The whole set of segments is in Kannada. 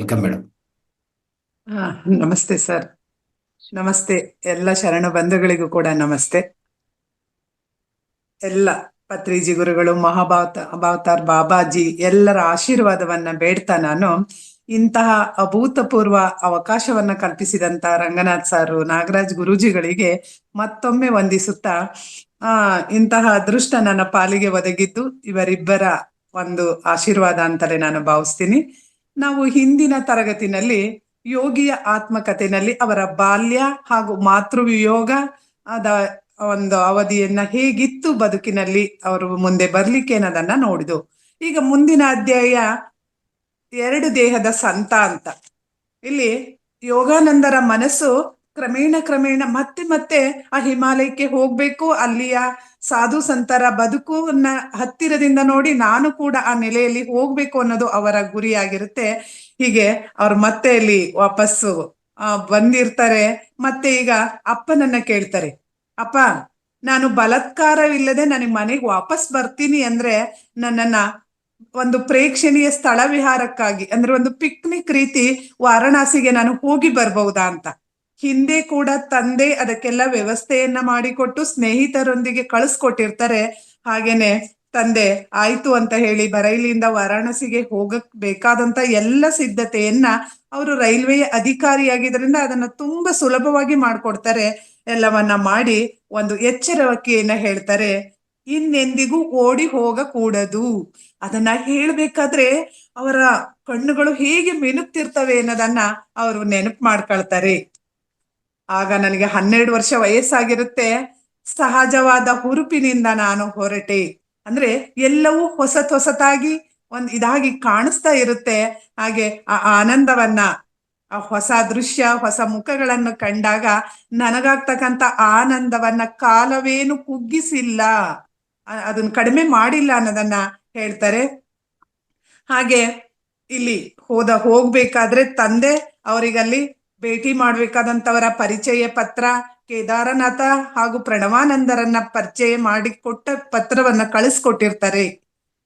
Welcome madam. ಹಾ, ನಮಸ್ತೆ ಸರ್. ನಮಸ್ತೆ ಎಲ್ಲ ಶರಣ ಬಂಧುಗಳಿಗೂ ಕೂಡ ನಮಸ್ತೆ. ಎಲ್ಲ ಪತ್ರಿಜಿ ಗುರುಗಳು, ಭಾವತಾರ್ ಬಾಬಾಜಿ ಎಲ್ಲರ ಆಶೀರ್ವಾದವನ್ನ ಬೇಡ್ತಾ ನಾನು ಇಂತಹ ಅಭೂತಪೂರ್ವ ಅವಕಾಶವನ್ನ ಕಲ್ಪಿಸಿದಂತ ರಂಗನಾಥ್ ಸಾರು, ನಾಗರಾಜ್ ಗುರೂಜಿಗಳಿಗೆ ಮತ್ತೊಮ್ಮೆ ವಂದಿಸುತ್ತಾ, ಇಂತಹ ಅದೃಷ್ಟ ನನ್ನ ಪಾಲಿಗೆ ಒದಗಿದ್ದು ಇವರಿಬ್ಬರ ಒಂದು ಆಶೀರ್ವಾದ ಅಂತಲೇ ನಾನು ಭಾವಿಸ್ತೀನಿ. ನಾವು ಹಿಂದಿನ ತರಗತಿನಲ್ಲಿ ಯೋಗಿಯ ಆತ್ಮಕಥೆನಲ್ಲಿ ಅವರ ಬಾಲ್ಯ ಹಾಗೂ ಮಾತೃವಿಯೋಗ ಅದ ಒಂದು ಅವಧಿಯನ್ನ ಹೇಗಿತ್ತು ಬದುಕಿನಲ್ಲಿ ಅವರು ಮುಂದೆ ಬರ್ಲಿಕ್ಕೆ ಅನ್ನೋದನ್ನ ನೋಡಿದು. ಈಗ ಮುಂದಿನ ಅಧ್ಯಾಯ 2 ದೇಹದ ಸಂತ ಅಂತ. ಇಲ್ಲಿ ಯೋಗಾನಂದರ ಮನಸ್ಸು ಕ್ರಮೇಣ ಮತ್ತೆ ಮತ್ತೆ ಆ ಹಿಮಾಲಯಕ್ಕೆ ಹೋಗ್ಬೇಕು, ಅಲ್ಲಿಯ ಸಾಧು ಸಂತರ ಬದುಕನ್ನ ಹತ್ತಿರದಿಂದ ನೋಡಿ ನಾನು ಕೂಡ ಆ ನೆಲೆಯಲ್ಲಿ ಹೋಗ್ಬೇಕು ಅನ್ನೋದು ಅವರ ಗುರಿಯಾಗಿರುತ್ತೆ. ಹೀಗೆ ಅವ್ರು ಮತ್ತೆ ಅಲ್ಲಿ ವಾಪಸ್ಸು ಬಂದಿರ್ತಾರೆ. ಮತ್ತೆ ಈಗ ಅಪ್ಪನನ್ನ ಕೇಳ್ತಾರೆ, ಅಪ್ಪ ನಾನು ಬಲಾತ್ಕಾರವಿಲ್ಲದೆ ನನಗೆ ಮನೆಗೆ ವಾಪಸ್ ಬರ್ತೀನಿ ಅಂದ್ರೆ ನನ್ನನ್ನ ಒಂದು ಪ್ರೇಕ್ಷಣೀಯ ಸ್ಥಳ ವಿಹಾರಕ್ಕಾಗಿ ಅಂದ್ರೆ ಒಂದು ಪಿಕ್ನಿಕ್ ರೀತಿ ವಾರಣಾಸಿಗೆ ನಾನು ಹೋಗಿ ಬರ್ಬಹುದಾ ಅಂತ. ಹಿಂದೆ ಕೂಡ ತಂದೆ ಅದಕ್ಕೆಲ್ಲ ವ್ಯವಸ್ಥೆಯನ್ನ ಮಾಡಿಕೊಟ್ಟು ಸ್ನೇಹಿತರೊಂದಿಗೆ ಕಳಿಸ್ಕೊಟ್ಟಿರ್ತಾರೆ. ಹಾಗೇನೆ ತಂದೆ ಆಯ್ತು ಅಂತ ಹೇಳಿ ಬರೈಲಿಯಿಂದ ವಾರಾಣಸಿಗೆ ಹೋಗಕ್ ಬೇಕಾದಂತ ಎಲ್ಲ ಸಿದ್ಧತೆಯನ್ನ ಅವರು ರೈಲ್ವೆಯ ಅಧಿಕಾರಿಯಾಗಿದ್ರಿಂದ ಅದನ್ನ ತುಂಬಾ ಸುಲಭವಾಗಿ ಮಾಡ್ಕೊಡ್ತಾರೆ. ಎಲ್ಲವನ್ನ ಮಾಡಿ ಒಂದು ಎಚ್ಚರಿಕೆಯನ್ನ ಹೇಳ್ತಾರೆ, ಇನ್ನೆಂದಿಗೂ ಓಡಿ ಹೋಗಕೂಡದು. ಅದನ್ನ ಹೇಳ್ಬೇಕಾದ್ರೆ ಅವರ ಕಣ್ಣುಗಳು ಹೇಗೆ ಮಿನುಕ್ತಿರ್ತವೆ ಅನ್ನೋದನ್ನ ಅವರು ನೆನಪು ಮಾಡ್ಕೊಳ್ತಾರೆ. ಆಗ ನನಗೆ 12 ವರ್ಷ ವಯಸ್ಸಾಗಿರುತ್ತೆ. ಸಹಜವಾದ ಹುರುಪಿನಿಂದ ನಾನು ಹೊರಟೆ. ಅಂದ್ರೆ ಎಲ್ಲವೂ ಹೊಸತಾಗಿ ಇದಾಗಿ ಕಾಣಿಸ್ತಾ ಇರುತ್ತೆ. ಹಾಗೆ ಆ ಆನಂದವನ್ನ, ಆ ಹೊಸ ದೃಶ್ಯ, ಹೊಸ ಮುಖಗಳನ್ನು ಕಂಡಾಗ ನನಗಾಗ್ತಕ್ಕಂಥ ಆನಂದವನ್ನ ಕಾಲವೇನು ಕುಗ್ಗಿಸಿಲ್ಲ, ಅದನ್ನ ಕಡಿಮೆ ಮಾಡಿಲ್ಲ ಅನ್ನೋದನ್ನ ಹೇಳ್ತಾರೆ. ಹಾಗೆ ಇಲ್ಲಿ ಹೋಗ್ಬೇಕಾದ್ರೆ ತಂದೆ ಅವರಿಗಲ್ಲಿ ಭೇಟಿ ಮಾಡ್ಬೇಕಾದಂತವರ ಪರಿಚಯ ಪತ್ರ, ಕೇದಾರನಾಥ ಹಾಗೂ ಪ್ರಣವಾನಂದರನ್ನ ಪರಿಚಯ ಮಾಡಿಕೊಟ್ಟ ಪತ್ರವನ್ನ ಕಳಿಸ್ಕೊಟ್ಟಿರ್ತಾರೆ.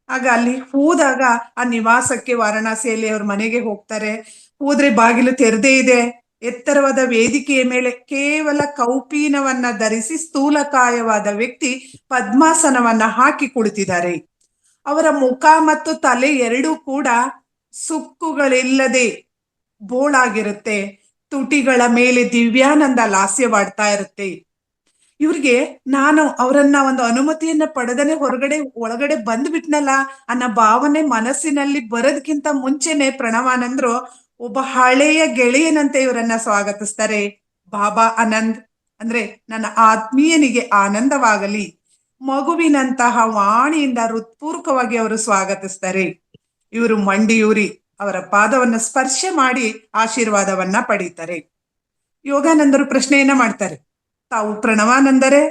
ಆಗ ಅಲ್ಲಿ ಹೋದಾಗ ಆ ನಿವಾಸಕ್ಕೆ ವಾರಣಾಸಿಯಲ್ಲಿ ಅವ್ರ ಮನೆಗೆ ಹೋಗ್ತಾರೆ. ಹೋದ್ರೆ ಬಾಗಿಲು ತೆರೆದೇ ಇದೆ. ಎತ್ತರವಾದ ವೇದಿಕೆಯ ಮೇಲೆ ಕೇವಲ ಕೌಪೀನವನ್ನ ಧರಿಸಿ ಸ್ಥೂಲಕಾಯವಾದ ವ್ಯಕ್ತಿ ಪದ್ಮಾಸನವನ್ನ ಹಾಕಿ ಕುಳಿತಿದ್ದಾರೆ. ಅವರ ಮುಖ ಮತ್ತು ತಲೆ ಎರಡೂ ಕೂಡ ಸುಕ್ಕುಗಳಿಲ್ಲದೆ ಬೋಳಾಗಿರುತ್ತೆ. ತುಟಿಗಳ ಮೇಲೆ ದಿವ್ಯಾನಂದ ಲಾಸ್ಯವಾಡ್ತಾ ಇರುತ್ತೆ. ಇವ್ರಿಗೆ ನಾನು ಅವರನ್ನ ಒಂದು ಅನುಮತಿಯನ್ನ ಪಡೆದನೆ ಒಳಗಡೆ ಬಂದ್ಬಿಟ್ನಲ್ಲ ಅನ್ನೋ ಭಾವನೆ ಮನಸ್ಸಿನಲ್ಲಿ ಬರೋದಕ್ಕಿಂತ ಮುಂಚೆನೆ ಪ್ರಣವಾನಂದ್ರು ಒಬ್ಬ ಹಳೆಯ ಗೆಳೆಯನಂತೆ ಇವರನ್ನ ಸ್ವಾಗತಿಸ್ತಾರೆ. ಬಾಬಾ ಆನಂದ್ ಅಂದ್ರೆ ನನ್ನ ಆತ್ಮೀಯನಿಗೆ ಆನಂದವಾಗಲಿ, ಮಗುವಿನಂತಹ ವಾಣಿಯಿಂದ ಹೃತ್ಪೂರ್ವಕವಾಗಿ ಅವರು ಸ್ವಾಗತಿಸ್ತಾರೆ. ಇವರು ಮಂಡಿಯೂರಿ ಅವರ ಪಾದವನ್ನ ಸ್ಪರ್ಶ ಮಾಡಿ ಆಶೀರ್ವಾದವನ್ನ ಪಡೀತಾರೆ. ಯೋಗಾನಂದರು ಪ್ರಶ್ನೆಯನ್ನ ಮಾಡ್ತಾರೆ, ತಾವು ಪ್ರಣವಾನಂದರೇ?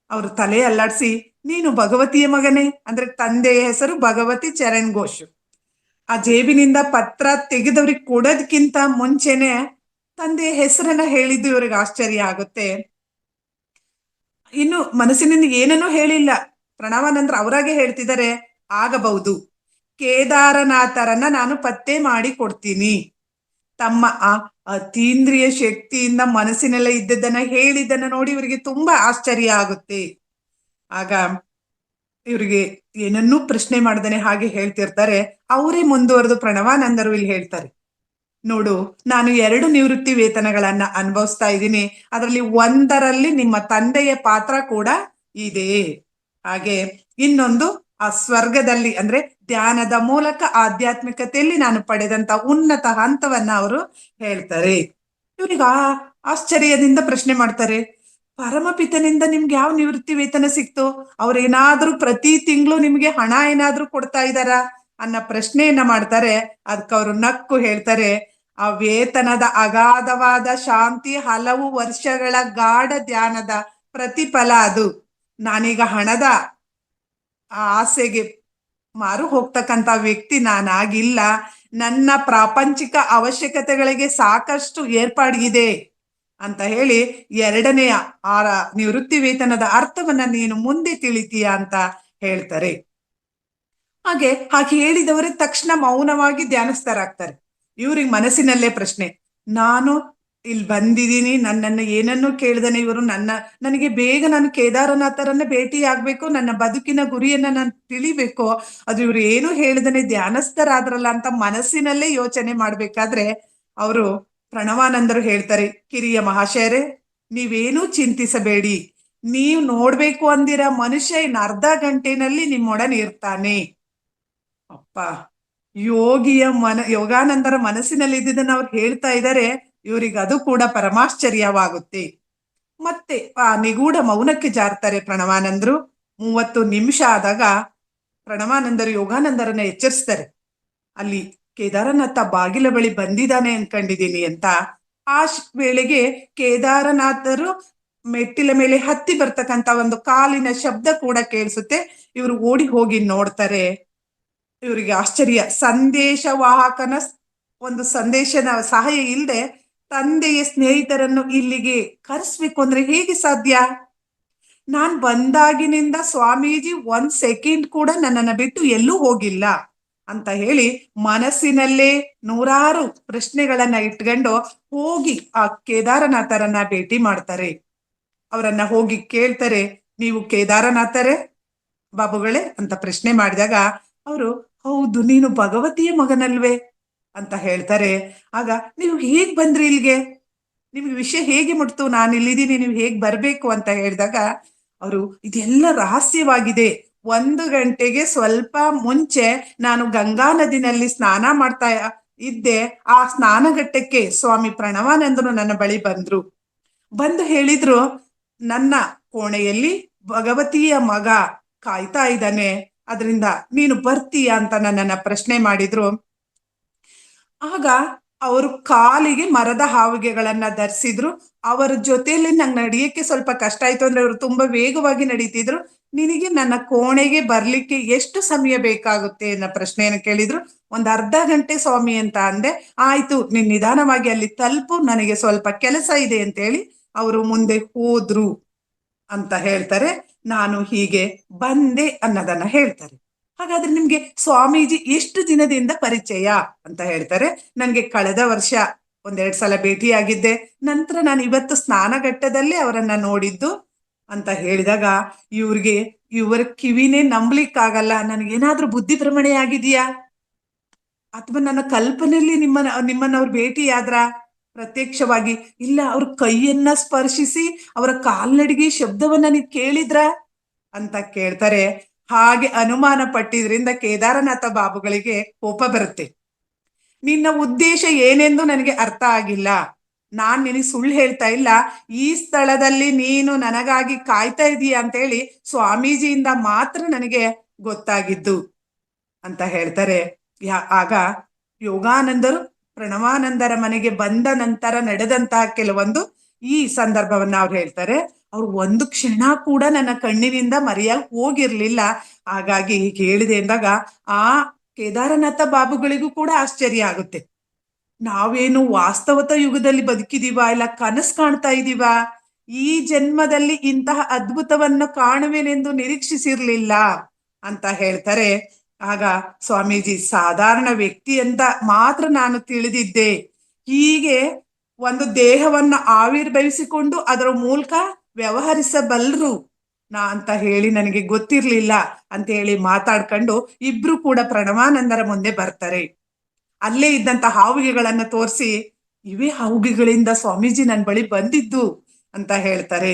ಅವರು ತಲೆ ಅಲ್ಲಾಡ್ಸಿ, ನೀನು ಭಗವತಿಯ ಮಗನೇ? ಅಂದ್ರೆ ತಂದೆಯ ಹೆಸರು ಭಗವತಿ ಚರಣ್ ಘೋಷ್. ಆ ಜೇಬಿನಿಂದ ಪತ್ರ ತೆಗೆದವ್ರಿಗೆ ಕೊಡೋದಕ್ಕಿಂತ ಮುಂಚೆನೆ ತಂದೆಯ ಹೆಸರನ್ನ ಹೇಳಿದ್ದು ಇವ್ರಿಗೆ ಆಶ್ಚರ್ಯ ಆಗುತ್ತೆ. ಇನ್ನು ಮನಸ್ಸಿನಿಂದ ಏನನ್ನೂ ಹೇಳಿಲ್ಲ. ಪ್ರಣವಾನಂದ್ರ ಅವರಾಗೆ ಹೇಳ್ತಿದ್ದಾರೆ, ಆಗಬಹುದು, ಕೇದಾರನಾಥರನ್ನ ನಾನು ಪತ್ತೆ ಮಾಡಿ ಕೊಡ್ತೀನಿ. ತಮ್ಮ ಆ ಅತೀಂದ್ರಿಯ ಶಕ್ತಿಯಿಂದ ಮನಸ್ಸಿನೆಲ್ಲ ಇದ್ದದ್ದನ್ನ ಹೇಳಿದ್ದನ್ನ ನೋಡಿ ಇವರಿಗೆ ತುಂಬಾ ಆಶ್ಚರ್ಯ ಆಗುತ್ತೆ. ಆಗ ಇವರಿಗೆ ಏನನ್ನೂ ಪ್ರಶ್ನೆ ಮಾಡ್ದೇನೆ ಹಾಗೆ ಹೇಳ್ತಿರ್ತಾರೆ. ಅವರೇ ಮುಂದುವರೆದು ಪ್ರಣವಾನಂದರು ಇಲ್ಲಿ ಹೇಳ್ತಾರೆ, ನೋಡು, ನಾನು 2 ನಿವೃತ್ತಿ ವೇತನಗಳನ್ನ ಅನುಭವಿಸ್ತಾ ಇದ್ದೀನಿ. ಅದರಲ್ಲಿ ಒಂದರಲ್ಲಿ ನಿಮ್ಮ ತಂದೆಯ ಪಾತ್ರ ಕೂಡ ಇದೆ. ಹಾಗೆ ಇನ್ನೊಂದು ಆ ಸ್ವರ್ಗದಲ್ಲಿ ಅಂದ್ರೆ ಧ್ಯಾನದ ಮೂಲಕ ಆಧ್ಯಾತ್ಮಿಕತೆಯಲ್ಲಿ ನಾನು ಪಡೆದಂತ ಉನ್ನತ ಹಂತವನ್ನ ಅವರು ಹೇಳ್ತಾರೆ. ಇವ್ರಿಗೆ ಆಶ್ಚರ್ಯದಿಂದ ಪ್ರಶ್ನೆ ಮಾಡ್ತಾರೆ, ಪರಮಪಿತನಿಂದ ನಿಮ್ಗೆ ಯಾವ ನಿವೃತ್ತಿ ವೇತನ ಸಿಕ್ತು? ಅವ್ರೇನಾದ್ರೂ ಪ್ರತಿ ತಿಂಗಳು ನಿಮ್ಗೆ ಹಣ ಏನಾದ್ರೂ ಕೊಡ್ತಾ ಇದ್ದಾರ ಅನ್ನೋ ಪ್ರಶ್ನೆಯನ್ನ ಮಾಡ್ತಾರೆ. ಅದಕ್ಕೆ ಅವರು ನಕ್ಕು ಹೇಳ್ತಾರೆ, ಆ ವೇತನದ ಅಗಾಧವಾದ ಶಾಂತಿ ಹಲವು ವರ್ಷಗಳ ಗಾಢ ಧ್ಯಾನದ ಪ್ರತಿಫಲ ಅದು. ನಾನೀಗ ಹಣದ ಆ ಆಸೆಗೆ ಮಾರು ಹೋಗ್ತಕ್ಕಂಥ ವ್ಯಕ್ತಿ ನಾನಾಗಿಲ್ಲ. ನನ್ನ ಪ್ರಾಪಂಚಿಕ ಅವಶ್ಯಕತೆಗಳಿಗೆ ಸಾಕಷ್ಟು ಏರ್ಪಾಡಿದೆ ಅಂತ ಹೇಳಿ 2ನೇ ನಿವೃತ್ತಿ ವೇತನದ ಅರ್ಥವನ್ನ ನೀನು ಮುಂದೆ ತಿಳಿತೀಯ ಅಂತ ಹೇಳ್ತಾರೆ. ಹಾಗೆ ಹೇಳಿದವರೇ ತಕ್ಷಣ ಮೌನವಾಗಿ ಧ್ಯಾನಸ್ಥರಾಗ್ತಾರೆ. ಇವ್ರಿಗೆ ಮನಸ್ಸಿನಲ್ಲೇ ಪ್ರಶ್ನೆ, ನಾನು ಇಲ್ಲಿ ಬಂದಿದ್ದೀನಿ, ನನ್ನನ್ನು ಏನನ್ನೂ ಕೇಳ್ದೇನೆ ಇವರು ನನಗೆ ಬೇಗ ನಾನು ಕೇದಾರನಾಥರನ್ನ ಭೇಟಿ ಆಗ್ಬೇಕು, ನನ್ನ ಬದುಕಿನ ಗುರಿಯನ್ನ ನಾನು ತಿಳಿಬೇಕು, ಅದು ಇವ್ರು ಏನು ಹೇಳ್ದೇನೆ ಧ್ಯಾನಸ್ಥರಾದ್ರಲ್ಲ ಅಂತ ಮನಸ್ಸಿನಲ್ಲೇ ಯೋಚನೆ ಮಾಡ್ಬೇಕಾದ್ರೆ ಅವರು ಪ್ರಣವಾನಂದರು ಹೇಳ್ತಾರೆ, ಕಿರಿಯ ಮಹಾಶಯರೇ, ನೀವೇನೂ ಚಿಂತಿಸಬೇಡಿ, ನೀವು ನೋಡ್ಬೇಕು ಅಂದಿರ ಮನುಷ್ಯ ಇನ್ನು ಅರ್ಧ ಗಂಟೆನಲ್ಲಿ ನಿಮ್ಮೊಡನೆ ಇರ್ತಾನೆ. ಅಪ್ಪ, ಯೋಗಾನಂದರ ಮನಸ್ಸಿನಲ್ಲಿ ಇದ್ದಿದ್ದನ್ನ ಅವ್ರು ಹೇಳ್ತಾ ಇದ್ದಾರೆ. ಇವರಿಗೆ ಅದು ಕೂಡ ಪರಮಾಶ್ಚರ್ಯವಾಗುತ್ತೆ. ಮತ್ತೆ ಆ ನಿಗೂಢ ಮೌನಕ್ಕೆ ಜಾರ್ತಾರೆ ಪ್ರಣವಾನಂದರು. 30 ನಿಮಿಷ ಆದಾಗ ಪ್ರಣವಾನಂದರು ಯೋಗಾನಂದರನ್ನ ಎಚ್ಚರಿಸ್ತಾರೆ. ಅಲ್ಲಿ ಕೇದಾರನಾಥ ಬಾಗಿಲ ಬಳಿ ಬಂದಿದ್ದಾನೆ ಅನ್ಕೊಂಡಿದ್ದೀನಿ ಅಂತ. ಆ ವೇಳೆಗೆ ಕೇದಾರನಾಥರು ಮೆಟ್ಟಿಲ ಮೇಲೆ ಹತ್ತಿ ಬರ್ತಕ್ಕಂತ ಒಂದು ಕಾಲಿನ ಶಬ್ದ ಕೂಡ ಕೇಳಿಸುತ್ತೆ. ಇವರು ಓಡಿ ಹೋಗಿ ನೋಡ್ತಾರೆ. ಇವರಿಗೆ ಆಶ್ಚರ್ಯ, ಸಂದೇಶವಾಹಕನ ಒಂದು ಸಂದೇಶನ ಸಹಾಯ ಇಲ್ಲದೆ ತಂದೆಯ ಸ್ನೇಹಿತರನ್ನು ಇಲ್ಲಿಗೆ ಕರೆಸ್ಬೇಕು ಅಂದ್ರೆ ಹೇಗೆ ಸಾಧ್ಯ? ನಾನ್ ಬಂದಾಗಿನಿಂದ ಸ್ವಾಮೀಜಿ 1 ಸೆಕೆಂಡ್ ಕೂಡ ನನ್ನನ್ನ ಬಿಟ್ಟು ಎಲ್ಲೂ ಹೋಗಿಲ್ಲ ಅಂತ ಹೇಳಿ ಮನಸ್ಸಿನಲ್ಲೇ ನೂರಾರು ಪ್ರಶ್ನೆಗಳನ್ನ ಇಟ್ಕೊಂಡು ಹೋಗಿ ಆ ಕೇದಾರನಾಥರನ್ನ ಭೇಟಿ ಮಾಡ್ತಾರೆ. ಅವರನ್ನ ಹೋಗಿ ಕೇಳ್ತಾರೆ, ನೀವು ಕೇದಾರನಾಥರೇ ಬಾಬುಗಳೇ ಅಂತ ಪ್ರಶ್ನೆ ಮಾಡಿದಾಗ ಅವರು, ಹೌದು, ನೀನು ಭಗವತಿಯ ಮಗನಲ್ವೇ ಅಂತ ಹೇಳ್ತಾರೆ. ಆಗ ನೀವು ಹೇಗ್ ಬಂದ್ರಿ ಇಲ್ಲಿಗೆ, ನಿಮ್ಗೆ ವಿಷಯ ಹೇಗೆ ಮುಟ್ತು, ನಾನು ಇಲ್ಲಿದ್ದೀನಿ, ನೀವು ಹೇಗ್ ಬರ್ಬೇಕು ಅಂತ ಹೇಳಿದಾಗ ಅವರು, ಇದೆಲ್ಲ ರಹಸ್ಯವಾಗಿದೆ. 1 ಗಂಟೆಗೆ ಸ್ವಲ್ಪ ಮುಂಚೆ ನಾನು ಗಂಗಾ ನದಿನಲ್ಲಿ ಸ್ನಾನ ಮಾಡ್ತಾ ಇದ್ದೆ. ಆ ಸ್ನಾನಘಟ್ಟಕ್ಕೆ ಸ್ವಾಮಿ ಪ್ರಣವಾನಂದರು ನನ್ನ ಬಳಿ ಬಂದು ಹೇಳಿದ್ರು, ನನ್ನ ಕೋಣೆಯಲ್ಲಿ ಭಗವತಿಯ ಮಗ ಕಾಯ್ತಾ ಇದ್ದಾನೆ, ಅದರಿಂದ ನೀನು ಬರ್ತೀಯ ಅಂತ ನನ್ನನ್ನ ಪ್ರಶ್ನೆ ಮಾಡಿದ್ರು. ಆಗ ಅವರು ಕಾಲಿಗೆ ಮರದ ಹಾವಿಗೆಗಳನ್ನ ಧರಿಸಿದ್ರು. ಅವರ ಜೊತೆಯಲ್ಲಿ ನಂಗೆ ನಡಿಯಕ್ಕೆ ಸ್ವಲ್ಪ ಕಷ್ಟ ಆಯ್ತು, ಅಂದ್ರೆ ಅವರು ತುಂಬಾ ವೇಗವಾಗಿ ನಡೀತಿದ್ರು. ನಿನಗೆ ನನ್ನ ಕೋಣೆಗೆ ಬರ್ಲಿಕ್ಕೆ ಎಷ್ಟು ಸಮಯ ಬೇಕಾಗುತ್ತೆ ಅನ್ನೋ ಪ್ರಶ್ನೆಯನ್ನು ಕೇಳಿದ್ರು. 1 ಅರ್ಧ ಗಂಟೆ ಸ್ವಾಮಿ ಅಂತ ಅಂದೆ. ಆಯ್ತು, ನೀನ್ ನಿಧಾನವಾಗಿ ಅಲ್ಲಿ ತಲುಪು, ನನಗೆ ಸ್ವಲ್ಪ ಕೆಲಸ ಇದೆ ಅಂತ ಹೇಳಿ ಅವರು ಮುಂದೆ ಹೋದ್ರು ಅಂತ ಹೇಳ್ತಾರೆ. ನಾನು ಹೀಗೆ ಬಂದೆ ಅನ್ನೋದನ್ನ ಹೇಳ್ತಾರೆ. ಹಾಗಾದ್ರೆ ನಿಮ್ಗೆ ಸ್ವಾಮೀಜಿ ಎಷ್ಟು ದಿನದಿಂದ ಪರಿಚಯ ಅಂತ ಹೇಳ್ತಾರೆ. ನನ್ಗೆ ಕಳೆದ ವರ್ಷ 1-2 ಸಲ ಭೇಟಿಯಾಗಿದ್ದೆ, ನಂತರ ನಾನು ಇವತ್ತು ಸ್ನಾನಘಟ್ಟದಲ್ಲೇ ಅವರನ್ನ ನೋಡಿದ್ದು ಅಂತ ಹೇಳಿದಾಗ ಇವರ ಕಿವಿನೇ ನಂಬ್ಲಿಕ್ಕಾಗಲ್ಲ. ನನಗೇನಾದ್ರೂ ಬುದ್ಧಿ ಭ್ರಮಣೆ ಆಗಿದೆಯಾ, ಅಥವಾ ನನ್ನ ಕಲ್ಪನೆಯಲ್ಲಿ ನಿಮ್ಮನ್ನ ಅವ್ರು ಭೇಟಿಯಾದ್ರ? ಪ್ರತ್ಯಕ್ಷವಾಗಿ ಇಲ್ಲ, ಅವ್ರ ಕೈಯನ್ನ ಸ್ಪರ್ಶಿಸಿ ಅವರ ಕಾಲ್ನಡಿಗೆ ಶಬ್ದವನ್ನ ನೀವು ಕೇಳಿದ್ರ ಅಂತ ಕೇಳ್ತಾರೆ. ಹಾಗೆ ಅನುಮಾನ ಪಟ್ಟಿದ್ರಿಂದ ಕೇದಾರನಾಥ ಬಾಬುಗಳಿಗೆ ಕೋಪ ಬರುತ್ತೆ. ನಿನ್ನ ಉದ್ದೇಶ ಏನೆಂದು ನನಗೆ ಅರ್ಥ ಆಗಿಲ್ಲ, ನಾನ್ ನಿನಗೆ ಸುಳ್ಳು ಹೇಳ್ತಾ ಇಲ್ಲ, ಈ ಸ್ಥಳದಲ್ಲಿ ನೀನು ನನಗಾಗಿ ಕಾಯ್ತಾ ಇದೀಯ ಅಂತ ಹೇಳಿ ಸ್ವಾಮೀಜಿಯಿಂದ ಮಾತ್ರ ನನಗೆ ಗೊತ್ತಾಗಿದ್ದು ಅಂತ ಹೇಳ್ತಾರೆ. ಆಗ ಯೋಗಾನಂದರು ಪ್ರಣವಾನಂದರ ಮನೆಗೆ ಬಂದ ನಂತರ ನಡೆದಂತಹ ಕೆಲವೊಂದು ಈ ಸಂದರ್ಭವನ್ನ ಅವ್ರು ಹೇಳ್ತಾರೆ. ಅವ್ರು 1 ಕ್ಷಣ ಕೂಡ ನನ್ನ ಕಣ್ಣಿನಿಂದ ಮರೆಯಾಗಿ ಹೋಗಿರ್ಲಿಲ್ಲ. ಹಾಗಾಗಿ ಹೀಗೆ ಹೇಳಿದೆ ಅಂದಾಗ ಆ ಕೇದಾರನಾಥ ಬಾಬುಗಳಿಗೂ ಕೂಡ ಆಶ್ಚರ್ಯ ಆಗುತ್ತೆ. ನಾವೇನು ವಾಸ್ತವತ ಯುಗದಲ್ಲಿ ಬದುಕಿದೀವ, ಇಲ್ಲ ಕನಸು ಕಾಣ್ತಾ ಇದೀವ? ಈ ಜನ್ಮದಲ್ಲಿ ಇಂತಹ ಅದ್ಭುತವನ್ನು ಕಾಣುವೆನೆಂದು ನಿರೀಕ್ಷಿಸಿರ್ಲಿಲ್ಲ ಅಂತ ಹೇಳ್ತಾರೆ. ಆಗ ಸ್ವಾಮೀಜಿ, ಸಾಧಾರಣ ವ್ಯಕ್ತಿ ಅಂತ ಮಾತ್ರ ನಾನು ತಿಳಿದಿದ್ದೆ, ಹೀಗೆ ಒಂದು ದೇಹವನ್ನ ಆವಿರ್ಭವಿಸಿಕೊಂಡು ಅದರ ಮೂಲಕ ವ್ಯವಹರಿಸಬಲ್ರು ಅಂತ ಹೇಳಿ ನನಗೆ ಗೊತ್ತಿರ್ಲಿಲ್ಲ ಅಂತ ಹೇಳಿ ಮಾತಾಡ್ಕೊಂಡು ಇಬ್ರು ಕೂಡ ಪ್ರಣವಾನಂದರ ಮುಂದೆ ಬರ್ತಾರೆ. ಅಲ್ಲೇ ಇದ್ದಂತ ಹಾವುಗೆಗಳನ್ನ ತೋರಿಸಿ, ಇವೇ ಹಾವುಗೆಗಳಿಂದ ಸ್ವಾಮೀಜಿ ನನ್ನ ಬಳಿ ಬಂದಿದ್ದು ಅಂತ ಹೇಳ್ತಾರೆ.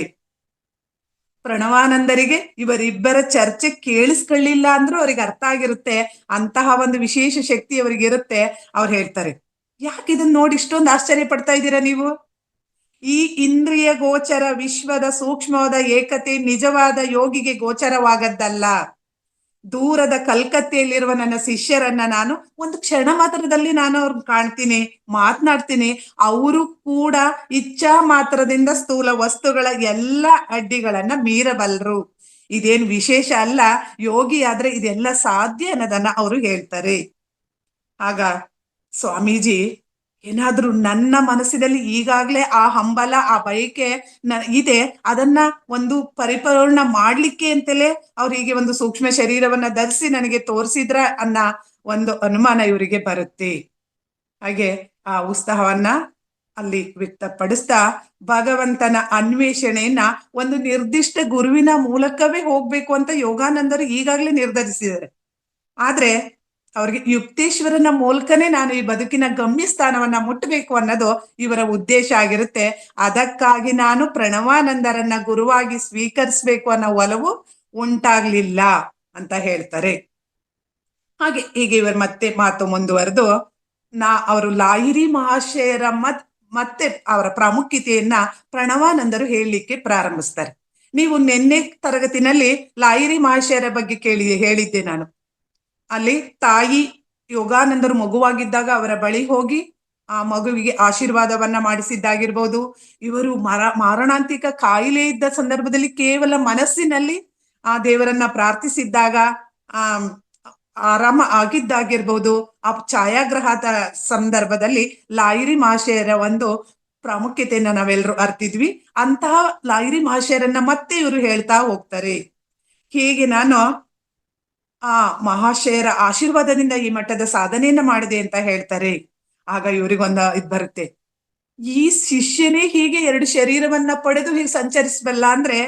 ಪ್ರಣವಾನಂದರಿಗೆ ಇವರಿಬ್ಬರ ಚರ್ಚೆ ಕೇಳಿಸ್ಕೊಳ್ಳಿಲ್ಲ ಅಂದ್ರೂ ಅವ್ರಿಗೆ ಅರ್ಥ ಆಗಿರುತ್ತೆ, ಅಂತಹ ಒಂದು ವಿಶೇಷ ಶಕ್ತಿ ಅವರಿಗೆ ಇರುತ್ತೆ. ಅವ್ರು ಹೇಳ್ತಾರೆ, ಯಾಕೆ ಇದನ್ನ ನೋಡಿ ಇಷ್ಟೊಂದು ಆಶ್ಚರ್ಯ ಪಡ್ತಾ ಇದ್ದೀರಾ ನೀವು? ಈ ಇಂದ್ರಿಯ ಗೋಚರ ವಿಶ್ವದ ಸೂಕ್ಷ್ಮವಾದ ಏಕತೆ ನಿಜವಾದ ಯೋಗಿಗೆ ಗೋಚರವಾಗದ್ದಲ್ಲ. ದೂರದ ಕಲ್ಕತ್ತೆಯಲ್ಲಿರುವ ನನ್ನ ಶಿಷ್ಯರನ್ನ ನಾನು 1 ಕ್ಷಣ ಮಾತ್ರದಲ್ಲಿ ನಾನು ಅವ್ರನ್ನ ಕಾಣ್ತೀನಿ, ಮಾತನಾಡ್ತೀನಿ. ಅವರು ಕೂಡ ಇಚ್ಛಾ ಮಾತ್ರದಿಂದ ಸ್ಥೂಲ ವಸ್ತುಗಳ ಎಲ್ಲ ಅಡ್ಡಿಗಳನ್ನ ಮೀರಬಲ್ರು. ಇದೇನು ವಿಶೇಷ ಅಲ್ಲ, ಯೋಗಿ ಆದ್ರೆ ಇದೆಲ್ಲ ಸಾಧ್ಯ ಅನ್ನೋದನ್ನ ಅವರು ಹೇಳ್ತಾರೆ. ಆಗ ಸ್ವಾಮೀಜಿ, ಏನಾದ್ರೂ ನನ್ನ ಮನಸ್ಸಿನಲ್ಲಿ ಈಗಾಗ್ಲೇ ಆ ಹಂಬಲ, ಆ ಬಯಕೆ ಇದೆ, ಅದನ್ನ ಒಂದು ಪರಿಪೂರ್ಣ ಮಾಡ್ಲಿಕ್ಕೆ ಅಂತಲೇ ಅವ್ರು ಹೀಗೆ ಒಂದು ಸೂಕ್ಷ್ಮ ಶರೀರವನ್ನ ಧರಿಸಿ ನನಗೆ ತೋರಿಸಿದ್ರ ಅನ್ನ ಒಂದು ಅನುಮಾನ ಇವರಿಗೆ ಬರುತ್ತೆ. ಹಾಗೆ ಆ ಉತ್ಸಾಹವನ್ನ ಅಲ್ಲಿ ವ್ಯಕ್ತಪಡಿಸ್ತಾ ಭಗವಂತನ ಅನ್ವೇಷಣೆಯನ್ನ ಒಂದು ನಿರ್ದಿಷ್ಟ ಗುರುವಿನ ಮೂಲಕವೇ ಹೋಗ್ಬೇಕು ಅಂತ ಯೋಗಾನಂದರು ಈಗಾಗಲೇ ನಿರ್ಧರಿಸಿದ್ದಾರೆ. ಆದ್ರೆ ಅವ್ರಿಗೆ ಯುಕ್ತೇಶ್ವರನ ಮೂಲಕನೇ ನಾನು ಈ ಬದುಕಿನ ಗಮ್ಯ ಸ್ಥಾನವನ್ನ ಮುಟ್ಟಬೇಕು ಅನ್ನೋದು ಇವರ ಉದ್ದೇಶ ಆಗಿರುತ್ತೆ. ಅದಕ್ಕಾಗಿ ನಾನು ಪ್ರಣವಾನಂದರನ್ನ ಗುರುವಾಗಿ ಸ್ವೀಕರಿಸ್ಬೇಕು ಅನ್ನೋ ಒಲವು ಉಂಟಾಗ್ಲಿಲ್ಲ ಅಂತ ಹೇಳ್ತಾರೆ. ಹೀಗೆ ಇವರು ಮತ್ತೆ ಮಾತು ಮುಂದುವರೆದು ಅವರು ಲಾಹಿರಿ ಮಹಾಶಯರ ಮತ್ತೆ ಅವರ ಪ್ರಾಮುಖ್ಯತೆಯನ್ನ ಪ್ರಣವಾನಂದರು ಹೇಳಲಿಕ್ಕೆ ಪ್ರಾರಂಭಿಸ್ತಾರೆ. ನೀವು ನಿನ್ನೆ ತರಗತಿನಲ್ಲಿ ಲಾಹಿರಿ ಮಹಾಶಯರ ಬಗ್ಗೆ ಹೇಳಿದ್ದೆ ನಾನು. ಅಲ್ಲಿ ತಾಯಿ ಯೋಗಾನಂದರು ಮಗುವಾಗಿದ್ದಾಗ ಅವರ ಬಳಿ ಹೋಗಿ ಆ ಮಗುವಿಗೆ ಆಶೀರ್ವಾದವನ್ನ ಮಾಡಿಸಿದ್ದಾಗಿರ್ಬೋದು. ಇವರು ಮಾರಣಾಂತಿಕ ಕಾಯಿಲೆ ಇದ್ದ ಸಂದರ್ಭದಲ್ಲಿ ಕೇವಲ ಮನಸ್ಸಿನಲ್ಲಿ ಆ ದೇವರನ್ನ ಪ್ರಾರ್ಥಿಸಿದ್ದಾಗ ಆರಾಮ ಆಗಿದ್ದಾಗಿರ್ಬೋದು. ಆ ಛಾಯಾಗ್ರಹದ ಸಂದರ್ಭದಲ್ಲಿ ಲಾಹಿರಿ ಮಹಾಶಯರ ಒಂದು ಪ್ರಾಮುಖ್ಯತೆಯನ್ನ ನಾವೆಲ್ಲರೂ ಅರ್ತಿದ್ವಿ. ಅಂತಹ ಲಾಹಿರಿ ಮಹಾಶಯರನ್ನ ಮತ್ತೆ ಇವರು ಹೇಳ್ತಾ ಹೋಗ್ತಾರೆ. ಹೀಗೆ ನಾನು ಆ ಮಹಾಶಯರ ಆಶೀರ್ವಾದದಿಂದ ಈ ಮಟ್ಟದ ಸಾಧನೆಯನ್ನ ಮಾಡಿದೆ ಅಂತ ಹೇಳ್ತಾರೆ. ಆಗ ಇವ್ರಿಗೊಂದು ಇದು ಬರುತ್ತೆ, ಈ ಶಿಷ್ಯನೇ ಹೀಗೆ 2 ಶರೀರವನ್ನ ಪಡೆದು ಹೀಗೆ ಸಂಚರಿಸಬಲ್ಲ ಅಂದ್ರೆ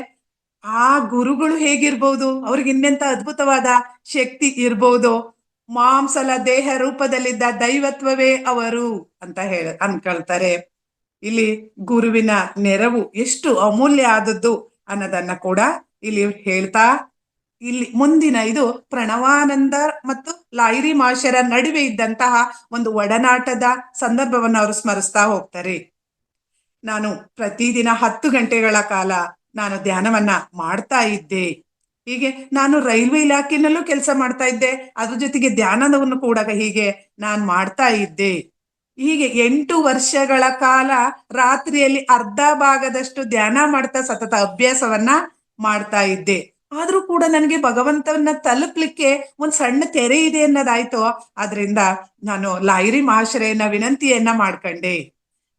ಆ ಗುರುಗಳು ಹೇಗಿರ್ಬಹುದು, ಅವ್ರಿಗೆ ಇನ್ನೆಂತ ಅದ್ಭುತವಾದ ಶಕ್ತಿ ಇರ್ಬಹುದು. ಮಾಂಸಲ ದೇಹ ರೂಪದಲ್ಲಿದ್ದ ದೈವತ್ವವೇ ಅವರು ಅಂತ ಅನ್ಕೊಳ್ತಾರೆ. ಇಲ್ಲಿ ಗುರುವಿನ ನೆರವು ಎಷ್ಟು ಅಮೂಲ್ಯ ಆದದ್ದು ಅನ್ನೋದನ್ನ ಕೂಡ ಇಲ್ಲಿ ಹೇಳ್ತಾ, ಇಲ್ಲಿ ಮುಂದಿನ ಇದು ಪ್ರಣವಾನಂದ ಮತ್ತು ಲಾಹಿರಿ ಮಹಾಶಯರ ನಡುವೆ ಇದ್ದಂತಹ ಒಂದು ಒಡನಾಟದ ಸಂದರ್ಭವನ್ನು ಅವರು ಸ್ಮರಿಸ್ತಾ ಹೋಗ್ತಾರೆ. ನಾನು ಪ್ರತಿದಿನ 10 ಗಂಟೆಗಳ ಕಾಲ ನಾನು ಧ್ಯಾನವನ್ನ ಮಾಡ್ತಾ ಇದ್ದೆ. ಹೀಗೆ ನಾನು ರೈಲ್ವೆ ಇಲಾಖೆನಲ್ಲೂ ಕೆಲಸ ಮಾಡ್ತಾ ಇದ್ದೆ, ಅದ್ರ ಜೊತೆಗೆ ಧ್ಯಾನವನ್ನು ಕೂಡ ಹೀಗೆ ನಾನು ಮಾಡ್ತಾ ಇದ್ದೆ. ಹೀಗೆ 8 ವರ್ಷಗಳ ಕಾಲ ರಾತ್ರಿಯಲ್ಲಿ ಅರ್ಧ ಭಾಗದಷ್ಟು ಧ್ಯಾನ ಮಾಡ್ತಾ ಸತತ ಅಭ್ಯಾಸವನ್ನ ಮಾಡ್ತಾ ಇದ್ದೆ. ಆದ್ರೂ ಕೂಡ ನನಗೆ ಭಗವಂತವನ್ನ ತಲುಪ್ಲಿಕ್ಕೆ ಒಂದ್ ಸಣ್ಣ ತೆರೆ ಇದೆ ಅನ್ನೋದಾಯ್ತು. ಆದ್ರಿಂದ ನಾನು ಲಾಹಿರಿ ಮಹಾಶಯನ ವಿನಂತಿಯನ್ನ ಮಾಡ್ಕೊಂಡೆ,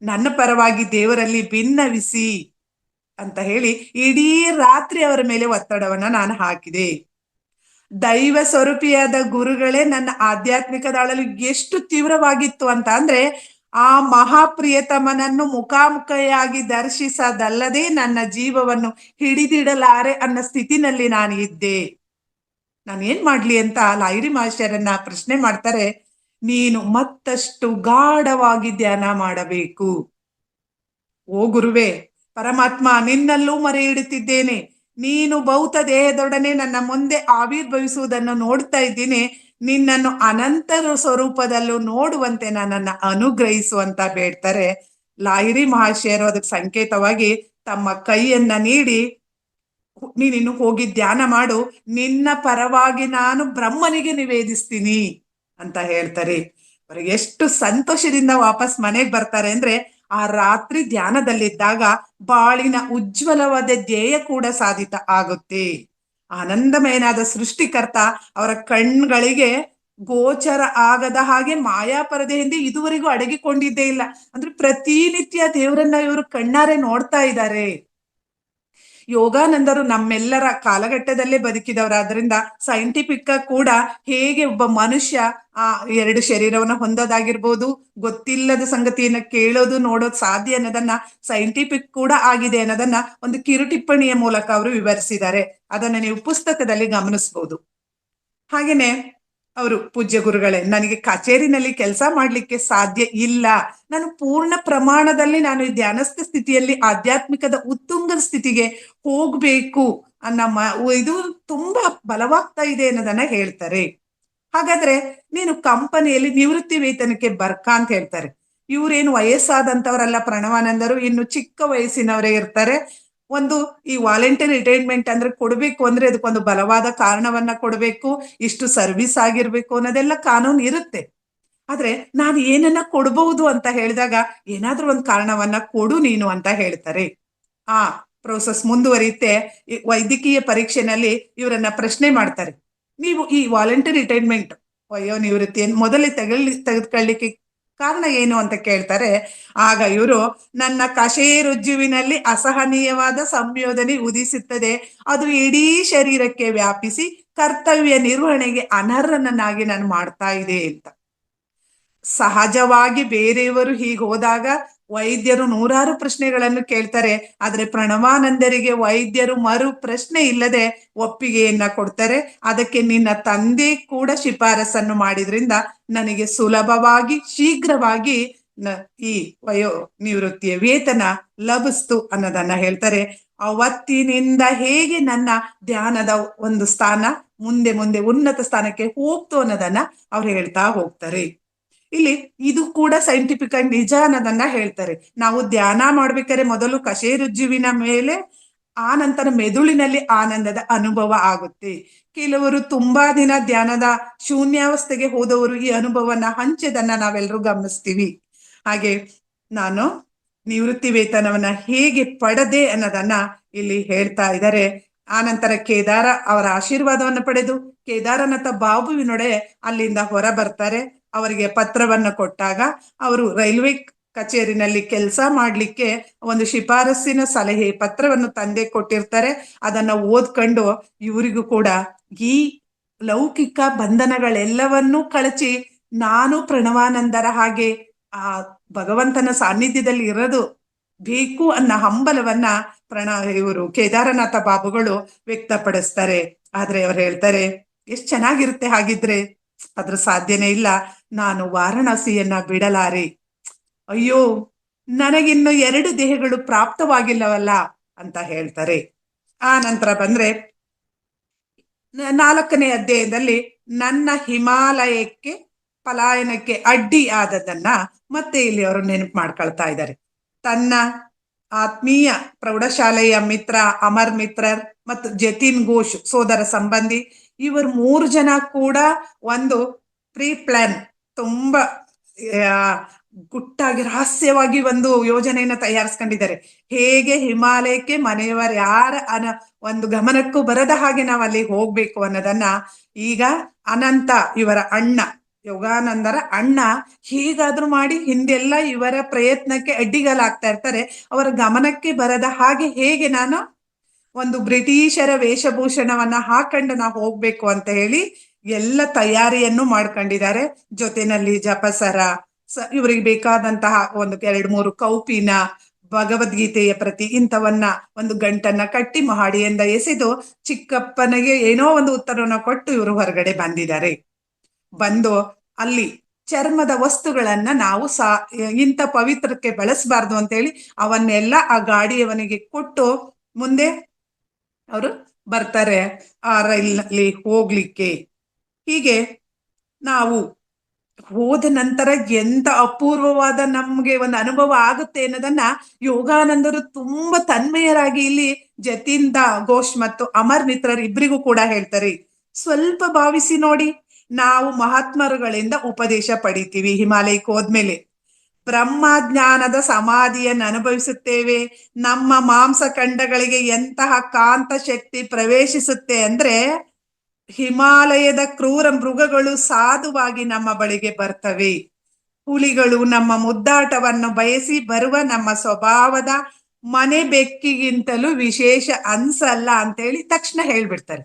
ನನ್ನ ಪರವಾಗಿ ದೇವರಲ್ಲಿ ಭಿನ್ನವಿಸಿ ಅಂತ ಹೇಳಿ ಇಡೀ ರಾತ್ರಿ ಅವರ ಮೇಲೆ ಒತ್ತಡವನ್ನ ನಾನು ಹಾಕಿದೆ. ದೈವ ಸ್ವರೂಪಿಯಾದ ಗುರುಗಳೇ ನನ್ನ ಆಧ್ಯಾತ್ಮಿಕ ದಾಳಲು ಎಷ್ಟು ತೀವ್ರವಾಗಿತ್ತು ಅಂತ ಅಂದ್ರೆ, ಆ ಮಹಾಪ್ರಿಯತಮನನ್ನು ಮುಖಾಮುಖಿಯಾಗಿ ದರ್ಶಿಸದಲ್ಲದೆ ನನ್ನ ಜೀವವನ್ನು ಹಿಡಿದಿಡಲಾರೆ ಅನ್ನೋ ಸ್ಥಿತಿನಲ್ಲಿ ನಾನು ಇದ್ದೆ. ನಾನು ಏನ್ ಮಾಡ್ಲಿ ಅಂತ ಲಾಹಿರಿ ಮಹಾಶಯರನ್ನ ಪ್ರಶ್ನೆ ಮಾಡ್ತಾರೆ. ನೀನು ಮತ್ತಷ್ಟು ಗಾಢವಾಗಿ ಧ್ಯಾನ ಮಾಡಬೇಕು. ಓ ಗುರುವೇ, ಪರಮಾತ್ಮ ನಿನ್ನಲ್ಲೂ ಮರೆ ಇಡುತ್ತಿದ್ದೇನೆ. ನೀನು ಭೌತ ದೇಹದೊಡನೆ ನನ್ನ ಮುಂದೆ ಆವಿರ್ಭವಿಸುವುದನ್ನು ನೋಡ್ತಾ ಇದ್ದೀನಿ. ನಿನ್ನನ್ನು ಅನಂತ ಸ್ವರೂಪದಲ್ಲೂ ನೋಡುವಂತೆ ನನ್ನನ್ನು ಅನುಗ್ರಹಿಸುವಂತ ಬೇಡ್ತಾರೆ. ಲಾಹಿರಿ ಮಹಾಶಯರು ಅದಕ್ಕೆ ಸಂಕೇತವಾಗಿ ತಮ್ಮ ಕೈಯನ್ನ ನೀಡಿ, ನೀನಿನ್ನು ಹೋಗಿ ಧ್ಯಾನ ಮಾಡು, ನಿನ್ನ ಪರವಾಗಿ ನಾನು ಬ್ರಹ್ಮನಿಗೆ ನಿವೇದಿಸ್ತೀನಿ ಅಂತ ಹೇಳ್ತಾರೆ. ಅವ್ರಿಗೆ ಎಷ್ಟು ಸಂತೋಷದಿಂದ ವಾಪಸ್ ಮನೆಗೆ ಬರ್ತಾರೆ ಅಂದ್ರೆ, ಆ ರಾತ್ರಿ ಧ್ಯಾನದಲ್ಲಿದ್ದಾಗ ಬಾಳಿನ ಉಜ್ವಲವಾದ ಧ್ಯೇಯ ಕೂಡ ಸಾಧಿತ ಆಗುತ್ತೆ. ಆನಂದಮಯನಾದ ಸೃಷ್ಟಿಕರ್ತ ಅವರ ಕಣ್ಗಳಿಗೆ ಗೋಚರ ಆಗದ ಹಾಗೆ ಮಾಯಾ ಪರದೆಯಿಂದ ಇದುವರೆಗೂ ಅಡಗಿಕೊಂಡಿದ್ದೇ ಇಲ್ಲ. ಅಂದ್ರೆ ಪ್ರತಿನಿತ್ಯ ದೇವರನ್ನ ಇವರು ಕಣ್ಣಾರೆ ನೋಡ್ತಾ ಇದ್ದಾರೆ. ಯೋಗಾನಂದರು ನಮ್ಮೆಲ್ಲರ ಕಾಲಘಟ್ಟದಲ್ಲೇ ಬದುಕಿದವರಾದ್ರಿಂದ ಸೈಂಟಿಫಿಕ್ ಕೂಡ ಹೇಗೆ ಒಬ್ಬ ಮನುಷ್ಯ ಆ 2 ಶರೀರವನ್ನ ಹೊಂದೋದಾಗಿರ್ಬೋದು, ಗೊತ್ತಿಲ್ಲದ ಸಂಗತಿಯನ್ನ ಕೇಳೋದು ನೋಡೋದು ಸಾಧ್ಯ ಅನ್ನೋದನ್ನ ಸೈಂಟಿಫಿಕ್ ಕೂಡ ಆಗಿದೆ ಅನ್ನೋದನ್ನ ಒಂದು ಕಿರು ಟಿಪ್ಪಣಿಯ ಮೂಲಕ ಅವರು ವಿವರಿಸಿದ್ದಾರೆ. ಅದನ್ನ ನೀವು ಪುಸ್ತಕದಲ್ಲಿ ಗಮನಿಸಬಹುದು. ಹಾಗೇನೆ ಅವರು, ಪೂಜ್ಯ ಗುರುಗಳೇ, ನನಗೆ ಕಚೇರಿನಲ್ಲಿ ಕೆಲಸ ಮಾಡ್ಲಿಕ್ಕೆ ಸಾಧ್ಯ ಇಲ್ಲ. ನಾನು ಪೂರ್ಣ ಪ್ರಮಾಣದಲ್ಲಿ ನಾನು ಈ ಧ್ಯಾನಸ್ಥ ಸ್ಥಿತಿಯಲ್ಲಿ ಆಧ್ಯಾತ್ಮಿಕದ ಉತ್ತುಂಗ ಸ್ಥಿತಿಗೆ ಹೋಗ್ಬೇಕು ಅನ್ನೋ ಇದು ತುಂಬಾ ಬಲವಾಗ್ತಾ ಇದೆ ಅನ್ನೋದನ್ನ ಹೇಳ್ತಾರೆ. ಹಾಗಾದ್ರೆ ನೀನು ಕಂಪನಿಯಲ್ಲಿ ನಿವೃತ್ತಿ ವೇತನಕ್ಕೆ ಬರ್ಕ ಅಂತ ಹೇಳ್ತಾರೆ. ಇವ್ರೇನು ವಯಸ್ಸಾದಂತವರಲ್ಲ ಪ್ರಣವಾನಂದರು, ಇನ್ನು ಚಿಕ್ಕ ವಯಸ್ಸಿನವರೇ ಇರ್ತಾರೆ. ಒಂದು ಈ ವಾಲಂಟರಿ ರಿಟೈರ್ಮೆಂಟ್ ಅಂದ್ರೆ ಕೊಡ್ಬೇಕು ಅಂದ್ರೆ ಅದಕ್ಕೊಂದು ಬಲವಾದ ಕಾರಣವನ್ನ ಕೊಡ್ಬೇಕು, ಇಷ್ಟು ಸರ್ವಿಸ್ ಆಗಿರ್ಬೇಕು ಅನ್ನೋದೆಲ್ಲ ಕಾನೂನು ಇರುತ್ತೆ. ಆದ್ರೆ ನಾನು ಏನನ್ನ ಕೊಡ್ಬಹುದು ಅಂತ ಹೇಳಿದಾಗ, ಏನಾದ್ರೂ ಒಂದು ಕಾರಣವನ್ನ ಕೊಡು ನೀನು ಅಂತ ಹೇಳ್ತಾರೆ. ಆ ಪ್ರೋಸೆಸ್ ಮುಂದುವರಿಯುತ್ತೆ. ವೈದ್ಯಕೀಯ ಪರೀಕ್ಷೆನಲ್ಲಿ ಇವರನ್ನ ಪ್ರಶ್ನೆ ಮಾಡ್ತಾರೆ, ನೀವು ಈ ವಾಲಂಟರಿ ರಿಟೈರ್ಮೆಂಟ್ ವಯೋ ನಿವೃತ್ತಿಯನ್ನು ಮೊದಲೇ ತೆಗೆದುಕೊಳ್ಳಿಕ್ಕೆ ಕಾರಣ ಏನು ಅಂತ ಕೇಳ್ತಾರೆ. ಆಗ ಇವರು, ನನ್ನ ಕಶೇರುಜ್ಜುವಿನಲ್ಲಿ ಅಸಹನೀಯವಾದ ಸಂಯೋಜನೆ ಉದಿಸುತ್ತದೆ, ಅದು ಇಡೀ ಶರೀರಕ್ಕೆ ವ್ಯಾಪಿಸಿ ಕರ್ತವ್ಯ ನಿರ್ವಹಣೆಗೆ ಅನರ್ಹನಾಗಿ ನಾನು ಮಾಡ್ತಾ ಇದೆ ಅಂತ. ಸಹಜವಾಗಿ ಬೇರೆಯವರು ಹೀಗೆ ಹೋದಾಗ ವೈದ್ಯರು ನೂರಾರು ಪ್ರಶ್ನೆಗಳನ್ನು ಕೇಳ್ತಾರೆ. ಆದ್ರೆ ಪ್ರಣವಾನಂದರಿಗೆ ವೈದ್ಯರು ಮರು ಪ್ರಶ್ನೆ ಇಲ್ಲದೆ ಒಪ್ಪಿಗೆಯನ್ನ ಕೊಡ್ತಾರೆ. ಅದಕ್ಕೆ ನಿನ್ನ ತಂದೆ ಕೂಡ ಶಿಫಾರಸನ್ನು ಮಾಡಿದ್ರಿಂದ ನನಗೆ ಸುಲಭವಾಗಿ ಶೀಘ್ರವಾಗಿ ಈ ವಯೋ ನಿವೃತ್ತಿಯ ವೇತನ ಲಭಿಸ್ತು ಅನ್ನೋದನ್ನ ಹೇಳ್ತಾರೆ. ಅವತ್ತಿನಿಂದ ಹೇಗೆ ನನ್ನ ಧ್ಯಾನದ ಒಂದು ಸ್ಥಾನ ಮುಂದೆ ಮುಂದೆ ಉನ್ನತ ಸ್ಥಾನಕ್ಕೆ ಹೋಗ್ತು ಅನ್ನೋದನ್ನ ಅವ್ರು ಹೇಳ್ತಾ ಹೋಗ್ತಾರೆ. ಇಲ್ಲಿ ಇದು ಕೂಡ ಸೈಂಟಿಫಿಕ್ ಆಗಿ ನಿಜ ಅನ್ನೋದನ್ನ ಹೇಳ್ತಾರೆ. ನಾವು ಧ್ಯಾನ ಮಾಡ್ಬೇಕಾದ್ರೆ ಮೊದಲು ಕಶೇರುಜ್ಜುವಿನ ಮೇಲೆ, ಆ ನಂತರ ಮೆದುಳಿನಲ್ಲಿ ಆನಂದದ ಅನುಭವ ಆಗುತ್ತೆ. ಕೆಲವರು ತುಂಬಾ ದಿನ ಧ್ಯಾನದ ಶೂನ್ಯಾವಸ್ಥೆಗೆ ಹೋದವರು ಈ ಅನುಭವನ ಹಂಚದನ್ನ ನಾವೆಲ್ಲರೂ ಗಮನಿಸ್ತೀವಿ. ಹಾಗೆ ನಾನು ನಿವೃತ್ತಿ ವೇತನವನ್ನ ಹೇಗೆ ಪಡೆದೆ ಅನ್ನೋದನ್ನ ಇಲ್ಲಿ ಹೇಳ್ತಾ ಇದ್ದಾರೆ. ಆ ನಂತರ ಕೇದಾರ ಅವರ ಆಶೀರ್ವಾದವನ್ನು ಪಡೆದು ಕೇದಾರನಾಥ ಬಾಬುವಿನೊಡೆ ಅಲ್ಲಿಂದ ಹೊರ ಬರ್ತಾರೆ. ಅವರಿಗೆ ಪತ್ರವನ್ನು ಕೊಟ್ಟಾಗ ಅವರು ರೈಲ್ವೆ ಕಚೇರಿನಲ್ಲಿ ಕೆಲಸ ಮಾಡ್ಲಿಕ್ಕೆ ಒಂದು ಶಿಫಾರಸ್ಸಿನ ಸಲಹೆ ಪತ್ರವನ್ನು ತಂದೆ ಕೊಟ್ಟಿರ್ತಾರೆ. ಅದನ್ನ ಓದ್ಕೊಂಡು ಇವರಿಗೂ ಕೂಡ ಈ ಲೌಕಿಕ ಬಂಧನಗಳೆಲ್ಲವನ್ನೂ ಕಳಚಿ ನಾನು ಪ್ರಣವಾನಂದರ ಹಾಗೆ ಆ ಭಗವಂತನ ಸಾನ್ನಿಧ್ಯದಲ್ಲಿ ಇರೋದು ಬೇಕು ಅನ್ನೋ ಹಂಬಲವನ್ನ ಇವರು ಕೇದಾರನಾಥ ಬಾಬುಗಳು ವ್ಯಕ್ತಪಡಿಸ್ತಾರೆ. ಆದ್ರೆ ಅವ್ರು ಹೇಳ್ತಾರೆ, ಎಷ್ಟ್ ಚೆನ್ನಾಗಿರುತ್ತೆ ಹಾಗಿದ್ರೆ. ಅದ್ರ ಸಾಧ್ಯನೇ ಇಲ್ಲ, ನಾನು ವಾರಣಾಸಿಯನ್ನ ಬಿಡಲಾರೆ. ಅಯ್ಯೋ, ನನಗಿನ್ನು 2 ದೇಹಗಳು ಪ್ರಾಪ್ತವಾಗಿಲ್ಲವಲ್ಲ ಅಂತ ಹೇಳ್ತಾರೆ. ಆ ನಂತರ ಬಂದ್ರೆ 4ನೇ ಅಧ್ಯಾಯದಲ್ಲಿ ನನ್ನ ಹಿಮಾಲಯಕ್ಕೆ ಪಲಾಯನಕ್ಕೆ ಅಡ್ಡಿ ಆದದನ್ನ ಮತ್ತೆ ಇಲ್ಲಿ ಅವರು ನೆನಪು ಮಾಡ್ಕೊಳ್ತಾ ಇದ್ದಾರೆ. ತನ್ನ ಆತ್ಮೀಯ ಪ್ರೌಢಶಾಲೆಯ ಮಿತ್ರ ಅಮರ್ ಮಿತ್ರರ್ ಮತ್ತು ಜತಿನ್ ಘೋಷ್ ಸೋದರ ಸಂಬಂಧಿ ಇವರು 3 ಜನ ಕೂಡ ಒಂದು ಪ್ರೀ ಪ್ಲಾನ್, ತುಂಬಾ ಗುಟ್ಟಾಗಿ ರಹಸ್ಯವಾಗಿ ಒಂದು ಯೋಜನೆಯನ್ನ ತಯಾರಿಸ್ಕೊಂಡಿದ್ದಾರೆ. ಹೇಗೆ ಹಿಮಾಲಯಕ್ಕೆ ಮನೆಯವರ ಯಾರ ಒಂದು ಗಮನಕ್ಕೂ ಬರದ ಹಾಗೆ ನಾವು ಅಲ್ಲಿ ಹೋಗ್ಬೇಕು ಅನ್ನೋದನ್ನ ಈಗ ಅನಂತ ಇವರ ಅಣ್ಣ, ಯೋಗಾನಂದರ ಅಣ್ಣ ಹೀಗಾದ್ರೂ ಮಾಡಿ ಹಿಂದೆಲ್ಲ ಇವರ ಪ್ರಯತ್ನಕ್ಕೆ ಅಡ್ಡಿಗಾಲಾಗ್ತಾ ಇರ್ತಾರೆ. ಅವರ ಗಮನಕ್ಕೆ ಬರದ ಹಾಗೆ ಹೇಗೆ ನಾನು ಒಂದು ಬ್ರಿಟಿಷರ ವೇಷಭೂಷಣವನ್ನ ಹಾಕೊಂಡು ನಾವು ಹೋಗ್ಬೇಕು ಅಂತ ಹೇಳಿ ಎಲ್ಲ ತಯಾರಿಯನ್ನು ಮಾಡ್ಕೊಂಡಿದ್ದಾರೆ. ಜೊತೆನಲ್ಲಿ ಜಪಸರ, ಇವರಿಗೆ ಬೇಕಾದಂತಹ ಒಂದು 2-3 ಕೌಪಿನ, ಭಗವದ್ಗೀತೆಯ ಪ್ರತಿ ಇಂಥವನ್ನ ಒಂದು ಗಂಟನ್ನ ಕಟ್ಟಿ ಮಹಡಿಯಿಂದ ಎಸೆದು ಚಿಕ್ಕಪ್ಪನಿಗೆ ಏನೋ ಒಂದು ಉತ್ತರವನ್ನು ಕೊಟ್ಟು ಇವರು ಹೊರಗಡೆ ಬಂದಿದ್ದಾರೆ. ಬಂದು ಅಲ್ಲಿ ಚರ್ಮದ ವಸ್ತುಗಳನ್ನ ನಾವು ಇಂಥ ಪವಿತ್ರಕ್ಕೆ ಬಳಸಬಾರ್ದು ಅಂತ ಹೇಳಿ ಅವನ್ನೆಲ್ಲ ಆ ಗಾಡಿಯವನಿಗೆ ಕೊಟ್ಟು ಮುಂದೆ ಅವರು ಬರ್ತಾರೆ ಆ ರೈಲ್ನಲ್ಲಿ ಹೋಗ್ಲಿಕ್ಕೆ. ಹೀಗೆ ನಾವು ಹೋದ ನಂತರ ಎಂತ ಅಪೂರ್ವವಾದ ನಮ್ಗೆ ಒಂದು ಅನುಭವ ಆಗುತ್ತೆ ಅನ್ನೋದನ್ನ ಯೋಗಾನಂದರು ತುಂಬಾ ತನ್ಮಯರಾಗಿ ಇಲ್ಲಿ ಜತಿನ್ ಘೋಷ್ ಮತ್ತು ಅಮರ್ ಮಿತ್ರರ್ ಇಬ್ಬರಿಗೂ ಕೂಡ ಹೇಳ್ತಾರೆ. ಸ್ವಲ್ಪ ಭಾವಿಸಿ ನೋಡಿ, ನಾವು ಮಹಾತ್ಮರುಗಳಿಂದ ಉಪದೇಶ ಪಡಿತೀವಿ, ಹಿಮಾಲಯಕ್ಕೆ ಹೋದ್ಮೇಲೆ ಬ್ರಹ್ಮಜ್ಞಾನದ ಸಮಾಧಿಯನ್ನು ಅನುಭವಿಸುತ್ತೇವೆ. ನಮ್ಮ ಮಾಂಸಖಂಡಗಳಿಗೆ ಎಂತಹ ಕಾಂತ ಶಕ್ತಿ ಪ್ರವೇಶಿಸುತ್ತೆ ಅಂದ್ರೆ ಹಿಮಾಲಯದ ಕ್ರೂರ ಮೃಗಗಳು ಸಾಧುವಾಗಿ ನಮ್ಮ ಬಳಿಗೆ ಬರ್ತವೆ. ಹುಲಿಗಳು ನಮ್ಮ ಮುದ್ದಾಟವನ್ನು ಬಯಸಿ ಬರುವ ನಮ್ಮ ಸ್ವಭಾವದ ಮನೆ ಬೆಕ್ಕಿಗಿಂತಲೂ ವಿಶೇಷ ಅನ್ಸಲ್ಲ ಅಂತೇಳಿ ತಕ್ಷಣ ಹೇಳ್ಬಿಡ್ತಾರೆ.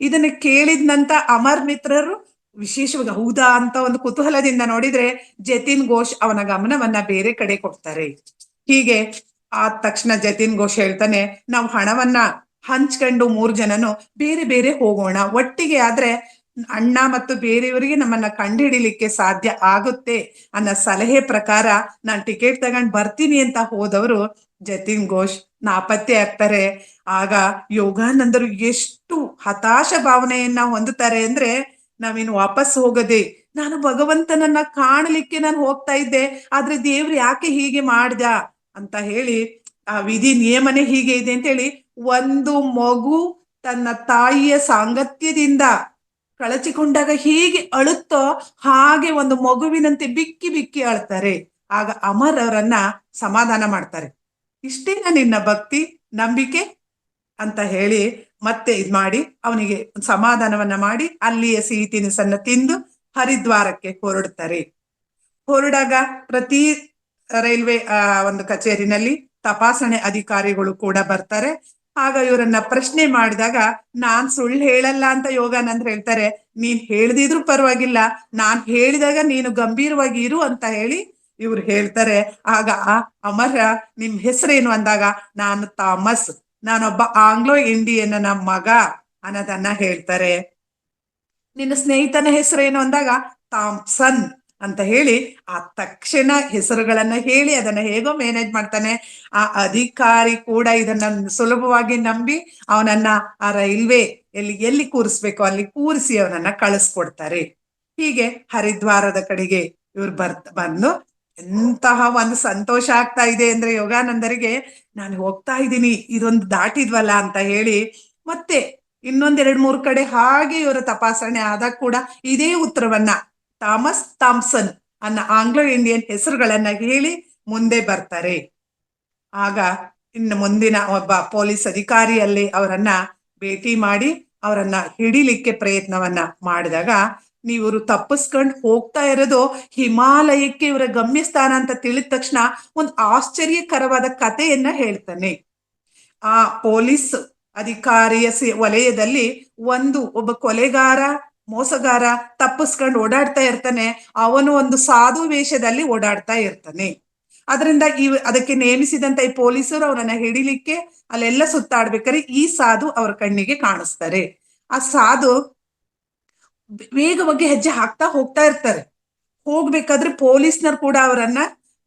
ಇದನ್ನ ಕೇಳಿದ್ನಂತ ಅಮರ್ ಮಿತ್ರರು ವಿಶೇಷವಾಗಿ ಹೌದಾ ಅಂತ ಒಂದು ಕುತೂಹಲದಿಂದ ನೋಡಿದ್ರೆ ಜತಿನ್ ಘೋಷ್ ಅವನ ಗಮನವನ್ನ ಬೇರೆ ಕಡೆ ಕೊಡ್ತಾರೆ. ಹೀಗೆ ಆದ ತಕ್ಷಣ ಜತಿನ್ ಘೋಷ್ ಹೇಳ್ತಾನೆ, ನಾವು ಹಣವನ್ನ ಹಂಚ್ಕೊಂಡು 3 ಜನನು ಬೇರೆ ಬೇರೆ ಹೋಗೋಣ, ಒಟ್ಟಿಗೆ ಆದ್ರೆ ಅಣ್ಣ ಮತ್ತು ಬೇರೆಯವರಿಗೆ ನಮ್ಮನ್ನ ಕಂಡುಹಿಡಿಲಿಕ್ಕೆ ಸಾಧ್ಯ ಆಗುತ್ತೆ ಅನ್ನೋ ಸಲಹೆ ಪ್ರಕಾರ ನಾನು ಟಿಕೆಟ್ ತಗೊಂಡ್ ಬರ್ತೀನಿ ಅಂತ ಹೋದವರು ಜತಿನ್ ಘೋಷ್ ನಾಪತ್ತೆ ಆಗ್ತಾರೆ. ಆಗ ಯೋಗಾನಂದರು ಎಷ್ಟು ಹತಾಶ ಭಾವನೆಯನ್ನ ಹೊಂದುತ್ತಾರೆ ಅಂದ್ರೆ, ನಾವಿನ್ನು ವಾಪಸ್ ಹೋಗದೆ, ನಾನು ಭಗವಂತನನ್ನ ಕಾಣಲಿಕ್ಕೆ ನಾನು ಹೋಗ್ತಾ ಇದ್ದೆ, ಆದ್ರೆ ದೇವ್ರು ಯಾಕೆ ಹೀಗೆ ಮಾಡ್ದ ಅಂತ ಹೇಳಿ ಆ ವಿಧಿ ನಿಯಮನೆ ಹೀಗೆ ಇದೆ ಅಂತ ಹೇಳಿ ಒಂದು ಮಗು ತನ್ನ ತಾಯಿಯ ಸಾಂಗತ್ಯದಿಂದ ಕಳಚಿಕೊಂಡಾಗ ಹೀಗೆ ಅಳುತ್ತೋ ಹಾಗೆ ಒಂದು ಮಗುವಿನಂತೆ ಬಿಕ್ಕಿ ಬಿಕ್ಕಿ ಅಳ್ತಾರೆ. ಆಗ ಅಮರ್ ಅವರನ್ನ ಸಮಾಧಾನ ಮಾಡ್ತಾರೆ. ಇಷ್ಟೇನ ನಿನ್ನ ಭಕ್ತಿ ನಂಬಿಕೆ ಅಂತ ಹೇಳಿ ಮತ್ತೆ ಮಾಡಿ ಅವನಿಗೆ ಸಮಾಧಾನವನ್ನ ಮಾಡಿ ಅಲ್ಲಿಯ ಸಿಹಿ ತಿನಿಸನ್ನ ತಿಂದು ಹರಿದ್ವಾರಕ್ಕೆ ಹೊರಡ್ತಾರೆ. ಹೊರಡಾಗ ಪ್ರತಿ ರೈಲ್ವೆ ಒಂದು ಕಚೇರಿನಲ್ಲಿ ತಪಾಸಣೆ ಅಧಿಕಾರಿಗಳು ಕೂಡ ಬರ್ತಾರೆ. ಆಗ ಇವರನ್ನ ಪ್ರಶ್ನೆ ಮಾಡಿದಾಗ ನಾನ್ ಸುಳ್ಳು ಹೇಳಲ್ಲ ಅಂತ ಯೋಗಾನಂದ್ರ ಹೇಳ್ತಾರೆ. ನೀನ್ ಹೇಳ್ದಿದ್ರು ಪರವಾಗಿಲ್ಲ, ನಾನ್ ಹೇಳಿದಾಗ ನೀನು ಗಂಭೀರವಾಗಿ ಇರು ಅಂತ ಹೇಳಿ ಇವ್ರು ಹೇಳ್ತಾರೆ. ಆಗ ಅಮರ ನಿಮ್ ಹೆಸರೇನು ಅಂದಾಗ, ನಾನು ಥಾಮಸ್, ನಾನೊಬ್ಬ ಆಂಗ್ಲೋ ಇಂಡಿಯನ್ನ ಮಗ ಅನ್ನೋದನ್ನ ಹೇಳ್ತಾರೆ. ನಿನ್ನ ಸ್ನೇಹಿತನ ಹೆಸರೇನು ಅಂದಾಗ ಥಾಮ್ಸನ್ ಅಂತ ಹೇಳಿ ಆ ತಕ್ಷಣ ಹೆಸರುಗಳನ್ನ ಹೇಳಿ ಅದನ್ನ ಹೇಗೋ ಮ್ಯಾನೇಜ್ ಮಾಡ್ತಾನೆ. ಆ ಅಧಿಕಾರಿ ಕೂಡ ಇದನ್ನ ಸುಲಭವಾಗಿ ನಂಬಿ ಅವನನ್ನ ಆ ರೈಲ್ವೆ ಎಲ್ಲಿ ಕೂರಿಸ್ಬೇಕು ಅಲ್ಲಿ ಕೂರಿಸಿ ಅವನನ್ನ ಕಳಿಸ್ಕೊಡ್ತಾರೆ. ಹೀಗೆ ಹರಿದ್ವಾರದ ಕಡೆಗೆ ಇವ್ರು ಬಂದು ಎಂತಹ ಒಂದು ಸಂತೋಷ ಆಗ್ತಾ ಇದೆ ಅಂದ್ರೆ ಯೋಗಾನಂದರಿಗೆ, ನಾನು ಹೋಗ್ತಾ ಇದ್ದೀನಿ, ಇದೊಂದು ದಾಟಿದ್ವಲ್ಲ ಅಂತ ಹೇಳಿ ಮತ್ತೆ ಇನ್ನೊಂದ್ 2-3 ಕಡೆ ಹಾಗೆ ಇವರ ತಪಾಸಣೆ ಆದಾಗ ಕೂಡ ಇದೇ ಉತ್ತರವನ್ನ ಥಾಮಸ್ ಥಾಮ್ಸನ್ ಅನ್ನ ಆಂಗ್ಲೋ ಇಂಡಿಯನ್ ಹೆಸರುಗಳನ್ನ ಹೇಳಿ ಮುಂದೆ ಬರ್ತಾರೆ. ಆಗ ಇನ್ನು ಮುಂದಿನ ಒಬ್ಬ ಪೊಲೀಸ್ ಅಧಿಕಾರಿಯಲ್ಲಿ ಅವರನ್ನ ಭೇಟಿ ಮಾಡಿ ಅವರನ್ನ ಹಿಡಿಲಿಕ್ಕೆ ಪ್ರಯತ್ನವನ್ನ ಮಾಡಿದಾಗ, ನೀವರು ತಪ್ಪಿಸ್ಕೊಂಡು ಹೋಗ್ತಾ ಇರೋದು ಹಿಮಾಲಯಕ್ಕೆ ಇವರ ಗಮ್ಯಸ್ಥಾನ ಅಂತ ತಿಳಿದ ತಕ್ಷಣ ಒಂದು ಆಶ್ಚರ್ಯಕರವಾದ ಕಥೆಯನ್ನ ಹೇಳ್ತಾನೆ. ಆ ಪೊಲೀಸ್ ಅಧಿಕಾರಿಯ ವಲಯದಲ್ಲಿ ಒಬ್ಬ ಕೊಲೆಗಾರ ಮೋಸಗಾರ ತಪ್ಪಿಸ್ಕೊಂಡು ಓಡಾಡ್ತಾ ಇರ್ತಾನೆ. ಅವನು ಒಂದು ಸಾಧು ವೇಷದಲ್ಲಿ ಓಡಾಡ್ತಾ ಇರ್ತಾನೆ. ಅದರಿಂದ ಅದಕ್ಕೆ ನೇಮಿಸಿದಂತ ಈ ಪೊಲೀಸರು ಅವನನ್ನ ಹಿಡಿಲಿಕ್ಕೆ ಅಲ್ಲೆಲ್ಲ ಸುತ್ತಾಡ್ಬೇಕಾದ್ರೆ ಈ ಸಾಧು ಅವ್ರ ಕಣ್ಣಿಗೆ ಕಾಣಿಸ್ತಾರೆ. ಆ ಸಾಧು ವೇಗವಾಗಿ ಹೆಜ್ಜೆ ಹಾಕ್ತಾ ಹೋಗ್ತಾ ಇರ್ತಾರೆ. ಹೋಗ್ಬೇಕಾದ್ರೆ ಪೊಲೀಸ್ನರು ಕೂಡ ಅವರನ್ನ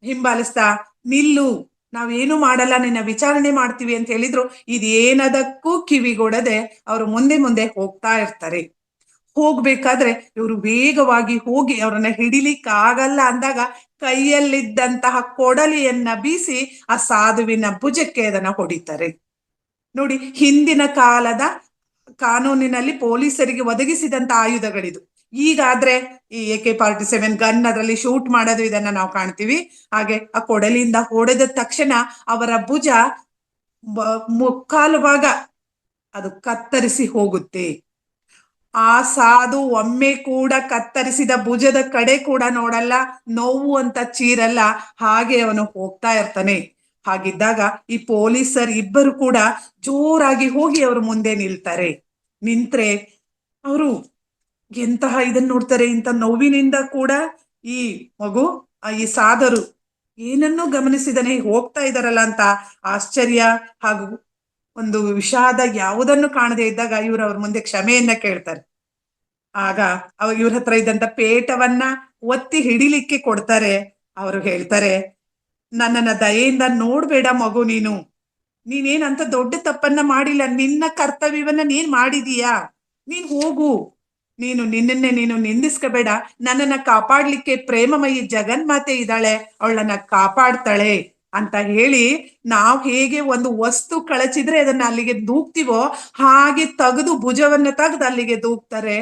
ಹಿಂಬಾಲಿಸ್ತಾ, ನಿಲ್ಲು, ನಾವೇನು ಮಾಡಲ್ಲ, ನಿನ್ನ ವಿಚಾರಣೆ ಮಾಡ್ತೀವಿ ಅಂತ ಹೇಳಿದ್ರು. ಇದೇನದಕ್ಕೂ ಕಿವಿಗೊಡದೆ ಅವರು ಮುಂದೆ ಮುಂದೆ ಹೋಗ್ತಾ ಇರ್ತಾರೆ. ಹೋಗ್ಬೇಕಾದ್ರೆ ಇವರು ವೇಗವಾಗಿ ಹೋಗಿ ಅವ್ರನ್ನ ಹಿಡಿಲಿಕ್ಕಾಗಲ್ಲ ಅಂದಾಗ ಕೈಯಲ್ಲಿದ್ದಂತಹ ಕೊಡಲಿಯನ್ನ ಬೀಸಿ ಆ ಸಾಧುವಿನ ಭುಜಕ್ಕೆ ಅದನ್ನ ಹೊಡಿತಾರೆ. ನೋಡಿ, ಹಿಂದಿನ ಕಾಲದ ಕಾನೂನಿನಲ್ಲಿ ಪೊಲೀಸರಿಗೆ ಒದಗಿಸಿದಂತ ಆಯುಧಗಳಿದು. ಈಗಾದ್ರೆ ಈ AK-47 ಗನ್ ಅದರಲ್ಲಿ ಶೂಟ್ ಮಾಡೋದು ಇದನ್ನ ನಾವು ಕಾಣ್ತೀವಿ. ಹಾಗೆ ಆ ಕೊಡಲಿಯಿಂದ ಹೊಡೆದ ತಕ್ಷಣ ಅವರ ಭುಜ ಮುಕ್ಕಾಲು ಭಾಗ ಅದು ಕತ್ತರಿಸಿ ಹೋಗುತ್ತೆ. ಆ ಸಾಧು ಒಮ್ಮೆ ಕೂಡ ಕತ್ತರಿಸಿದ ಭುಜದ ಕಡೆ ಕೂಡ ನೋಡಲ್ಲ, ನೋವು ಅಂತ ಚೀರಲ್ಲ, ಹಾಗೆ ಅವನು ಹೋಗ್ತಾ ಇರ್ತಾನೆ. ಹಾಗಿದ್ದಾಗ ಈ ಪೊಲೀಸರ್ ಇಬ್ಬರು ಕೂಡ ಜೋರಾಗಿ ಹೋಗಿ ಅವರು ಮುಂದೆ ನಿಲ್ತಾರೆ. ನಿಂತ್ರೆ ಅವರು ಎಂತಹ ಇದನ್ನ ನೋಡ್ತಾರೆ, ಇಂಥ ನೋವಿನಿಂದ ಕೂಡ ಈ ಮಗು ಈ ಸಾಧರು ಏನನ್ನೂ ಗಮನಿಸಿದನೆ ಹೋಗ್ತಾ ಇದಾರಲ್ಲ ಅಂತ ಆಶ್ಚರ್ಯ ಹಾಗೂ ಒಂದು ವಿಷಾದ ಯಾವುದನ್ನು ಕಾಣದೇ ಇದ್ದಾಗ ಇವ್ರು ಅವ್ರ ಮುಂದೆ ಕ್ಷಮೆಯನ್ನ ಕೇಳ್ತಾರೆ. ಆಗ ಇವ್ರ ಹತ್ರ ಇದ್ದಂತ ಪೇಟವನ್ನ ಒತ್ತಿ ಹಿಡಿಲಿಕ್ಕೆ ಕೊಡ್ತಾರೆ. ಅವರು ಹೇಳ್ತಾರೆ, ನನ್ನನ್ನ ದಯೆಯಿಂದ ನೋಡ್ಬೇಡ ಮಗು, ನೀನೇನಂತ ದೊಡ್ಡ ತಪ್ಪನ್ನ ಮಾಡಿಲ್ಲ, ನಿನ್ನ ಕರ್ತವ್ಯವನ್ನ ನೀನ್ ಮಾಡಿದೀಯಾ, ನೀನ್ ಹೋಗು, ನಿನ್ನನ್ನೇ ನೀನು ನಿಂದಿಸ್ಕೋಬೇಡ, ನನ್ನನ್ನ ಕಾಪಾಡ್ಲಿಕ್ಕೆ ಪ್ರೇಮಮಯಿ ಜಗನ್ಮಾತೆ ಇದ್ದಾಳೆ, ಅವಳನ್ನ ಕಾಪಾಡ್ತಾಳೆ ಅಂತ ಹೇಳಿ, ನಾವು ಹೇಗೆ ಒಂದು ವಸ್ತು ಕಳಚಿದ್ರೆ ಅದನ್ನ ಅಲ್ಲಿಗೆ ದೂಕ್ತಿವೋ ಹಾಗೆ ತೆಗೆದು ಭುಜವನ್ನ ತೆಗೆದು ಅಲ್ಲಿಗೆ ದೂಕ್ತಾರೆ.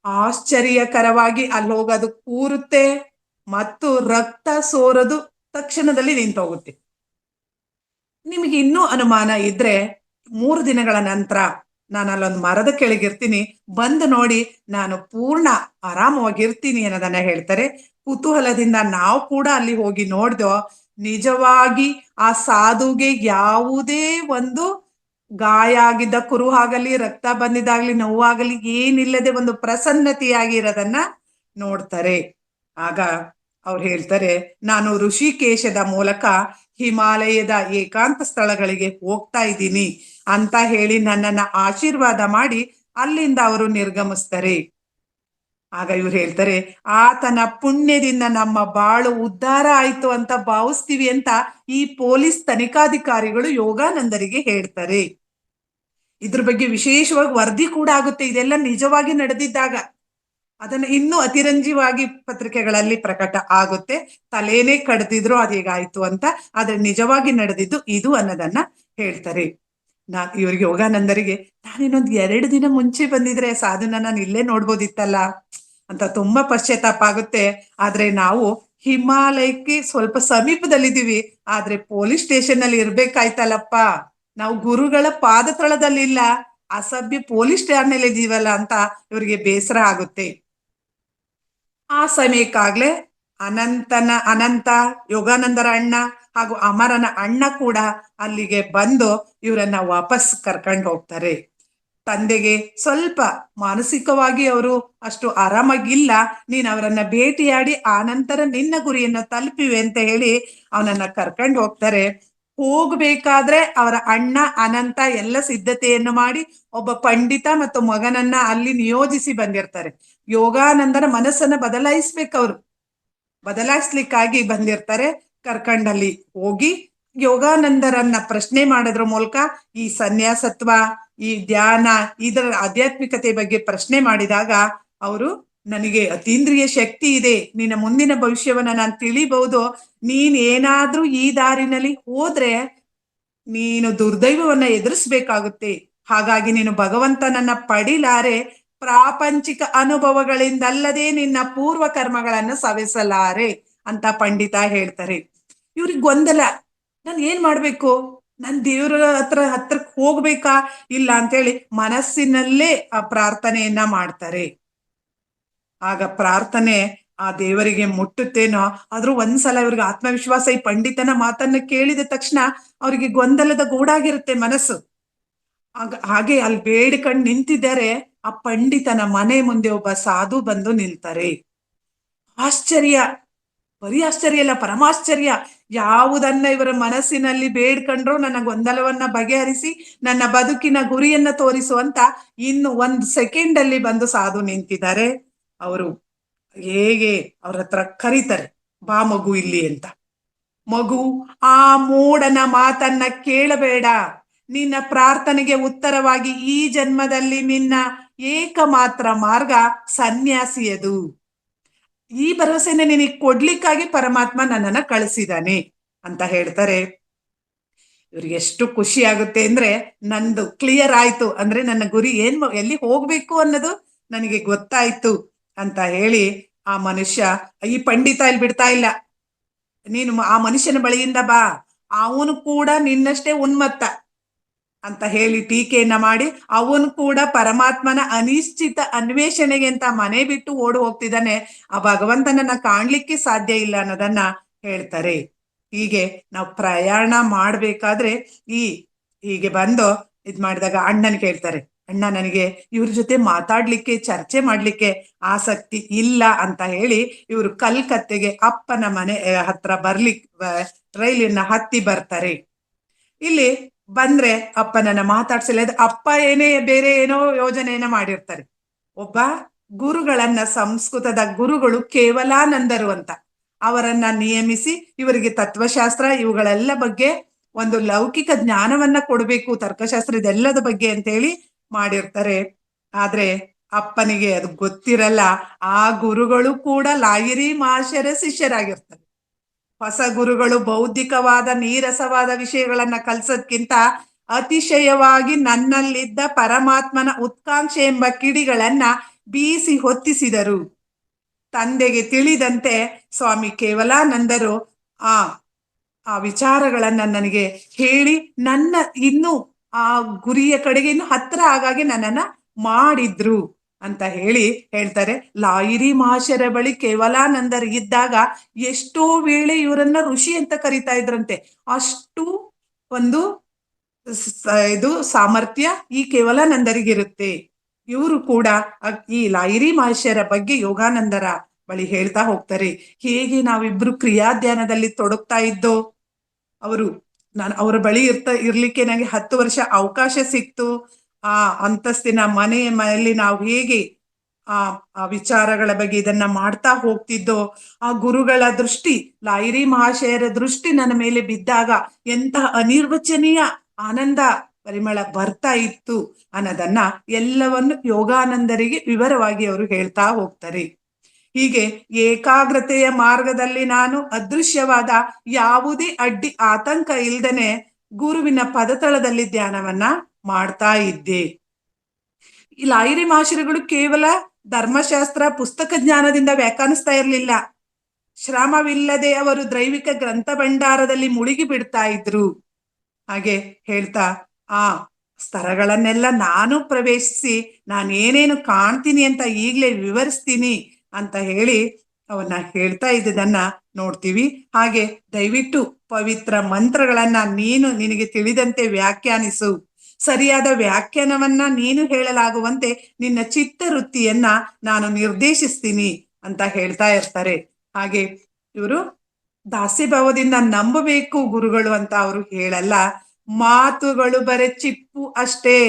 ಆಶ್ಚರ್ಯಕರವಾಗಿ ಅಲ್ಲಿ ಹೋಗೋದು ಕೂರುತ್ತೆ ಮತ್ತು ರಕ್ತ ಸೋರದು ತಕ್ಷಣದಲ್ಲಿ ನಿಂತೋಗುತ್ತೆ. ನಿಮಗೆ ಇನ್ನೂ ಅನುಮಾನ ಇದ್ರೆ 3 ದಿನಗಳ ನಂತರ ನಾನು ಅಲ್ಲೊಂದು ಮರದ ಕೆಳಗಿರ್ತೀನಿ, ಬಂದು ನೋಡಿ, ನಾನು ಪೂರ್ಣ ಆರಾಮವಾಗಿರ್ತೀನಿ ಅನ್ನೋದನ್ನ ಹೇಳ್ತಾರೆ. ಕುತೂಹಲದಿಂದ ನಾವು ಕೂಡ ಅಲ್ಲಿ ಹೋಗಿ ನೋಡ್ದೋ. ನಿಜವಾಗಿ ಆ ಸಾಧುಗೆ ಯಾವುದೇ ಒಂದು ಗಾಯ ಆಗಿದ್ದ ಕುರುಹಾಗಲಿ, ರಕ್ತ ಬಂದಿದ್ದಾಗ್ಲಿ, ನೋವಾಗಲಿ ಏನಿಲ್ಲದೆ ಒಂದು ಪ್ರಸನ್ನತೆಯಾಗಿರೋದನ್ನ ನೋಡ್ತಾರೆ. ಆಗ ಅವ್ರು ಹೇಳ್ತಾರೆ, ನಾನು ಋಷಿಕೇಶದ ಮೂಲಕ ಹಿಮಾಲಯದ ಏಕಾಂತ ಸ್ಥಳಗಳಿಗೆ ಹೋಗ್ತಾ ಇದ್ದೀನಿ ಅಂತ ಹೇಳಿ ನನ್ನನ್ನ ಆಶೀರ್ವಾದ ಮಾಡಿ ಅಲ್ಲಿಂದ ಅವರು ನಿರ್ಗಮಿಸ್ತಾರೆ. ಆಗ ಇವ್ರು ಹೇಳ್ತಾರೆ, ಆತನ ಪುಣ್ಯದಿಂದ ನಮ್ಮ ಬಾಳು ಉದ್ಧಾರ ಆಯ್ತು ಅಂತ ಭಾವಿಸ್ತೀವಿ ಅಂತ ಈ ಪೊಲೀಸ್ ತನಿಖಾಧಿಕಾರಿಗಳು ಯೋಗಾನಂದರಿಗೆ ಹೇಳ್ತಾರೆ. ಇದ್ರ ಬಗ್ಗೆ ವಿಶೇಷವಾಗಿ ವರದಿ ಕೂಡ ಆಗುತ್ತೆ. ಇದೆಲ್ಲ ನಿಜವಾಗಿ ನಡೆದಿದ್ದಾಗ ಅದನ್ನ ಇನ್ನೂ ಅತಿರಂಜಿವಾಗಿ ಪತ್ರಿಕೆಗಳಲ್ಲಿ ಪ್ರಕಟ ಆಗುತ್ತೆ. ತಲೇನೆ ಕಡ್ದಿದ್ರು ಅದೇಗಾಯ್ತು ಅಂತ, ಆದ್ರೆ ನಿಜವಾಗಿ ನಡೆದಿದ್ದು ಇದು ಅನ್ನೋದನ್ನ ಹೇಳ್ತಾರೆ. ಇವ್ರಿಗೆ ಯೋಗಾನಂದರಿಗೆ, ನಾನಿನ್ನೊಂದ್ 2 ದಿನ ಮುಂಚೆ ಬಂದಿದ್ರೆ ಸಾಧುನ ನಾನು ಇಲ್ಲೇ ನೋಡ್ಬೋದಿತ್ತಲ್ಲ ಅಂತ ತುಂಬಾ ಪಶ್ಚಾತ್ತಾಪ ಆಗುತ್ತೆ. ಆದ್ರೆ ನಾವು ಹಿಮಾಲಯಕ್ಕೆ ಸ್ವಲ್ಪ ಸಮೀಪದಲ್ಲಿದ್ದೀವಿ, ಆದ್ರೆ ಪೊಲೀಸ್ ಸ್ಟೇಷನ್ ಅಲ್ಲಿ ಇರ್ಬೇಕಾಯ್ತಲ್ಲಪ್ಪ, ನಾವು ಗುರುಗಳ ಪಾದತಳದಲ್ಲಿಲ್ಲ, ಅಸಭ್ಯ ಪೊಲೀಸ್ ಠಾಣೆಯಲ್ಲಿ ಇದೀವಲ್ಲ ಅಂತ ಇವ್ರಿಗೆ ಬೇಸರ ಆಗುತ್ತೆ. ಆ ಸಮಯಕ್ಕಾಗ್ಲೇ ಅನಂತ ಯೋಗಾನಂದರ ಅಣ್ಣ ಹಾಗೂ ಅಮರನ ಅಣ್ಣ ಕೂಡ ಅಲ್ಲಿಗೆ ಬಂದು ಇವರನ್ನ ವಾಪಸ್ ಕರ್ಕೊಂಡು ಹೋಗ್ತಾರೆ. ತಂದೆಗೆ ಸ್ವಲ್ಪ ಮಾನಸಿಕವಾಗಿ ಅವರು ಅಷ್ಟು ಆರಾಮಾಗಿಲ್ಲ, ನೀನ್ ಅವರನ್ನ ಭೇಟಿಯಾಡಿ ಆನಂತರ ನಿನ್ನ ಗುರಿಯನ್ನು ತಲುಪಿವೆ ಅಂತ ಹೇಳಿ ಅವನನ್ನ ಕರ್ಕೊಂಡು ಹೋಗ್ತಾರೆ. ಹೋಗ್ಬೇಕಾದ್ರೆ ಅವರ ಅಣ್ಣ ಅನಂತ ಎಲ್ಲ ಸಿದ್ಧತೆಯನ್ನು ಮಾಡಿ ಒಬ್ಬ ಪಂಡಿತ ಮತ್ತು ಮಗನನ್ನ ಅಲ್ಲಿ ನಿಯೋಜಿಸಿ ಬಂದಿರ್ತಾರೆ. ಯೋಗಾನಂದನ ಮನಸ್ಸನ್ನ ಬದಲಾಯಿಸ್ಲಿಕ್ಕಾಗಿ ಬಂದಿರ್ತಾರೆ. ಕರ್ಕಂಡಲ್ಲಿ ಹೋಗಿ ಯೋಗಾನಂದರನ್ನ ಪ್ರಶ್ನೆ ಮಾಡೋದ್ರ ಮೂಲಕ ಈ ಸನ್ಯಾಸತ್ವ, ಈ ಧ್ಯಾನ, ಇದರ ಆಧ್ಯಾತ್ಮಿಕತೆ ಬಗ್ಗೆ ಪ್ರಶ್ನೆ ಮಾಡಿದಾಗ ಅವರು, ನನಗೆ ಅತೀಂದ್ರಿಯ ಶಕ್ತಿ ಇದೆ, ನಿನ್ನ ಮುಂದಿನ ಭವಿಷ್ಯವನ್ನ ನಾನು ತಿಳಿಬಹುದು, ನೀನ್ ಏನಾದ್ರೂ ಈ ದಾರಿನಲ್ಲಿ ಹೋದ್ರೆ ನೀನು ದುರ್ದೈವವನ್ನ ಎದುರಿಸ್ಬೇಕಾಗುತ್ತೆ, ಹಾಗಾಗಿ ನೀನು ಭಗವಂತನನ್ನ ಪಡಿಲಾರೆ, ಪ್ರಾಪಂಚಿಕ ಅನುಭವಗಳಿಂದಲ್ಲದೆ ನಿನ್ನ ಪೂರ್ವ ಕರ್ಮಗಳನ್ನು ಸವೆಸಲಾರೆ ಅಂತ ಪಂಡಿತ ಹೇಳ್ತಾರೆ. ಇವ್ರಿಗೆ ಗೊಂದಲ, ನಾನು ಏನ್ ಮಾಡ್ಬೇಕು, ನನ್ ದೇವ್ರ ಹತ್ರಕ್ಕೆ ಹೋಗ್ಬೇಕಾ ಇಲ್ಲ ಅಂತೇಳಿ ಮನಸ್ಸಿನಲ್ಲೇ ಆ ಪ್ರಾರ್ಥನೆಯನ್ನ ಮಾಡ್ತಾರೆ. ಆಗ ಪ್ರಾರ್ಥನೆ ಆ ದೇವರಿಗೆ ಮುಟ್ಟುತ್ತೇನೋ, ಆದ್ರೂ ಒಂದ್ಸಲ ಇವ್ರಿಗೆ ಆತ್ಮವಿಶ್ವಾಸ ಈ ಪಂಡಿತನ ಮಾತನ್ನ ಕೇಳಿದ ತಕ್ಷಣ ಅವ್ರಿಗೆ ಗೊಂದಲದ ಗೂಡಾಗಿರುತ್ತೆ ಮನಸ್ಸು. ಹಾಗೆ ಅಲ್ಲಿ ಬೇಡ್ಕಂಡು ನಿಂತಿದ್ದಾರೆ. ಆ ಪಂಡಿತನ ಮನೆ ಮುಂದೆ ಒಬ್ಬ ಸಾಧು ಬಂದು ನಿಲ್ತಾರೆ. ಆಶ್ಚರ್ಯ, ಬರೀ ಆಶ್ಚರ್ಯ ಅಲ್ಲ, ಪರಮಾಶ್ಚರ್ಯ. ಯಾವುದನ್ನ ಇವರ ಮನಸ್ಸಿನಲ್ಲಿ ಬೇಡ್ಕೊಂಡ್ರು ನನ್ನ ಗೊಂದಲವನ್ನ ಬಗೆಹರಿಸಿ ನನ್ನ ಬದುಕಿನ ಗುರಿಯನ್ನ ತೋರಿಸುವಂತ ಇನ್ನು 1 ಸೆಕೆಂಡ್ ಅಲ್ಲಿ ಬಂದು ಸಾಧು ನಿಂತಿದ್ದಾರೆ. ಅವರು ಹೇಗೆ ಅವ್ರ ಹತ್ರ ಕರೀತಾರೆ, ಬಾ ಮಗು ಇಲ್ಲಿ ಅಂತ. ಮಗು, ಆ ಮೂಢನ ಮಾತನ್ನ ಕೇಳಬೇಡ, ನಿನ್ನ ಪ್ರಾರ್ಥನೆಗೆ ಉತ್ತರವಾಗಿ ಈ ಜನ್ಮದಲ್ಲಿ ನಿನ್ನ ಏಕಮಾತ್ರ ಮಾರ್ಗ ಸನ್ಯಾಸಿಯದು. ಈ ಭರವಸೆನ ನಿನಗೆ ಕೊಡ್ಲಿಕ್ಕಾಗಿ ಪರಮಾತ್ಮ ನನ್ನನ್ನ ಕಳಿಸಿದಾನೆ ಅಂತ ಹೇಳ್ತಾರೆ. ಇವ್ರಿಗೆ ಎಷ್ಟು ಖುಷಿ ಆಗುತ್ತೆ ಅಂದ್ರೆ, ನಂದು ಕ್ಲಿಯರ್ ಆಯ್ತು, ಅಂದ್ರೆ ನನ್ನ ಗುರಿ ಎಲ್ಲಿ ಹೋಗ್ಬೇಕು ಅನ್ನೋದು ನನಗೆ ಗೊತ್ತಾಯ್ತು ಅಂತ ಹೇಳಿ ಆ ಮನುಷ್ಯ, ಈ ಪಂಡಿತ ಇಲ್ಲಿ ಬಿಡ್ತಾ ಇಲ್ಲ, ನೀನು ಆ ಮನುಷ್ಯನ ಬಳಿಯಿಂದ ಬಾ, ಅವನು ಕೂಡ ನಿನ್ನಷ್ಟೇ ಉನ್ಮತ್ತ ಅಂತ ಹೇಳಿ ಟೀಕೆಯನ್ನ ಮಾಡಿ, ಅವನು ಕೂಡ ಪರಮಾತ್ಮನ ಅನಿಶ್ಚಿತ ಅನ್ವೇಷಣೆಗೆ ಅಂತ ಮನೆ ಬಿಟ್ಟು ಓಡಿ ಹೋಗ್ತಿದ್ದಾನೆ, ಆ ಭಗವಂತನನ್ನ ಕಾಣ್ಲಿಕ್ಕೆ ಸಾಧ್ಯ ಇಲ್ಲ ಅನ್ನೋದನ್ನ ಹೇಳ್ತಾರೆ. ಹೀಗೆ ನಾವು ಪ್ರಯಾಣ ಮಾಡ್ಬೇಕಾದ್ರೆ ಹೀಗೆ ಬಂದು ಇದ್ ಮಾಡಿದಾಗ ಅಣ್ಣನ್ ಕೇಳ್ತಾರೆ, ಅಣ್ಣ ನನಗೆ ಇವ್ರ ಜೊತೆ ಮಾತಾಡ್ಲಿಕ್ಕೆ, ಚರ್ಚೆ ಮಾಡ್ಲಿಕ್ಕೆ ಆಸಕ್ತಿ ಇಲ್ಲ ಅಂತ ಹೇಳಿ ಇವರು ಕಲ್ಕತ್ತೆಗೆ ಅಪ್ಪನ ಮನೆ ಹತ್ರ ರೈಲಿನ ಹತ್ತಿ ಬರ್ತಾರೆ. ಇಲ್ಲಿ ಬಂದ್ರೆ ಅಪ್ಪನನ್ನ ಮಾತಾಡ್ಸಿಲ್ಲ, ಅಪ್ಪ ಬೇರೆ ಏನೋ ಯೋಜನೆಯನ್ನ ಮಾಡಿರ್ತಾರೆ. ಒಬ್ಬ ಗುರುಗಳನ್ನ, ಸಂಸ್ಕೃತದ ಗುರುಗಳು ಕೇವಲಾನಂದರು ಅಂತ, ಅವರನ್ನ ನಿಯಮಿಸಿ ಇವರಿಗೆ ತತ್ವಶಾಸ್ತ್ರ ಇವುಗಳೆಲ್ಲ ಬಗ್ಗೆ ಒಂದು ಲೌಕಿಕ ಜ್ಞಾನವನ್ನ ಕೊಡ್ಬೇಕು, ತರ್ಕಶಾಸ್ತ್ರ ಇದೆಲ್ಲದ ಬಗ್ಗೆ ಅಂತ ಹೇಳಿ ಮಾಡಿರ್ತಾರೆ. ಆದ್ರೆ ಅಪ್ಪನಿಗೆ ಅದು ಗೊತ್ತಿರಲ್ಲ, ಆ ಗುರುಗಳು ಕೂಡ ಲಾಹಿರಿ ಮಹಾಶಯರ ಶಿಷ್ಯರಾಗಿರ್ತಾರೆ. ಹೊಸ ಗುರುಗಳು ಬೌದ್ಧಿಕವಾದ ನೀರಸವಾದ ವಿಷಯಗಳನ್ನ ಕಲ್ಸೋದ್ಕಿಂತ ಅತಿಶಯವಾಗಿ ನನ್ನಲ್ಲಿದ್ದ ಪರಮಾತ್ಮನ ಉತ್ಕಾಂಕ್ಷೆ ಎಂಬ ಕಿಡಿಗಳನ್ನ ಬೀಸಿ ಹೊತ್ತಿಸಿದರು. ತಂದೆಗೆ ತಿಳಿದಂತೆ ಸ್ವಾಮಿ ಕೇವಲಾನಂದರು ಆ ವಿಚಾರಗಳನ್ನ ನನಗೆ ಹೇಳಿ ನನ್ನ ಇನ್ನು ಆ ಗುರಿಯ ಕಡೆಗೆ ಇನ್ನು ಹತ್ರ ಆಗಾಗೆ ನನ್ನನ್ನ ಮಾಡಿದ್ರು ಅಂತ ಹೇಳ್ತಾರೆ. ಲಾಹಿರಿ ಮಹಾಶಯರ ಬಳಿ ಕೇವಲಾನಂದರು ಇದ್ದಾಗ ಎಷ್ಟೋ ವೇಳೆ ಇವರನ್ನ ಋಷಿ ಅಂತ ಕರಿತಾ ಇದ್ರಂತೆ. ಅಷ್ಟು ಒಂದು ಇದು ಸಾಮರ್ಥ್ಯ ಈ ಕೇವಲಾನಂದರಿಗಿರುತ್ತೆ. ಇವರು ಕೂಡ ಈ ಲಾಹಿರಿ ಮಹರ್ಷಿಯರ ಬಗ್ಗೆ ಯೋಗಾನಂದರ ಬಳಿ ಹೇಳ್ತಾ ಹೋಗ್ತಾರೆ. ಹೇಗೆ ನಾವಿಬ್ರು ಕ್ರಿಯಾಧ್ಯಾನದಲ್ಲಿ ತೊಡಗ್ತಾ ಇದ್ದೋ, ನಾನು ಅವರ ಬಳಿ ಇರ್ಲಿಕ್ಕೆ ನನಗೆ 10 ವರ್ಷ ಅವಕಾಶ ಸಿಕ್ತು. ಆ ಅಂತಸ್ತಿನ ಮನೆಯಲ್ಲಿ ನಾವು ಹೇಗೆ ಆ ವಿಚಾರಗಳ ಬಗ್ಗೆ ಇದನ್ನ ಮಾಡ್ತಾ ಹೋಗ್ತಿದ್ದೋ, ಆ ಗುರುಗಳ ದೃಷ್ಟಿ, ಲಾಹಿರಿ ಮಹಾಶಯರ ದೃಷ್ಟಿ ನನ್ನ ಮೇಲೆ ಬಿದ್ದಾಗ ಎಂತಹ ಅನಿರ್ವಚನೀಯ ಆನಂದ ಪರಿಮಳ ಬರ್ತಾ ಇತ್ತು ಅನ್ನೋದನ್ನ ಎಲ್ಲವನ್ನು ಯೋಗಾನಂದರಿಗೆ ವಿವರವಾಗಿ ಅವರು ಹೇಳ್ತಾ ಹೋಗ್ತಾರೆ. ಹೀಗೆ ಏಕಾಗ್ರತೆಯ ಮಾರ್ಗದಲ್ಲಿ ನಾನು ಅದೃಶ್ಯವಾದ ಯಾವುದೇ ಅಡ್ಡಿ ಆತಂಕ ಇಲ್ದನೆ ಗುರುವಿನ ಪದತಳದಲ್ಲಿ ಧ್ಯಾನವನ್ನ ಮಾಡ್ತಾ ಇದ್ದೆ. ಈ ಲಾಹಿರಿ ಮಹಾಶಯರುಗಳು ಕೇವಲ ಧರ್ಮಶಾಸ್ತ್ರ ಪುಸ್ತಕ ಜ್ಞಾನದಿಂದ ವ್ಯಾಖ್ಯಾನಿಸ್ತಾ ಇರ್ಲಿಲ್ಲ. ಶ್ರಮವಿಲ್ಲದೆ ಅವರು ದೈವಿಕ ಗ್ರಂಥ ಭಂಡಾರದಲ್ಲಿ ಮುಳುಗಿ ಬಿಡ್ತಾ ಇದ್ರು. ಹಾಗೆ ಹೇಳ್ತಾ ಆ ಸ್ತರಗಳನ್ನೆಲ್ಲ ನಾನು ಪ್ರವೇಶಿಸಿ ನಾನೇನೇನು ಕಾಣ್ತೀನಿ ಅಂತ ಈಗ್ಲೇ ವಿವರಿಸ್ತೀನಿ ಅಂತ ಹೇಳಿ ಅವನ್ನ ಹೇಳ್ತಾ ಇದ್ದದನ್ನ ನೋಡ್ತೀವಿ. ಹಾಗೆ ದಯವಿಟ್ಟು ಪವಿತ್ರ ಮಂತ್ರಗಳನ್ನ ನಿನಗೆ ತಿಳಿದಂತೆ ವ್ಯಾಖ್ಯಾನಿಸು, ಸರಿಯಾದ ವ್ಯಾಖ್ಯಾನವನ್ನ ನೀನು ಹೇಳಲಾಗುವಂತೆ ನಿನ್ನ ಚಿತ್ತವೃತ್ತಿಯನ್ನ ನಾನು ನಿರ್ದೇಶಿಸ್ತೀನಿ ಅಂತ ಹೇಳ್ತಾ ಇರ್ತಾರೆ. ಹಾಗೆ ಇವರು ದಾಸ್ಯಭಾವದಿಂದ ನಂಬಬೇಕು ಗುರುಗಳು ಅಂತ ಅವರು ಹೇಳಲ್ಲ. ಮಾತುಗಳು ಬರೆ ಚಿಪ್ಪು ಅಷ್ಟೇ.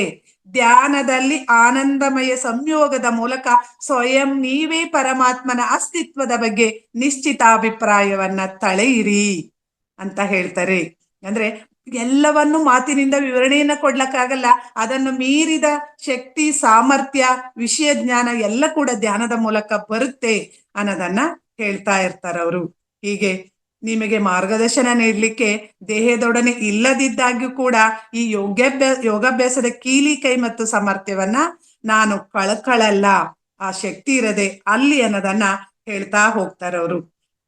ಧ್ಯಾನದಲ್ಲಿ ಆನಂದಮಯ ಸಂಯೋಗದ ಮೂಲಕ ಸ್ವಯಂ ನೀವೇ ಪರಮಾತ್ಮನ ಅಸ್ತಿತ್ವದ ಬಗ್ಗೆ ನಿಶ್ಚಿತಾಭಿಪ್ರಾಯವನ್ನ ತಳೆಯಿರಿ ಅಂತ ಹೇಳ್ತಾರೆ. ಅಂದ್ರೆ ಎಲ್ಲವನ್ನು ಮಾತಿನಿಂದ ವಿವರಣೆಯನ್ನ ಕೊಡ್ಲಕ್ಕಾಗಲ್ಲ. ಅದನ್ನು ಮೀರಿದ ಶಕ್ತಿ, ಸಾಮರ್ಥ್ಯ, ವಿಷಯ ಜ್ಞಾನ ಎಲ್ಲ ಕೂಡ ಧ್ಯಾನದ ಮೂಲಕ ಬರುತ್ತೆ ಅನ್ನೋದನ್ನ ಹೇಳ್ತಾ ಇರ್ತಾರೆ ಅವರು. ಹೀಗೆ ನಿಮಗೆ ಮಾರ್ಗದರ್ಶನ ನೀಡ್ಲಿಕ್ಕೆ ದೇಹದೊಡನೆ ಇಲ್ಲದಿದ್ದಾಗ್ಯೂ ಕೂಡ ಈ ಯೋಗಾಭ್ಯಾಸದ ಕೀಲಿ ಕೈ ಮತ್ತು ಸಾಮರ್ಥ್ಯವನ್ನ ನಾನು ಕಳ್ಕೊಳ್ಳಲ್ಲ, ಆ ಶಕ್ತಿ ಇರದೆ ಅಲ್ಲಿ ಅನ್ನೋದನ್ನ ಹೇಳ್ತಾ ಹೋಗ್ತಾರೆ ಅವರು.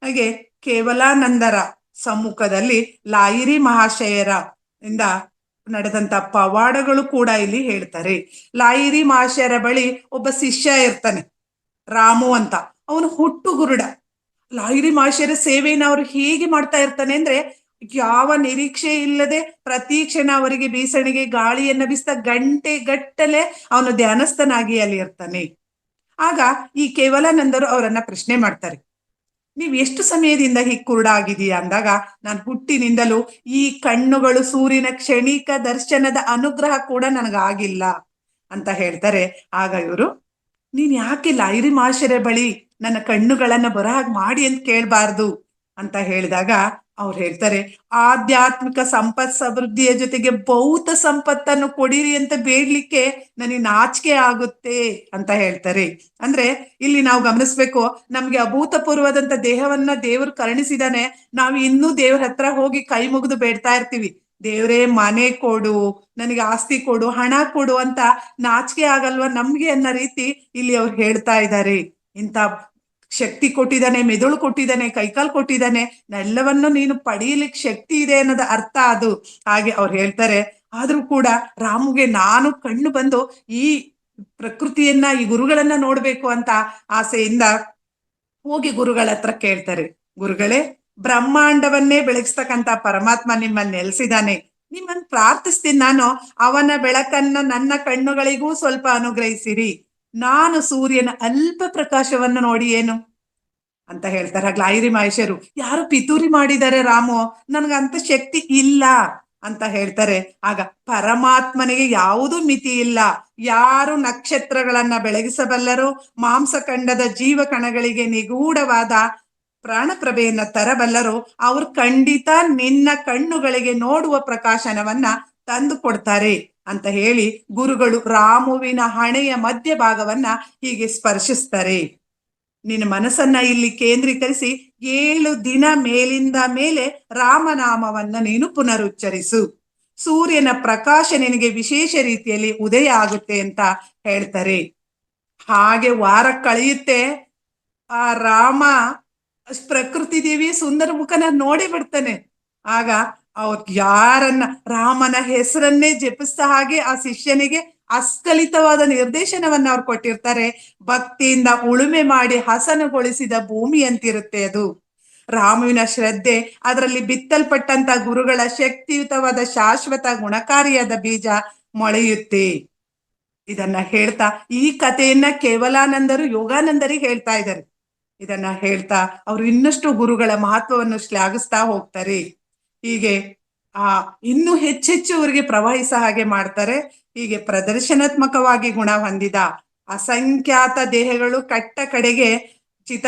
ಹಾಗೆ ಕೇವಲಾನಂದರ ಸಮ್ಮುಖದಲ್ಲಿ ಲಾಯಿರಿ ಮಹಾಶಯರ ಇಂದ ನಡೆದಂತ ಪವಾಡಗಳು ಕೂಡ ಇಲ್ಲಿ ಹೇಳ್ತಾರೆ. ಲಾಯಿರಿ ಮಹಾಶಯರ ಬಳಿ ಒಬ್ಬ ಶಿಷ್ಯ ಇರ್ತಾನೆ, ರಾಮು ಅಂತ. ಅವನು ಹುಟ್ಟು ಗುರುಡ. ಲಾಹಿರಿ ಮಹಾಶಯರ ಸೇವೆಯನ್ನು ಅವರು ಹೇಗೆ ಮಾಡ್ತಾ ಇರ್ತಾನೆ ಅಂದ್ರೆ, ಯಾವ ನಿರೀಕ್ಷೆ ಇಲ್ಲದೆ ಪ್ರತಿ ಕ್ಷಣ ಅವರಿಗೆ ಬೀಸಣಿಗೆ ಗಾಳಿಯನ್ನ ಬೀಸ್ತಾ ಗಂಟೆ ಗಟ್ಟಲೆ ಅವನು ಧ್ಯಾನಸ್ಥನಾಗಿ ಅಲ್ಲಿ ಇರ್ತಾನೆ. ಆಗ ಈ ಕೇವಲಾನಂದರು ಅವರನ್ನ ಪ್ರಶ್ನೆ ಮಾಡ್ತಾರೆ, ನೀವ್ ಎಷ್ಟು ಸಮಯದಿಂದ ಹೀಗೆ ಕುರುಡಾಗಿದೀಯಾ ಅಂದಾಗ, ನಾನು ಹುಟ್ಟಿನಿಂದಲೂ ಈ ಕಣ್ಣುಗಳು ಸೂರ್ಯನ ಕ್ಷಣಿಕ ದರ್ಶನದ ಅನುಗ್ರಹ ಕೂಡ ನನಗಾಗಿಲ್ಲ ಅಂತ ಹೇಳ್ತಾರೆ. ಆಗ ಇವರು, ನೀನ್ ಯಾಕೆ ಲಾಹಿರಿ ಮಹಾಶಯರ ಬಳಿ ನನ್ನ ಕಣ್ಣುಗಳನ್ನ ಬರಹಾಗ ಮಾಡಿ ಅಂತ ಕೇಳ್ಬಾರ್ದು ಅಂತ ಹೇಳಿದಾಗ ಅವ್ರು ಹೇಳ್ತಾರೆ, ಆಧ್ಯಾತ್ಮಿಕ ಸಂಪತ್ ಸಮೃದ್ಧಿಯ ಜೊತೆಗೆ ಭೌತ ಸಂಪತ್ತನ್ನು ಕೊಡಿರಿ ಅಂತ ಬೇಡ್ಲಿಕ್ಕೆ ನನಗೆ ನಾಚಿಕೆ ಆಗುತ್ತೆ ಅಂತ ಹೇಳ್ತಾರೆ. ಅಂದ್ರೆ ಇಲ್ಲಿ ನಾವು ಗಮನಿಸ್ಬೇಕು, ನಮ್ಗೆ ಅಭೂತಪೂರ್ವದಂತ ದೇಹವನ್ನ ದೇವರು ಕರುಣಿಸಿದಾನೆ. ನಾವು ಇನ್ನೂ ದೇವ್ರ ಹತ್ರ ಹೋಗಿ ಕೈ ಮುಗಿದು ಬೇಡ್ತಾ ಇರ್ತೀವಿ, ದೇವ್ರೇ ಮನೆ ಕೊಡು, ನನಗೆ ಆಸ್ತಿ ಕೊಡು, ಹಣ ಕೊಡು ಅಂತ. ನಾಚಿಕೆ ಆಗಲ್ವಾ ನಮ್ಗೆ ಅನ್ನೋ ರೀತಿ ಇಲ್ಲಿ ಅವ್ರು ಹೇಳ್ತಾ ಇದ್ದಾರೆ. ಇಂಥ ಶಕ್ತಿ ಕೊಟ್ಟಿದ್ದಾನೆ, ಮೆದುಳು ಕೊಟ್ಟಿದ್ದಾನೆ, ಕೈಕಾಲು ಕೊಟ್ಟಿದ್ದಾನೆ, ಎಲ್ಲವನ್ನು ನೀನು ಪಡೀಲಿಕ್ಕೆ ಶಕ್ತಿ ಇದೆ ಅನ್ನೋದ ಅರ್ಥ ಅದು. ಹಾಗೆ ಅವ್ರು ಹೇಳ್ತಾರೆ, ಆದ್ರೂ ಕೂಡ ರಾಮುಗೆ ನಾನು ಕಣ್ಣು ಬಂದು ಈ ಪ್ರಕೃತಿಯನ್ನ, ಈ ಗುರುಗಳನ್ನ ನೋಡ್ಬೇಕು ಅಂತ ಆಸೆಯಿಂದ ಹೋಗಿ ಗುರುಗಳ ಹತ್ರ ಕೇಳ್ತಾರೆ, ಗುರುಗಳೇ, ಬ್ರಹ್ಮಾಂಡವನ್ನೇ ಬೆಳಗಿಸ್ತಕ್ಕಂತ ಪರಮಾತ್ಮ ನಿಮ್ಮಲ್ಲಿ ನೆಲೆಸಿದಾನೆ, ನಿಮ್ಮನ್ನು ಪ್ರಾರ್ಥಿಸ್ತೀನಿ ನಾನು, ಅವನ ಬೆಳಕನ್ನ ನನ್ನ ಕಣ್ಣುಗಳಿಗೂ ಸ್ವಲ್ಪ ಅನುಗ್ರಹಿಸಿರಿ, ನಾನು ಸೂರ್ಯನ ಅಲ್ಪ ಪ್ರಕಾಶವನ್ನು ನೋಡಿ ಏನು ಅಂತ ಹೇಳ್ತಾರೆ. ಲಾಹಿರಿ ಮಹೇಶರು, ಯಾರು ಪಿತೂರಿ ಮಾಡಿದ್ದಾರೆ ರಾಮು, ನನ್ಗಂತ ಶಕ್ತಿ ಇಲ್ಲ ಅಂತ ಹೇಳ್ತಾರೆ. ಆಗ ಪರಮಾತ್ಮನಿಗೆ ಯಾವುದೂ ಮಿತಿ ಇಲ್ಲ. ಯಾರು ನಕ್ಷತ್ರಗಳನ್ನ ಬೆಳಗಿಸಬಲ್ಲರೋ, ಮಾಂಸಖಂಡದ ಜೀವ ಕಣಗಳಿಗೆ ನಿಗೂಢವಾದ ಪ್ರಾಣಪ್ರಭೆಯನ್ನ ತರಬಲ್ಲರೋ, ಅವ್ರು ಖಂಡಿತ ನಿನ್ನ ಕಣ್ಣುಗಳಿಗೆ ನೋಡುವ ಪ್ರಕಾಶನವನ್ನ ತಂದು ಕೊಡ್ತಾರೆ ಅಂತ ಹೇಳಿ ಗುರುಗಳು ರಾಮುವಿನ ಹಣೆಯ ಮಧ್ಯಭಾಗವನ್ನ ಹೀಗೆ ಸ್ಪರ್ಶಿಸ್ತಾರೆ. ನಿನ್ನ ಮನಸ್ಸನ್ನ ಇಲ್ಲಿ ಕೇಂದ್ರೀಕರಿಸಿ 7 ದಿನ ಮೇಲಿಂದ ಮೇಲೆ ರಾಮನಾಮವನ್ನ ನೀನು ಪುನರುಚ್ಚರಿಸು, ಸೂರ್ಯನ ಪ್ರಕಾಶ ನಿನಗೆ ವಿಶೇಷ ರೀತಿಯಲ್ಲಿ ಉದಯ ಆಗುತ್ತೆ ಅಂತ ಹೇಳ್ತಾರೆ. ಹಾಗೆ ವಾರ ಕಳೆಯುತ್ತೆ. ಆ ರಾಮ ಪ್ರಕೃತಿ ದೇವಿಯ ಸುಂದರ ಮುಖನ ನೋಡಿ ಬಿಡ್ತಾನೆ. ಆಗ ಅವ್ರ ಯಾರನ್ನ ರಾಮನ ಹೆಸರನ್ನೇ ಜಪಿಸ್ತಾ ಹಾಗೆ ಆ ಶಿಷ್ಯನಿಗೆ ಅಸ್ಖಲಿತವಾದ ನಿರ್ದೇಶನವನ್ನ ಅವ್ರು ಕೊಟ್ಟಿರ್ತಾರೆ. ಭಕ್ತಿಯಿಂದ ಉಳುಮೆ ಮಾಡಿ ಹಸನುಗೊಳಿಸಿದ ಭೂಮಿ ಅಂತಿರುತ್ತೆ ಅದು. ರಾಮುವಿನ ಶ್ರದ್ಧೆ, ಅದರಲ್ಲಿ ಬಿತ್ತಲ್ಪಟ್ಟಂತ ಗುರುಗಳ ಶಕ್ತಿಯುತವಾದ ಶಾಶ್ವತ ಗುಣಕಾರಿಯಾದ ಬೀಜ ಮೊಳೆಯುತ್ತೆ. ಇದನ್ನ ಹೇಳ್ತಾ ಈ ಕಥೆಯನ್ನ ಕೇವಲಾನಂದರು ಯೋಗಾನಂದರಿಗೆ ಹೇಳ್ತಾ ಇದ್ದಾರೆ. ಇದನ್ನ ಹೇಳ್ತಾ ಅವರು ಇನ್ನಷ್ಟು ಗುರುಗಳ ಮಹತ್ವವನ್ನು ಶ್ಲಾಘಿಸ್ತಾ ಹೋಗ್ತಾರೆ. ಹೀಗೆ ಇನ್ನೂ ಹೆಚ್ಚೆಚ್ಚು ಅವರಿಗೆ ಪ್ರವಹಿಸ ಹಾಗೆ ಮಾಡ್ತಾರೆ. ಹೀಗೆ ಪ್ರದರ್ಶನಾತ್ಮಕವಾಗಿ ಗುಣ ಹೊಂದಿದ ಅಸಂಖ್ಯಾತ ದೇಹಗಳು ಕಟ್ಟ ಕಡೆಗೆ ಚಿತ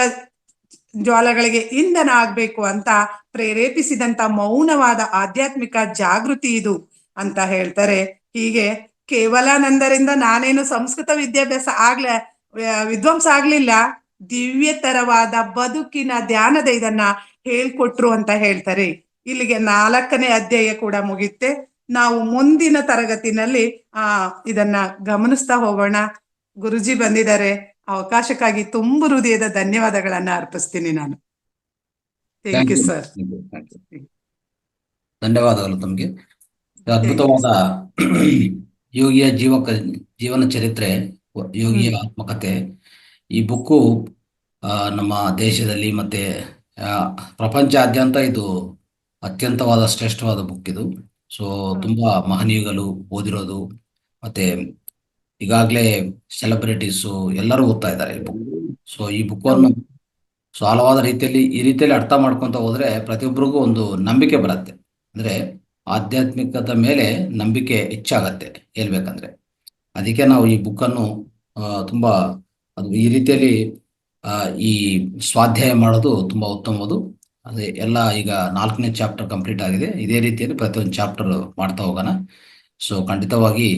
ಜ್ವಾಲಗಳಿಗೆ ಇಂಧನ ಆಗ್ಬೇಕು ಅಂತ ಪ್ರೇರೇಪಿಸಿದಂತ ಮೌನವಾದ ಆಧ್ಯಾತ್ಮಿಕ ಜಾಗೃತಿ ಇದು ಅಂತ ಹೇಳ್ತಾರೆ. ಹೀಗೆ ಕೇವಲಾನಂದರಿಂದ ನಾನೇನು ಸಂಸ್ಕೃತ ವಿದ್ಯಾಭ್ಯಾಸ ವಿದ್ವಾಂಸ ಆಗ್ಲಿಲ್ಲ, ದಿವ್ಯತರವಾದ ಬದುಕಿನ ಧ್ಯಾನದ ಇದನ್ನ ಹೇಳ್ಕೊಟ್ರು ಅಂತ ಹೇಳ್ತಾರೆ. ಇಲ್ಲಿಗೆ 4ನೇ ಅಧ್ಯಾಯ ಕೂಡ ಮುಗಿಯುತ್ತೆ. ನಾವು ಮುಂದಿನ ತರಗತಿನಲ್ಲಿ ಇದನ್ನ ಗಮನಿಸ್ತಾ ಹೋಗೋಣ. ಗುರುಜಿ ಬಂದಿದ್ದಾರೆ, ಅವಕಾಶಕ್ಕಾಗಿ ತುಂಬು ಹೃದಯದ ಧನ್ಯವಾದಗಳನ್ನ ಅರ್ಪಿಸ್ತೀನಿ ನಾನು. Thank you sir. ಧನ್ಯವಾದಗಳು ತಮಗೆ. ಅದ್ಭುತವಾದ ಯೋಗಿಯ ಜೀವನ ಚರಿತ್ರೆ, ಯೋಗಿಯ ಆತ್ಮಕಥೆ. ಈ ಬುಕ್ಕು ನಮ್ಮ ದೇಶದಲ್ಲಿ ಮತ್ತೆ ಪ್ರಪಂಚಾದ್ಯಂತ ಇದು ಅತ್ಯಂತವಾದ ಶ್ರೇಷ್ಠವಾದ ಬುಕ್ ಇದು. ಸೊ ತುಂಬಾ ಮಹನೀಯಗಳು ಓದಿರೋದು, ಮತ್ತೆ ಈಗಾಗಲೇ ಸೆಲೆಬ್ರಿಟೀಸು ಎಲ್ಲರೂ ಓದ್ತಾ ಇದ್ದಾರೆ ಈ ಬುಕ್. ಸೊ ಈ ಬುಕ್ಕನ್ನು ಹೌದು ಸೊ ಹಲವಾದ ರೀತಿಯಲ್ಲಿ ಈ ರೀತಿಯಲ್ಲಿ ಅರ್ಥ ಮಾಡ್ಕೊಂತ ಹೋದ್ರೆ ಪ್ರತಿಯೊಬ್ಬರಿಗೂ ಒಂದು ನಂಬಿಕೆ ಬರುತ್ತೆ. ಅಂದ್ರೆ ಆಧ್ಯಾತ್ಮಿಕದ ಮೇಲೆ ನಂಬಿಕೆ ಹೆಚ್ಚಾಗತ್ತೆ ಹೇಳ್ಬೇಕಂದ್ರೆ. ಅದಕ್ಕೆ ನಾವು ಈ ಬುಕ್ಕನ್ನು ತುಂಬಾ ಅದು ಈ ರೀತಿಯಲ್ಲಿ ಆ, ಈ ಸ್ವಾಧ್ಯಾಯ ಮಾಡೋದು ತುಂಬಾ ಉತ್ತಮವಾದು. ಅದೇ ಎಲ್ಲ ಈಗ 4ನೇ ಚಾಪ್ಟರ್ ಕಂಪ್ಲೀಟ್ ಆಗಿದೆ. ಇದೇ ರೀತಿಯಲ್ಲಿ ಪ್ರತಿಯೊಂದು ಚಾಪ್ಟರ್ ಮಾಡ್ತಾ ಹೋಗೋಣ. ಸೊ ಖಂಡಿತವಾಗಿ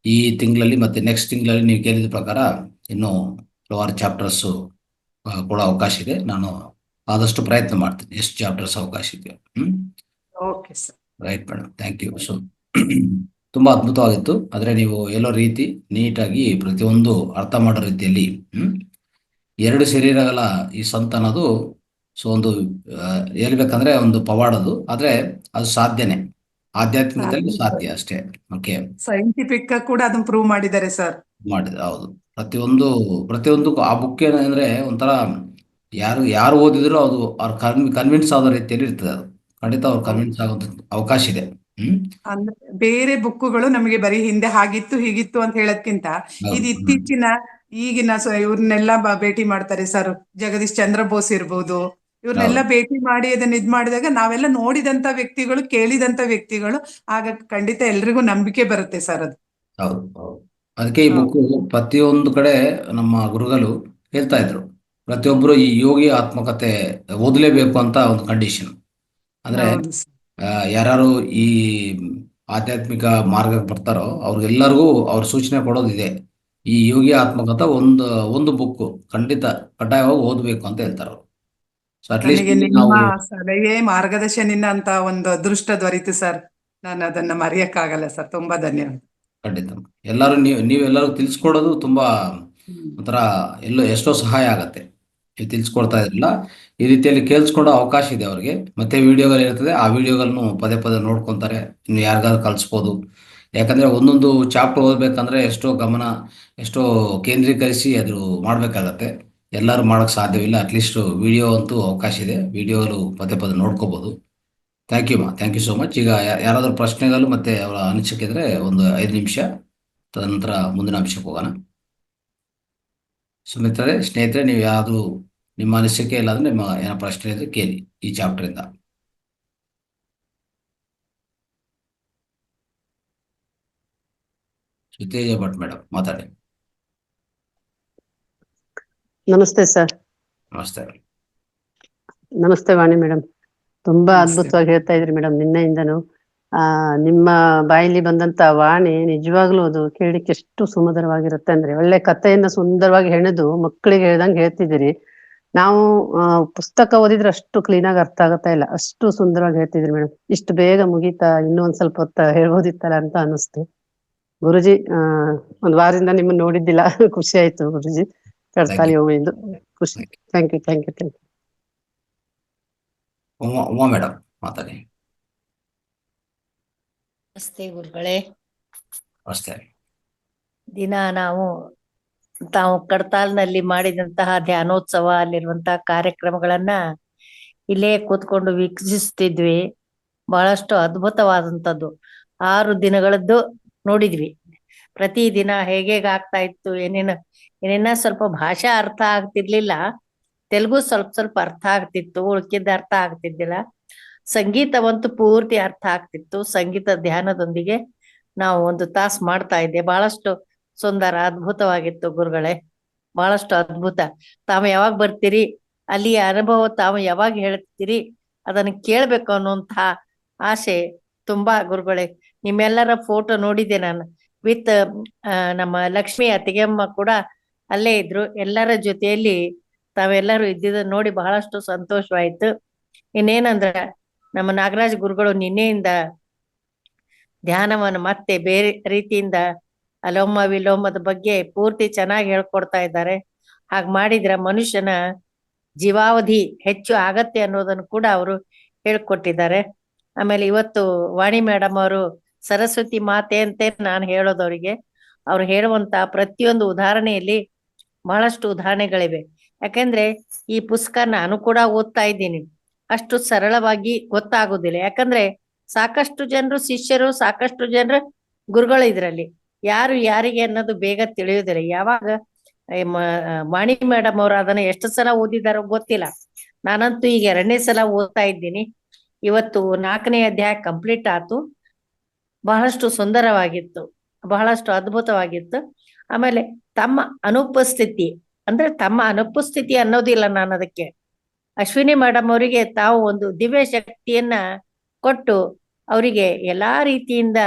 ಈ ತಿಂಗಳಲ್ಲಿ ಮತ್ತೆ ನೆಕ್ಸ್ಟ್ ತಿಂಗಳಲ್ಲಿ ನೀವು ಕೇಳಿದ ಪ್ರಕಾರ ಇನ್ನೂ ಹಲವಾರು ಚಾಪ್ಟರ್ಸ್ ಕೊಡೋ ಅವಕಾಶ ಇದೆ. ನಾನು ಆದಷ್ಟು ಪ್ರಯತ್ನ ಮಾಡ್ತೀನಿ ಎಷ್ಟು ಚಾಪ್ಟರ್ಸ್ ಅವಕಾಶ ಇದೆಯೋ. Okay sir. Right madam, thank you. So ತುಂಬಾ ಅದ್ಭುತವಾಗಿತ್ತು. ಆದ್ರೆ ನೀವು ಹೇಳೋ ರೀತಿ ನೀಟಾಗಿ ಪ್ರತಿಯೊಂದು ಅರ್ಥ ಮಾಡೋ ರೀತಿಯಲ್ಲಿ 2 ಶರೀರಗಳ ಈ ಸಂತ ಅನ್ನೋದು ಸೊ ಒಂದು ಹೇಳ್ಬೇಕಂದ್ರೆ ಒಂದು ಪವಾಡದು. ಆದ್ರೆ ಅದು ಸಾಧ್ಯನೇ, ಆಧ್ಯಾತ್ಮಿಕದಲ್ಲಿ ಸಾಧ್ಯ ಅಷ್ಟೇ. ಓಕೆ, ಸೈಂಟಿಫಿಕ್ ಕೂಡ ಅದನ್ನ ಪ್ರೂವ್ ಮಾಡಿದ್ದಾರೆ ಸರ್. ಮಾಡಿದೆ, ಹೌದು. ಪ್ರತಿಯೊಂದು ಆ ಬುಕ್ ಏನಂದ್ರೆ ಒಂಥರ ಯಾರು ಓದಿದ್ರು ಅದು ಅವ್ರ ಕನ್ವಿನ್ಸ್ ಆಗೋ ರೀತಿಯಲ್ಲಿ ಇರ್ತದೆ. ಅದು ಖಂಡಿತ ಅವ್ರು ಕನ್ವಿನ್ಸ್ ಆಗೋ ಅವಕಾಶ ಇದೆ. ಅಂದ್ರೆ ಬೇರೆ ಬುಕ್ಕುಗಳು ನಮಗೆ ಬರೀ ಹಿಂದೆ ಹಾಗಿತ್ತು ಹೀಗಿತ್ತು ಅಂತ ಹೇಳೋದ್ಕಿಂತ ಇದು ಇತ್ತೀಚಿನ ಈಗಿನ ಇವ್ರನ್ನೆಲ್ಲ ಭೇಟಿ ಮಾಡ್ತಾರೆ ಸರ್. ಜಗದೀಶ್ ಚಂದ್ರ ಬೋಸ್ ಇರ್ಬೋದು, ಇವ್ರನ್ನೆಲ್ಲ ಭೇಟಿ ಮಾಡಿ ಅದನ್ನ ಇದ್ ಮಾಡಿದಾಗ ನಾವೆಲ್ಲ ನೋಡಿದಂತ ವ್ಯಕ್ತಿಗಳು, ಕೇಳಿದಂತ ವ್ಯಕ್ತಿಗಳು, ಆಗ ಖಂಡಿತ ಎಲ್ರಿಗೂ ನಂಬಿಕೆ ಬರುತ್ತೆ ಸರ್ ಅದು. ಹೌದು ಹೌದು. ಅದಕ್ಕೆ ಈ ಬುಕ್ ಪ್ರತಿಯೊಂದು ಕಡೆ ನಮ್ಮ ಗುರುಗಳು ಹೇಳ್ತಾ ಇದ್ರು, ಪ್ರತಿಯೊಬ್ಬರು ಈ ಯೋಗಿ ಆತ್ಮಕತೆ ಓದಲೇಬೇಕು ಅಂತ ಒಂದು ಕಂಡೀಷನ್. ಅಂದ್ರೆ ಹೌದು ಸರ್. ಯಾರು ಈ ಆಧ್ಯಾತ್ಮಿಕ ಮಾರ್ಗಕ್ಕೆ ಬರ್ತಾರೋ ಅವ್ರಿಗೆಲ್ಲರಿಗೂ ಅವ್ರ ಸೂಚನೆ ಕೊಡೋದಿದೆ. ಈ ಯೋಗಿ ಆತ್ಮಕಥ ಒಂದು ಬುಕ್ ಖಂಡಿತ ಕಡ್ಡಾಯವಾಗಿ ಓದಬೇಕು ಅಂತ ಹೇಳ್ತಾರೆ ಅವರು. ಸೊ ಅಟ್ಲೀಸ್ಟ್ ನನಗೆ ನಿಮ್ಮ ನಾವು ಸಲಹೆ ಮಾರ್ಗದರ್ಶನಿಂದ ಅಂತ ಒಂದು ಅದೃಷ್ಟ ದೊರೀತು ಸರ್. ನಾನು ಅದನ್ನ ಮರೆಯಕ್ಕಾಗಲ್ಲ ಸರ್. ತುಂಬಾ ಧನ್ಯವಾದ. ಖಂಡಿತ ಎಲ್ಲರೂ ನೀವೆಲ್ಲರೂ ತಿಳಿಸ್ಕೊಡೋದು ತುಂಬಾ ಒಂಥರ ಎಷ್ಟೋ ಸಹಾಯ ಆಗತ್ತೆ. ನೀವು ತಿಳಿಸ್ಕೊಡ್ತಾ ಇದ್ರಲ್ಲ, ಈ ರೀತಿಯಲ್ಲಿ ಕೇಳಿಸ್ಕೊಡೋ ಅವಕಾಶ ಇದೆ ಅವ್ರಿಗೆ. ಮತ್ತೆ ವಿಡಿಯೋಗಳು ಇರ್ತದೆ, ಆ ವಿಡಿಯೋಗಳನ್ನು ಪದೇ ಪದೇ ನೋಡ್ಕೊಂತಾರೆ. ಇನ್ನು ಯಾರಿಗಾದ್ರು ಕಲಿಸ್ಬೋದು. ಯಾಕಂದ್ರೆ ಒಂದೊಂದು ಚಾಪ್ಟರ್ ಓದ್ಬೇಕಂದ್ರೆ ಎಷ್ಟೋ ಕೇಂದ್ರೀಕರಿಸಿ ಅದು ಮಾಡ್ಬೇಕಾಗತ್ತೆ. ಎಲ್ಲರೂ ಮಾಡೋಕ್ಕೆ ಸಾಧ್ಯವಿಲ್ಲ. ಅಟ್ಲೀಸ್ಟ್ ವಿಡಿಯೋ ಅಂತೂ ಅವಕಾಶ ಇದೆ, ವಿಡಿಯೋಗಳು ಪದೇ ಪದೇ ನೋಡ್ಕೋಬಹುದು. Thank you so much. ಈಗ ಯಾರಾದ್ರೂ ಪ್ರಶ್ನೆಗಳು ಮತ್ತೆ ಅವರ ಅನಿಸಿಕೆ ಇದ್ರೆ ಒಂದು 5 ನಿಮಿಷ, ತದನಂತರ ಮುಂದಿನ ಅಂಶಕ್ಕೆ ಹೋಗೋಣ. ಸ್ನೇಹಿತರೆ, ನೀವು ಯಾವ್ದು ನಿಮ್ಮ ಅನಿಸಿಕೆ ಇಲ್ಲಾಂದ್ರೆ ನಿಮ್ಮ ಏನೋ ಪ್ರಶ್ನೆ ಇದ್ರೆ ಕೇಳಿ ಈ ಚಾಪ್ಟರ್ ಇಂದ. ಸುತೇಜ ಭಟ್ ಮೇಡಮ್ ಮಾತಾಡಿ. ನಮಸ್ತೆ ಸರ್. ನಮಸ್ತೆ. ನಮಸ್ತೆ ವಾಣಿ ಮೇಡಮ್. ತುಂಬಾ ನಮಸ್ತೆ. ಅದ್ಭುತವಾಗಿ ಹೇಳ್ತಾ ಇದ್ರಿ ಮೇಡಮ್ ನಿನ್ನೆಯಿಂದನು. ನಿಮ್ಮ ಬಾಯಲ್ಲಿ ಬಂದಂತ ವಾಣಿ ನಿಜವಾಗ್ಲೂ ಅದು ಕೇಳಲಿಕ್ಕೆ ಎಷ್ಟು ಸುಮಧುರವಾಗಿರುತ್ತೆ ಅಂದ್ರೆ, ಒಳ್ಳೆ ಕಥೆಯನ್ನ ಸುಂದರವಾಗಿ ಹೆಣೆದು ಮಕ್ಕಳಿಗೆ ಹೇಳ್ದಂಗೆ ಹೇಳ್ತಿದ್ದೀರಿ. ನಾವು ಪುಸ್ತಕ ಓದಿದ್ರೆ ಅಷ್ಟು ಕ್ಲೀನ್ ಆಗಿ ಅರ್ಥ ಆಗತ್ತಾ ಇಲ್ಲ, ಅಷ್ಟು ಸುಂದರವಾಗಿ ಹೇಳ್ತಿದ್ರಿ ಮೇಡಮ್. ಇಷ್ಟು ಬೇಗ ಮುಗೀತಾ, ಇನ್ನೂ ಒಂದ್ ಸ್ವಲ್ಪ ಹೊತ್ತ ಹೇಳ್ಬೋದಿತ್ತಲ್ಲ ಅಂತ ಅನಿಸ್ತು. ಗುರುಜಿ, ಒಂದ್ ವಾರದಿಂದ ನಿಮ್ಮನ್ನ ನೋಡಿದ್ದಿಲ್ಲ, ಖುಷಿ ಆಯ್ತು ಗುರುಜಿ. ಕಡ್ತಾಲಿ ಒಮ್ಮೆಂದು ಖುಷಿ. Thank you. ಉಮಾ ಮೇಡಮ್ ಮಾತಾಡಿ. ನಮಸ್ತೆ ಗುರುಗಳೇ. ನಮಸ್ತೆ. ದಿನ ತಾವು ಕಡ್ತಾಲ್ನಲ್ಲಿ ಮಾಡಿದಂತಹ ಧ್ಯಾನೋತ್ಸವ, ಅಲ್ಲಿರುವಂತಹ ಕಾರ್ಯಕ್ರಮಗಳನ್ನ ಇಲ್ಲೇ ಕೂತ್ಕೊಂಡು ವೀಕ್ಷಿಸ್ತಿದ್ವಿ. ಬಹಳಷ್ಟು ಅದ್ಭುತವಾದಂಥದ್ದು 6 ದಿನಗಳದ್ದು ನೋಡಿದ್ವಿ. ಪ್ರತಿ ದಿನ ಹೇಗೇಗ ಆಗ್ತಾ ಇತ್ತು, ಏನೇನ ಸ್ವಲ್ಪ ಭಾಷೆ ಅರ್ಥ ಆಗ್ತಿರ್ಲಿಲ್ಲ. ತೆಲುಗು ಸ್ವಲ್ಪ ಅರ್ಥ ಆಗ್ತಿತ್ತು, ಉಳ್ಕಿದ್ದ ಅರ್ಥ ಆಗ್ತಿದ್ದಿಲ್ಲ. ಸಂಗೀತವಂತೂ ಪೂರ್ತಿ ಅರ್ಥ ಆಗ್ತಿತ್ತು. ಸಂಗೀತ ಧ್ಯಾನದೊಂದಿಗೆ ನಾವು 1 ತಾಸು ಮಾಡ್ತಾ ಇದ್ದೆ. ಬಹಳಷ್ಟು ಸುಂದರ, ಅದ್ಭುತವಾಗಿತ್ತು ಗುರುಗಳೇ. ಬಹಳಷ್ಟು ಅದ್ಭುತ. ತಾವು ಯಾವಾಗ ಬರ್ತೀರಿ, ಅಲ್ಲಿಯ ಅನುಭವ ತಾವು ಯಾವಾಗ ಹೇಳ್ತೀರಿ, ಅದನ್ನ ಕೇಳ್ಬೇಕು ಅನ್ನುವಂತಹ ಆಸೆ ತುಂಬಾ ಗುರುಗಳೇ. ನಿಮ್ಮೆಲ್ಲರ ಫೋಟೋ ನೋಡಿದ್ದೆ ನಾನು. ವಿತ್ ನಮ್ಮ ಲಕ್ಷ್ಮಿ ಅತ್ತಿಗೆಮ್ಮ ಕೂಡ ಅಲ್ಲೇ ಇದ್ರು. ಎಲ್ಲರ ಜೊತೆಯಲ್ಲಿ ತಾವೆಲ್ಲರೂ ಇದ್ದಿದ್ದ ನೋಡಿ ಬಹಳಷ್ಟು ಸಂತೋಷವಾಯ್ತು. ಇನ್ನೇನಂದ್ರ, ನಮ್ಮ ನಾಗರಾಜ್ ಗುರುಗಳು ನಿನ್ನೆಯಿಂದ ಧ್ಯಾನವನ್ನು ಮತ್ತೆ ಬೇರೆ ರೀತಿಯಿಂದ ಅಲೋಮ ವಿಲೋಮದ ಬಗ್ಗೆ ಪೂರ್ತಿ ಚೆನ್ನಾಗಿ ಹೇಳ್ಕೊಡ್ತಾ ಇದ್ದಾರೆ. ಹಾಗೆ ಮಾಡಿದ್ರ ಮನುಷ್ಯನ ಜೀವಾವಧಿ ಹೆಚ್ಚು ಆಗತ್ತೆ ಅನ್ನೋದನ್ನು ಕೂಡ ಅವರು ಹೇಳ್ಕೊಟ್ಟಿದ್ದಾರೆ. ಆಮೇಲೆ ಇವತ್ತು ವಾಣಿ ಮೇಡಮ್ ಅವರು ಸರಸ್ವತಿ ಮಾತೆ ಅಂತೆ ನಾನು ಹೇಳೋದವರಿಗೆ, ಅವ್ರು ಹೇಳುವಂತ ಪ್ರತಿಯೊಂದು ಉದಾಹರಣೆಯಲ್ಲಿ ಬಹಳಷ್ಟು ಉದಾಹರಣೆಗಳಿವೆ. ಯಾಕಂದ್ರೆ ಈ ಪುಸ್ತಕ ನಾನು ಕೂಡ ಓದ್ತಾ ಇದ್ದೀನಿ. ಅಷ್ಟು ಸರಳವಾಗಿ ಗೊತ್ತಾಗೋದಿಲ್ಲ. ಯಾಕಂದ್ರೆ ಸಾಕಷ್ಟು ಜನರು ಶಿಷ್ಯರು, ಸಾಕಷ್ಟು ಜನರು ಗುರುಗಳು ಇದ್ರಲ್ಲಿ. ಯಾರು ಯಾರಿಗೆ ಅನ್ನೋದು ಬೇಗ ತಿಳಿಯುವುದಿಲ್ಲ. ಯಾವಾಗ ವಾಣಿ ಮೇಡಮ್ ಅವರು ಅದನ್ನ ಎಷ್ಟು ಸಲ ಓದಿದಾರೋ ಗೊತ್ತಿಲ್ಲ. ನಾನಂತೂ ಈಗ 2ನೇ ಸಲ ಓದ್ತಾ ಇದ್ದೀನಿ. ಇವತ್ತು 4ನೇ ಅಧ್ಯಾಯ ಕಂಪ್ಲೀಟ್ ಆತು. ಬಹಳಷ್ಟು ಸುಂದರವಾಗಿತ್ತು, ಬಹಳಷ್ಟು ಅದ್ಭುತವಾಗಿತ್ತು. ಆಮೇಲೆ ತಮ್ಮ ಅನುಪಸ್ಥಿತಿ ಅನ್ನೋದಿಲ್ಲ ನಾನು ಅದಕ್ಕೆ. ಅಶ್ವಿನಿ ಮೇಡಮ್ ಅವರಿಗೆ ತಾವು ಒಂದು ದಿವ್ಯ ಶಕ್ತಿಯನ್ನ ಕೊಟ್ಟು ಅವರಿಗೆ ಎಲ್ಲಾ ರೀತಿಯಿಂದ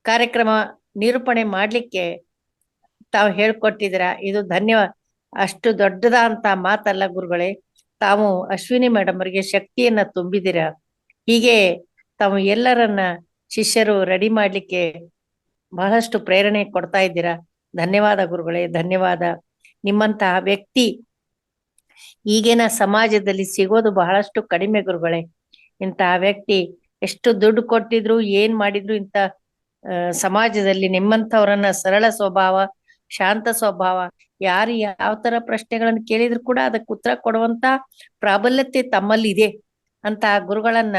ಕಾರ್ಯಕ್ರಮ ನಿರೂಪಣೆ ಮಾಡ್ಲಿಕ್ಕೆ ತಾವು ಹೇಳ್ಕೊಟ್ಟಿದ್ದೀರಾ. ಇದು ಧನ್ಯವಾದ. ಅಷ್ಟು ದೊಡ್ಡದಂತ ಮಾತಲ್ಲ ಗುರುಗಳೇ. ತಾವು ಅಶ್ವಿನಿ ಮೇಡಮ್ ಅವರಿಗೆ ಶಕ್ತಿಯನ್ನ ತುಂಬಿದಿರಾ. ಹೀಗೆ ತಾವು ಎಲ್ಲರನ್ನ ಶಿಷ್ಯರು ರೆಡಿ ಮಾಡ್ಲಿಕ್ಕೆ ಬಹಳಷ್ಟು ಪ್ರೇರಣೆ ಕೊಡ್ತಾ ಇದ್ದೀರಾ. ಧನ್ಯವಾದ ಗುರುಗಳೇ, ಧನ್ಯವಾದ. ನಿಮ್ಮಂತಹ ವ್ಯಕ್ತಿ ಈಗಿನ ಸಮಾಜದಲ್ಲಿ ಸಿಗೋದು ಬಹಳಷ್ಟು ಕಡಿಮೆ ಗುರುಗಳೇ. ಇಂತಹ ವ್ಯಕ್ತಿ ಎಷ್ಟು ದುಡ್ಡು ಕೊಟ್ಟಿದ್ರು ಏನ್ ಮಾಡಿದ್ರು ಇಂಥ ಸಮಾಜದಲ್ಲಿ ನಿಮ್ಮಂಥವ್ರನ್ನ ಸರಳ ಸ್ವಭಾವ, ಶಾಂತ ಸ್ವಭಾವ, ಯಾರು ಯಾವ ತರ ಪ್ರಶ್ನೆಗಳನ್ನು ಕೇಳಿದ್ರು ಕೂಡ ಅದಕ್ಕೆ ಉತ್ತರ ಕೊಡುವಂತ ಪ್ರಾಬಲ್ಯತೆ ತಮ್ಮಲ್ಲಿ ಇದೆ. ಅಂತ ಗುರುಗಳನ್ನ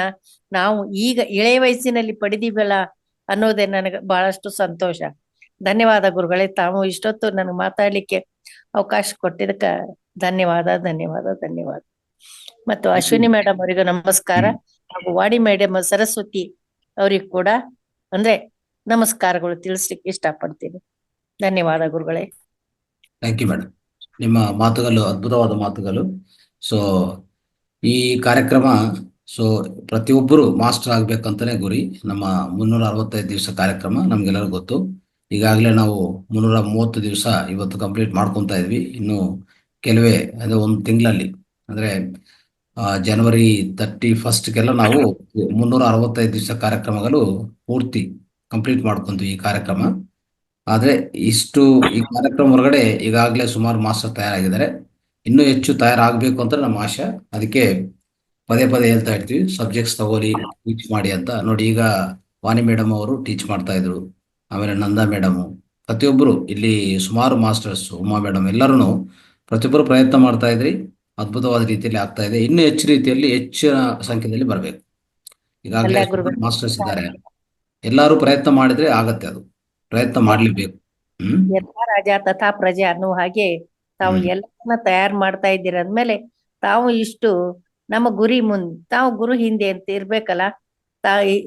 ನಾವು ಈಗ ಇಳೆಯ ವಯಸ್ಸಿನಲ್ಲಿ ಪಡೆದಿವಲ್ಲ ಅನ್ನೋದೇ ನನಗೆ ಬಹಳಷ್ಟು ಸಂತೋಷ. ಧನ್ಯವಾದ ಗುರುಗಳೇ. ತಾವು ಇಷ್ಟೊತ್ತು ನನಗೆ ಮಾತಾಡ್ಲಿಕ್ಕೆ ಅವಕಾಶ ಕೊಟ್ಟಿದ್ದಕ್ಕ ಧನ್ಯವಾದ, ಧನ್ಯವಾದ, ಧನ್ಯವಾದ. ಮತ್ತು ಅಶ್ವಿನಿ ಮೇಡಮ್ ಅವರಿಗೂ ನಮಸ್ಕಾರ. ಹಾಗೂ ವಾಣಿ ಮೇಡಮ್ ಸರಸ್ವತಿ ಅವ್ರಿಗೆ ಕೂಡ ಅಂದ್ರೆ ನಮಸ್ಕಾರಗಳು ತಿಳಿಸ್ಲಿಕ್ಕೆ ಇಷ್ಟಪಡ್ತೀನಿ. ಧನ್ಯವಾದ ಗುರುಗಳೇ. Thank you madam. ನಿಮ್ಮ ಮಾತುಗಳು ಅದ್ಭುತವಾದ ಮಾತುಗಳು. ಸೊ ಈ ಕಾರ್ಯಕ್ರಮ ಪ್ರತಿಯೊಬ್ಬರು ಮಾಸ್ಟರ್ ಆಗ್ಬೇಕಂತಾನೆ ಗುರಿ. ನಮ್ಮ 365 ದಿವಸ ಕಾರ್ಯಕ್ರಮ ನಮ್ಗೆಲ್ಲರಿಗೂ ಗೊತ್ತು. ಈಗಾಗಲೇ ನಾವು 330 ದಿವಸ ಇವತ್ತು ಕಂಪ್ಲೀಟ್ ಮಾಡ್ಕೊತಾ ಇದ್ವಿ. ಇನ್ನು ಕೆಲವೇ ಅಂದ್ರೆ 1 ತಿಂಗಳಲ್ಲಿ ಅಂದ್ರೆ ಜನವರಿ 31 ನಾವು 365 ದಿವಸ ಕಾರ್ಯಕ್ರಮಗಳು ಪೂರ್ತಿ ಕಂಪ್ಲೀಟ್ ಮಾಡ್ಕೊಂತೀವಿ ಈ ಕಾರ್ಯಕ್ರಮ. ಆದ್ರೆ ಈ ಕಾರ್ಯಕ್ರಮ ಹೊರಗಡೆ ಈಗಾಗಲೇ ಸುಮಾರು ಮಾಸ್ಟರ್ ತಯಾರಾಗಿದ್ದಾರೆ. ಇನ್ನೂ ಹೆಚ್ಚು ತಯಾರಾಗಬೇಕು ಅಂತ ನಮ್ಮ ಆಶೆ. ಅದಕ್ಕೆ ಪದೇ ಪದೇ ಹೇಳ್ತಾ ಇರ್ತೀವಿ, ಸಬ್ಜೆಕ್ಟ್ಸ್ ತಗೋಲಿ, ಟೀಚ್ ಮಾಡಿ ಅಂತ. ನೋಡಿ, ಈಗ ವಾಣಿ ಮೇಡಮ್ ಅವರು ಟೀಚ್ ಮಾಡ್ತಾ ಇದ್ರು, ಆಮೇಲೆ ನಂದಾ ಮೇಡಮು, ಪ್ರತಿಯೊಬ್ಬರು ಇಲ್ಲಿ ಸುಮಾರು ಮಾಸ್ಟರ್ಸ್, ಉಮಾ ಮೇಡಮ್, ಎಲ್ಲರೂ ಪ್ರತಿಯೊಬ್ಬರು ಪ್ರಯತ್ನ ಮಾಡ್ತಾ ಇದ್ರಿ. ಅದ್ಭುತವಾದ ರೀತಿಯಲ್ಲಿ ಆಗ್ತಾ ಇದೆ. ಇನ್ನೂ ಹೆಚ್ಚು ರೀತಿಯಲ್ಲಿ ಹೆಚ್ಚಿನ ಸಂಖ್ಯೆಯಲ್ಲಿ ಬರಬೇಕು. ಈಗಾಗಲೇ ಮಾಸ್ಟರ್ಸ್ ಇದ್ದಾರೆ. ಎಲ್ಲರೂ ಪ್ರಯತ್ನ ಮಾಡಿದ್ರೆ ಆಗತ್ತೆ. ಅದು ಪ್ರಯತ್ನ ಮಾಡ್ಲೇಬೇಕು. ಯಥಾ ರಾಜ ತಥಾ ಪ್ರಜೆ ಅನ್ನುವ ಹಾಗೆ ತಾವು ಎಲ್ಲರನ್ನ ತಯಾರು ಮಾಡ್ತಾ ಇದ್ದೀರ ಅಂದ್ಮೇಲೆ ತಾವು ಇಷ್ಟು ನಮ್ಮ ಗುರಿ ತಾವು ಗುರು ಹಿಂದೆ ಅಂತ ಇರ್ಬೇಕಲ್ಲ.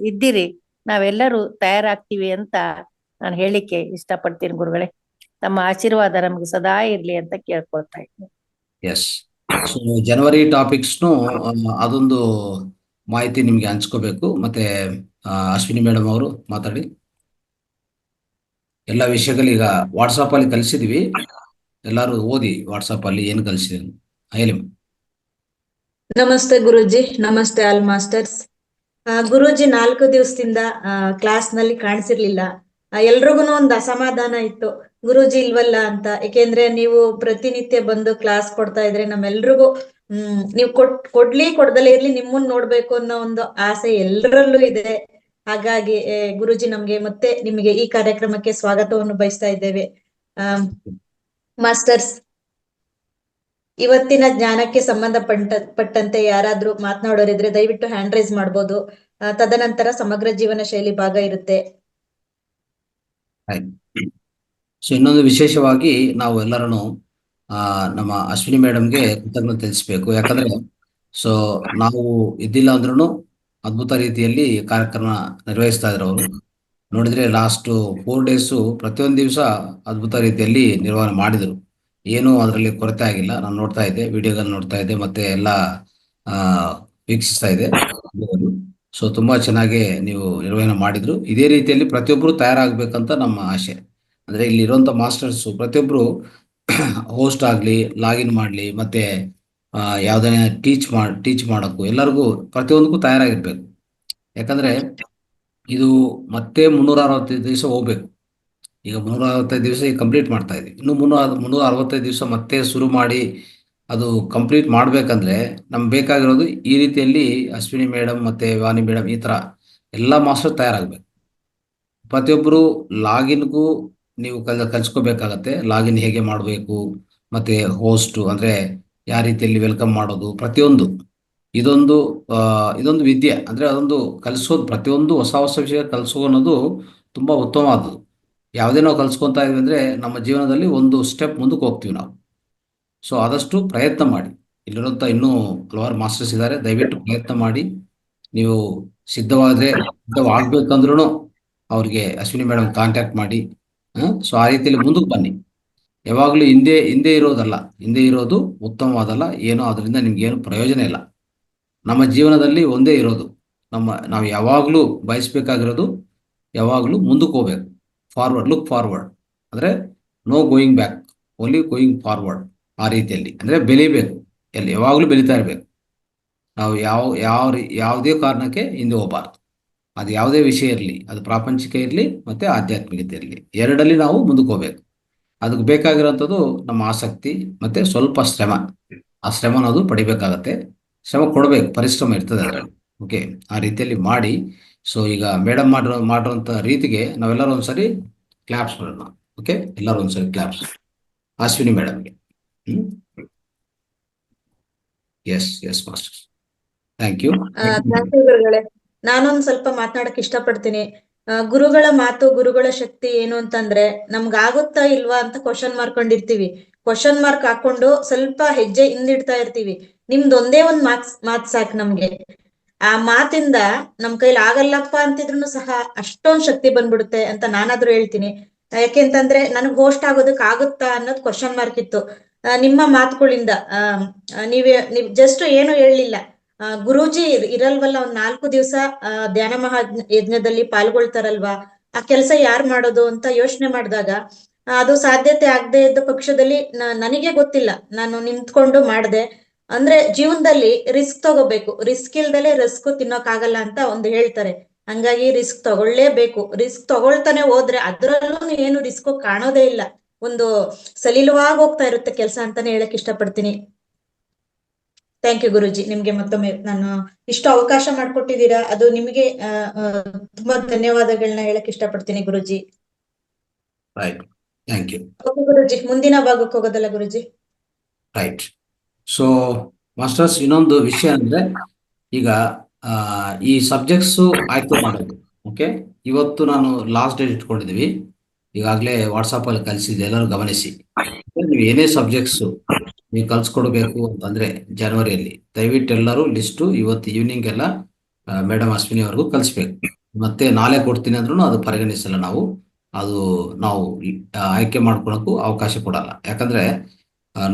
ಇದ್ದೀರಿ, ನಾವೆಲ್ಲರೂ ತಯಾರಾಗ್ತೀವಿ ಅಂತ ನಾನು ಹೇಳಿಕ್ಕೆ ಇಷ್ಟಪಡ್ತೀನಿ ಗುರುಗಳೇ. ತಮ್ಮ ಆಶೀರ್ವಾದ ನಮ್ಗೆ ಸದಾ ಇರ್ಲಿ ಅಂತ ಕೇಳ್ಕೊಳ್ತಾ ಇದ್ದೀನಿ. ಎಸ್. ಜನವರಿ ಟಾಪಿಕ್ಸ್ನು ಅದೊಂದು ಮಾಹಿತಿ ನಿಮ್ಗೆ ಹಂಚ್ಕೋಬೇಕು. ಮತ್ತೆ ಅಶ್ವಿನಿ ಮೇಡಮ್ ಅವರು ಮಾತಾಡಿ. ಎಲ್ಲ ವಿಷಯಗಳು ಈಗ ವಾಟ್ಸಪ್ ಅಲ್ಲಿ ಕಲಿಸಿದ್ವಿ, ಎಲ್ಲಾರು ಓದಿ ವಾಟ್ಸಪ್ ಅಲ್ಲಿ ಏನು ಕಲಿಸಿದ್ವಿ ಹೇಳಿ. ನಮಸ್ತೆ ಗುರೂಜಿ, ನಮಸ್ತೆ ಆಲ್ ಮಾಸ್ಟರ್ಸ್. ಗುರೂಜಿ 4 ದಿವಸದಿಂದ ಕ್ಲಾಸ್ ನಲ್ಲಿ ಕಾಣಿಸಿರ್ಲಿಲ್ಲ. ಎಲ್ರಿಗೂ ಒಂದು ಅಸಮಾಧಾನ ಇತ್ತು, ಗುರೂಜಿ ಇಲ್ವಲ್ಲ ಅಂತ. ಏಕೆಂದ್ರೆ ನೀವು ಪ್ರತಿನಿತ್ಯ ಬಂದು ಕ್ಲಾಸ್ ಕೊಡ್ತಾ ಇದ್ರೆ ನಮ್ಮೆಲ್ರಿಗೂ ನೀವು ಕೊಡ್ದಲೇ ಇರ್ಲಿ, ನಿಮ್ಮನ್ನ ನೋಡ್ಬೇಕು ಅನ್ನೋ ಒಂದು ಆಸೆ ಎಲ್ಲರಲ್ಲೂ ಇದೆ. ಹಾಗಾಗಿ ಗುರೂಜಿ ನಮ್ಗೆ ಮತ್ತೆ ನಿಮಗೆ ಈ ಕಾರ್ಯಕ್ರಮಕ್ಕೆ ಸ್ವಾಗತವನ್ನು ಬಯಸ್ತಾ ಇದ್ದೇವೆ. ಮಾಸ್ಟರ್ಸ್, ಇವತ್ತಿನ ಜ್ಞಾನಕ್ಕೆ ಸಂಬಂಧಪಟ್ಟಂತೆ ಯಾರಾದ್ರೂ ಮಾತನಾಡೋರಿದ್ರೆ ದಯವಿಟ್ಟು ಹ್ಯಾಂಡ್ ರೈಸ್ ಮಾಡ್ಬೋದು. ತದನಂತರ ಸಮಗ್ರ ಜೀವನ ಶೈಲಿ ಭಾಗ ಇರುತ್ತೆ. ಇನ್ನೊಂದು ವಿಶೇಷವಾಗಿ ನಾವು ಎಲ್ಲರೂ ನಮ್ಮ ಅಶ್ವಿನಿ ಮೇಡಮ್ಗೆ ಕೃತಜ್ಞತೆ ತಿಳಿಸ್ಬೇಕು. ಯಾಕಂದ್ರೆ ನಾವು ಇದ್ದಿಲ್ಲ ಅಂದ್ರೂ ಅದ್ಭುತ ರೀತಿಯಲ್ಲಿ ಕಾರ್ಯಕ್ರಮ ನಿರ್ವಹಿಸ್ತಾ ಇದ್ರು ಅವರು. ನೋಡಿದ್ರೆ ಲಾಸ್ಟ್ 4 ಡೇಸು ಪ್ರತಿಯೊಂದು ದಿವಸ ಅದ್ಭುತ ರೀತಿಯಲ್ಲಿ ನಿರ್ವಹಣೆ ಮಾಡಿದ್ರು. ಏನೂ ಅದರಲ್ಲಿ ಕೊರತೆ ಆಗಿಲ್ಲ. ನಾನು ನೋಡ್ತಾ ಇದ್ದೆ, ವಿಡಿಯೋಗಳು ನೋಡ್ತಾ ಇದ್ದೆ, ಮತ್ತೆ ಎಲ್ಲ ವೀಕ್ಷಿಸ್ತಾ ಇದೆ. ತುಂಬಾ ಚೆನ್ನಾಗಿ ನೀವು ನಿರ್ವಹಣೆ ಮಾಡಿದ್ರು. ಇದೇ ರೀತಿಯಲ್ಲಿ ಪ್ರತಿಯೊಬ್ಬರು ತಯಾರಾಗಬೇಕಂತ ನಮ್ಮ ಆಶೆ. ಅಂದ್ರೆ ಇಲ್ಲಿ ಇರುವಂತ ಮಾಸ್ಟರ್ಸ್ ಪ್ರತಿಯೊಬ್ರು ಹೋಸ್ಟ್ ಆಗ್ಲಿ, ಲಾಗಿನ್ ಮಾಡ್ಲಿ, ಮತ್ತೆ ಯಾವ್ದನ್ನ ಟೀಚ್ ಮಾಡೋಕ್ಕೂ ಎಲ್ಲರಿಗೂ ಪ್ರತಿಯೊಂದಕ್ಕೂ ತಯಾರಾಗಿರ್ಬೇಕು. ಯಾಕಂದ್ರೆ ಇದು ಮತ್ತೆ 365 ದಿವಸ ಹೋಗ್ಬೇಕು. ಈಗ 365 ದಿವಸ ಈಗ ಕಂಪ್ಲೀಟ್ ಮಾಡ್ತಾ ಇದ್ವಿ. ಇನ್ನು 365 ದಿವಸ ಮತ್ತೆ ಶುರು ಮಾಡಿ ಅದು ಕಂಪ್ಲೀಟ್ ಮಾಡ್ಬೇಕಂದ್ರೆ ನಮ್ಗೆ ಬೇಕಾಗಿರೋದು ಈ ರೀತಿಯಲ್ಲಿ ಅಶ್ವಿನಿ ಮೇಡಮ್ ಮತ್ತೆ ವಾಣಿ ಮೇಡಮ್ ಈ ತರ ಎಲ್ಲ ಮಾಸ್ಟರ್ ತಯಾರಾಗ್ಬೇಕು. ಪ್ರತಿಯೊಬ್ಬರು ಲಾಗಿನ್ಗೂ ನೀವು ಕಲ್ಸ್ಕೋಬೇಕಾಗತ್ತೆ. ಲಾಗಿನ್ ಹೇಗೆ ಮಾಡಬೇಕು, ಮತ್ತೆ ಹೋಸ್ಟ್ ಅಂದ್ರೆ ಯಾವ ರೀತಿಯಲ್ಲಿ ವೆಲ್ಕಮ್ ಮಾಡೋದು, ಪ್ರತಿಯೊಂದು ಇದೊಂದು ಇದೊಂದು ವಿದ್ಯೆ, ಅಂದರೆ ಅದೊಂದು ಕಲಿಸೋದು, ಪ್ರತಿಯೊಂದು ಹೊಸ ಹೊಸ ವಿಷಯ ಕಲಿಸೋ ಅನ್ನೋದು ತುಂಬ ಉತ್ತಮವಾದದ್ದು. ಯಾವುದೇ ನಾವು ಕಲಿಸ್ಕೊತಾ ಇದ್ವಿ ಅಂದರೆ ನಮ್ಮ ಜೀವನದಲ್ಲಿ ಒಂದು ಸ್ಟೆಪ್ ಮುಂದಕ್ಕೆ ಹೋಗ್ತೀವಿ ನಾವು. ಸೊ ಆದಷ್ಟು ಪ್ರಯತ್ನ ಮಾಡಿ. ಇಲ್ಲಿರುವಂಥ ಇನ್ನೂ ಹಲವಾರು ಮಾಸ್ಟರ್ಸ್ ಇದ್ದಾರೆ, ದಯವಿಟ್ಟು ಪ್ರಯತ್ನ ಮಾಡಿ. ನೀವು ಸಿದ್ಧವಾಗಬೇಕಂದ್ರೂ ಅವ್ರಿಗೆ ಅಶ್ವಿನಿ ಮೇಡಮ್ ಕಾಂಟ್ಯಾಕ್ಟ್ ಮಾಡಿ. ಸೊ ಆ ರೀತಿಯಲ್ಲಿ ಮುಂದಕ್ಕೆ ಬನ್ನಿ. ಯಾವಾಗಲೂ ಹಿಂದೆ ಇರೋದಲ್ಲ, ಹಿಂದೆ ಇರೋದು ಉತ್ತಮವಾದಲ್ಲ, ಏನೋ ಅದರಿಂದ ನಿಮ್ಗೇನು ಪ್ರಯೋಜನ ಇಲ್ಲ. ನಮ್ಮ ಜೀವನದಲ್ಲಿ ಒಂದೇ ಇರೋದು, ನಾವು ಯಾವಾಗಲೂ ಬಯಸಬೇಕಾಗಿರೋದು ಯಾವಾಗಲೂ ಮುಂದಕ್ಕೆ ಹೋಗ್ಬೇಕು. ಲುಕ್ ಫಾರ್ವರ್ಡ್, ಅಂದರೆ no going back, only going forward. ಆ ರೀತಿಯಲ್ಲಿ ಅಂದರೆ ಬೆಳಿಬೇಕು, ಯಾವಾಗಲೂ ಬೆಳೀತಾ ಇರಬೇಕು. ನಾವು ಯಾವುದೇ ಕಾರಣಕ್ಕೆ ಹಿಂದೆ ಹೋಗಬಾರ್ದು. ಅದು ಯಾವುದೇ ವಿಷಯ ಇರಲಿ, ಅದು ಪ್ರಾಪಂಚಿಕ ಇರಲಿ ಮತ್ತು ಆಧ್ಯಾತ್ಮಿಕತೆ ಇರಲಿ, ಎರಡಲ್ಲಿ ನಾವು ಮುಂದಕ್ಕೆ ಹೋಗ್ಬೇಕು. ಅದಕ್ಕೆ ಬೇಕಾಗಿರೋಂಥದ್ದು ನಮ್ಮ ಆಸಕ್ತಿ ಮತ್ತು ಸ್ವಲ್ಪ ಶ್ರಮ. ಆ ಶ್ರಮ ಅನ್ನೋದು ಪಡಿಬೇಕಾಗತ್ತೆ, ಶ್ರಮ ಕೊಡಬೇಕು, ಪರಿಶ್ರಮ ಇರ್ತದೆ ಅದರಲ್ಲಿ. ಓಕೆ, ಆ ರೀತಿಯಲ್ಲಿ ಮಾಡಿ. ಸೊ ಈಗ ಮೇಡಮ್ ಮಾಡಿರೋಂಥ ರೀತಿಗೆ ನಾವೆಲ್ಲರೂ ಒಂದ್ಸರಿ ಕ್ಲಾಪ್ಸ್ ಮಾಡೋಣ. ಓಕೆ, ಎಲ್ಲರೂ ಒಂದ್ಸರಿ ಕ್ಲಾಪ್ಸ್ ಅಶ್ವಿನಿ ಮೇಡಮ್ಗೆ. Yes master, thank you. Thank you ಗುರುಗಳೇ. ನಾನೊಂದ್ ಸ್ವಲ್ಪ ಮಾತನಾಡಕ್ ಇಷ್ಟಪಡ್ತೀನಿ. ಗುರುಗಳ ಮಾತು, ಗುರುಗಳ ಶಕ್ತಿ ಏನು ಅಂತಂದ್ರೆ, ನಮ್ಗಾಗುತ್ತಾ ಇಲ್ವಾ ಅಂತ ಕ್ವಶನ್ ಮಾಡ್ಕೊಂಡಿರ್ತೀವಿ. ಕ್ವಶನ್ ಮಾರ್ಕ್ ಹಾಕೊಂಡು ಸ್ವಲ್ಪ ಹೆಜ್ಜೆ ಹಿಂದಿಡ್ತಾ ಇರ್ತೀವಿ. ನಿಮ್ದೊಂದೇ ಒಂದ್ ಮಾತ್ ಸಾಕು ನಮ್ಗೆ. ಆ ಮಾತಿಂದ ನಮ್ ಕೈಲಿ ಆಗಲ್ಲಪ್ಪ ಅಂತಿದ್ರು ಸಹ ಅಷ್ಟೊಂದ್ ಶಕ್ತಿ ಬಂದ್ಬಿಡುತ್ತೆ ಅಂತ ನಾನಾದ್ರೂ ಹೇಳ್ತೀನಿ. ಯಾಕೆಂತಂದ್ರೆ ನನಗ್ ಹೋಸ್ಟ್ ಆಗೋದಕ್ ಆಗುತ್ತಾ ಅನ್ನೋದು ಕ್ವಶನ್ ಮಾರ್ಕ್ ಇತ್ತು. ನಿಮ್ಮ ಮಾತುಗಳಿಂದ ನೀವ್ ಜಸ್ಟ್ ಏನು ಹೇಳಲಿಲ್ಲ. ಗುರೂಜಿ ಇರಲ್ವಲ್ಲ, ಒಂದ್ 4 ದಿವಸ ಧ್ಯಾನ ಮಹಾ ಯಜ್ಞದಲ್ಲಿ ಪಾಲ್ಗೊಳ್ತಾರಲ್ವಾ, ಆ ಕೆಲಸ ಯಾರ್ ಮಾಡೋದು ಅಂತ ಯೋಚನೆ ಮಾಡಿದಾಗ ಅದು ಸಾಧ್ಯತೆ ಆಗದೆ ಇದ್ದ ಪಕ್ಷದಲ್ಲಿ ನನಗೆ ಗೊತ್ತಿಲ್ಲ, ನಾನು ನಿಂತ್ಕೊಂಡು ಮಾಡ್ದೆ. ಅಂದ್ರೆ ಜೀವನದಲ್ಲಿ ರಿಸ್ಕ್ ತಗೋಬೇಕು, ರಿಸ್ಕ್ ಇಲ್ದಲೆ ರಿಸ್ಕ್ ತಿನ್ನೋಕ್ ಆಗಲ್ಲ ಅಂತ ಒಂದು ಹೇಳ್ತಾರೆ. ಹಂಗಾಗಿ ರಿಸ್ಕ್ ತಗೊಳ್ಳೇಬೇಕು. ರಿಸ್ಕ್ ತಗೊಳ್ತಾನೆ ಹೋದ್ರೆ ಅದ್ರಲ್ಲೂ ಏನು ರಿಸ್ಕ್ ಕಾಣೋದೇ ಇಲ್ಲ, ಒಂದು ಸಲೀಲವಾಗಿ ಹೋಗ್ತಾ ಇರುತ್ತೆ ಕೆಲಸ ಅಂತಾನೆ ಹೇಳಕ್ ಇಷ್ಟಪಡ್ತೀನಿ. ಥ್ಯಾಂಕ್ ಯು ಗುರುಜಿ. ನಿಮ್ಗೆ ಮತ್ತೊಮ್ಮೆ ನಾನು ಇಷ್ಟು ಅವಕಾಶ ಮಾಡ್ಕೊಟ್ಟಿದ್ದೀರಾ, ಅದು ನಿಮಗೆ ತುಂಬಾ ಧನ್ಯವಾದಗಳನ್ನ ಹೇಳಕ್ ಇಷ್ಟಪಡ್ತೀನಿ ಗುರುಜಿ. Right, thank you. ಓಕೆ ಗುರುಜಿ, ಮುಂದಿನ ಭಾಗಕ್ಕೆ ಹೋಗೋದಲ್ಲ ಗುರುಜಿ? ರೈಟ್. ಸೊ ಮಾಸ್ಟರ್ಸ್, ಇನ್ನೊಂದು ವಿಷಯ ಅಂದರೆ ಈಗ ಈ ಸಬ್ಜೆಕ್ಟ್ಸು ಆಯ್ಕೆ ಮಾಡೋದು. ಓಕೆ, ಇವತ್ತು ನಾನು ಲಾಸ್ಟ್ ಡೇಟ್ ಇಟ್ಕೊಂಡಿದ್ದೀವಿ, ಈಗಾಗಲೇ ವಾಟ್ಸಪ್ಪಲ್ಲಿ ಕಲಿಸಿದ್ದೆ, ಎಲ್ಲರೂ ಗಮನಿಸಿ. ನೀವು ಏನೇ ಸಬ್ಜೆಕ್ಟ್ಸು ನೀವು ಕಲಿಸ್ಕೊಡ್ಬೇಕು ಅಂತಂದರೆ ಜನವರಿಯಲ್ಲಿ ದಯವಿಟ್ಟು ಎಲ್ಲರೂ ಲಿಸ್ಟು ಇವತ್ತು ಈವ್ನಿಂಗ್ ಎಲ್ಲ ಮೇಡಮ್ ಅಶ್ವಿನಿ ಅವ್ರಿಗೂ ಕಲಿಸ್ಬೇಕು. ಮತ್ತೆ ನಾಳೆ ಕೊಡ್ತೀನಿ ಅಂದ್ರೂ ಅದು ಪರಿಗಣಿಸಲ್ಲ ನಾವು. ನಾವು ಆಯ್ಕೆ ಮಾಡ್ಕೊಳಕ್ಕೂ ಅವಕಾಶ ಕೊಡಲ್ಲ. ಯಾಕಂದರೆ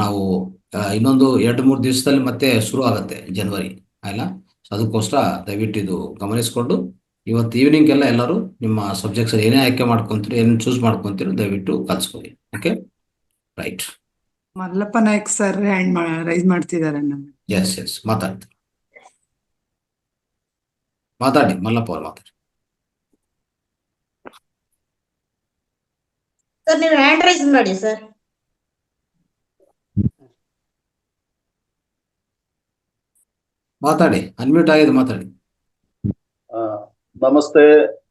ನಾವು ಇನ್ನೊಂದು 2-3 ದಿವಸದಲ್ಲಿ ಮತ್ತೆ ಶುರು ಆಗುತ್ತೆ ಜನವರಿ ಅಲ್ಲ. ಸೊ ಅದಕ್ಕೋಸ್ಕರ ದಯವಿಟ್ಟು ಇದು ಗಮನಿಸ್ಕೊಂಡು ಇವತ್ತು ಈವ್ನಿಂಗ್ ಎಲ್ಲ ಎಲ್ಲರೂ ನಿಮ್ಮ ಸಬ್ಜೆಕ್ಟ್ಸ್ ಏನೇ ಆಯ್ಕೆ ಮಾಡ್ಕೊತೀರೋ, ಏನೇನು ಚೂಸ್ ಮಾಡ್ಕೊತೀರೋ ದಯವಿಟ್ಟು ಕಲಿಸ್ಕೊಳ್ಳಿ. Okay, right. Mallappa Nayak sir hand raise ಮಾಡ್ತಿದ್ದಾರೆ. ಎಸ್ ಮಾತಾಡಿ ಮಲ್ಲಪ್ಪ ಅವ್ರು ಮಾತಾಡಿ. ಸರ್ ನೀವು ಹ್ಯಾಂಡ್ ರೈಸ್ ಮಾಡಿ ಸರ್. ಮಾತಾಡಿ, ಅನ್ಮ್ಯೂಟ್ ಆಗಿದೆ, ಮಾತಾಡಿ. ನಮಸ್ತೆ.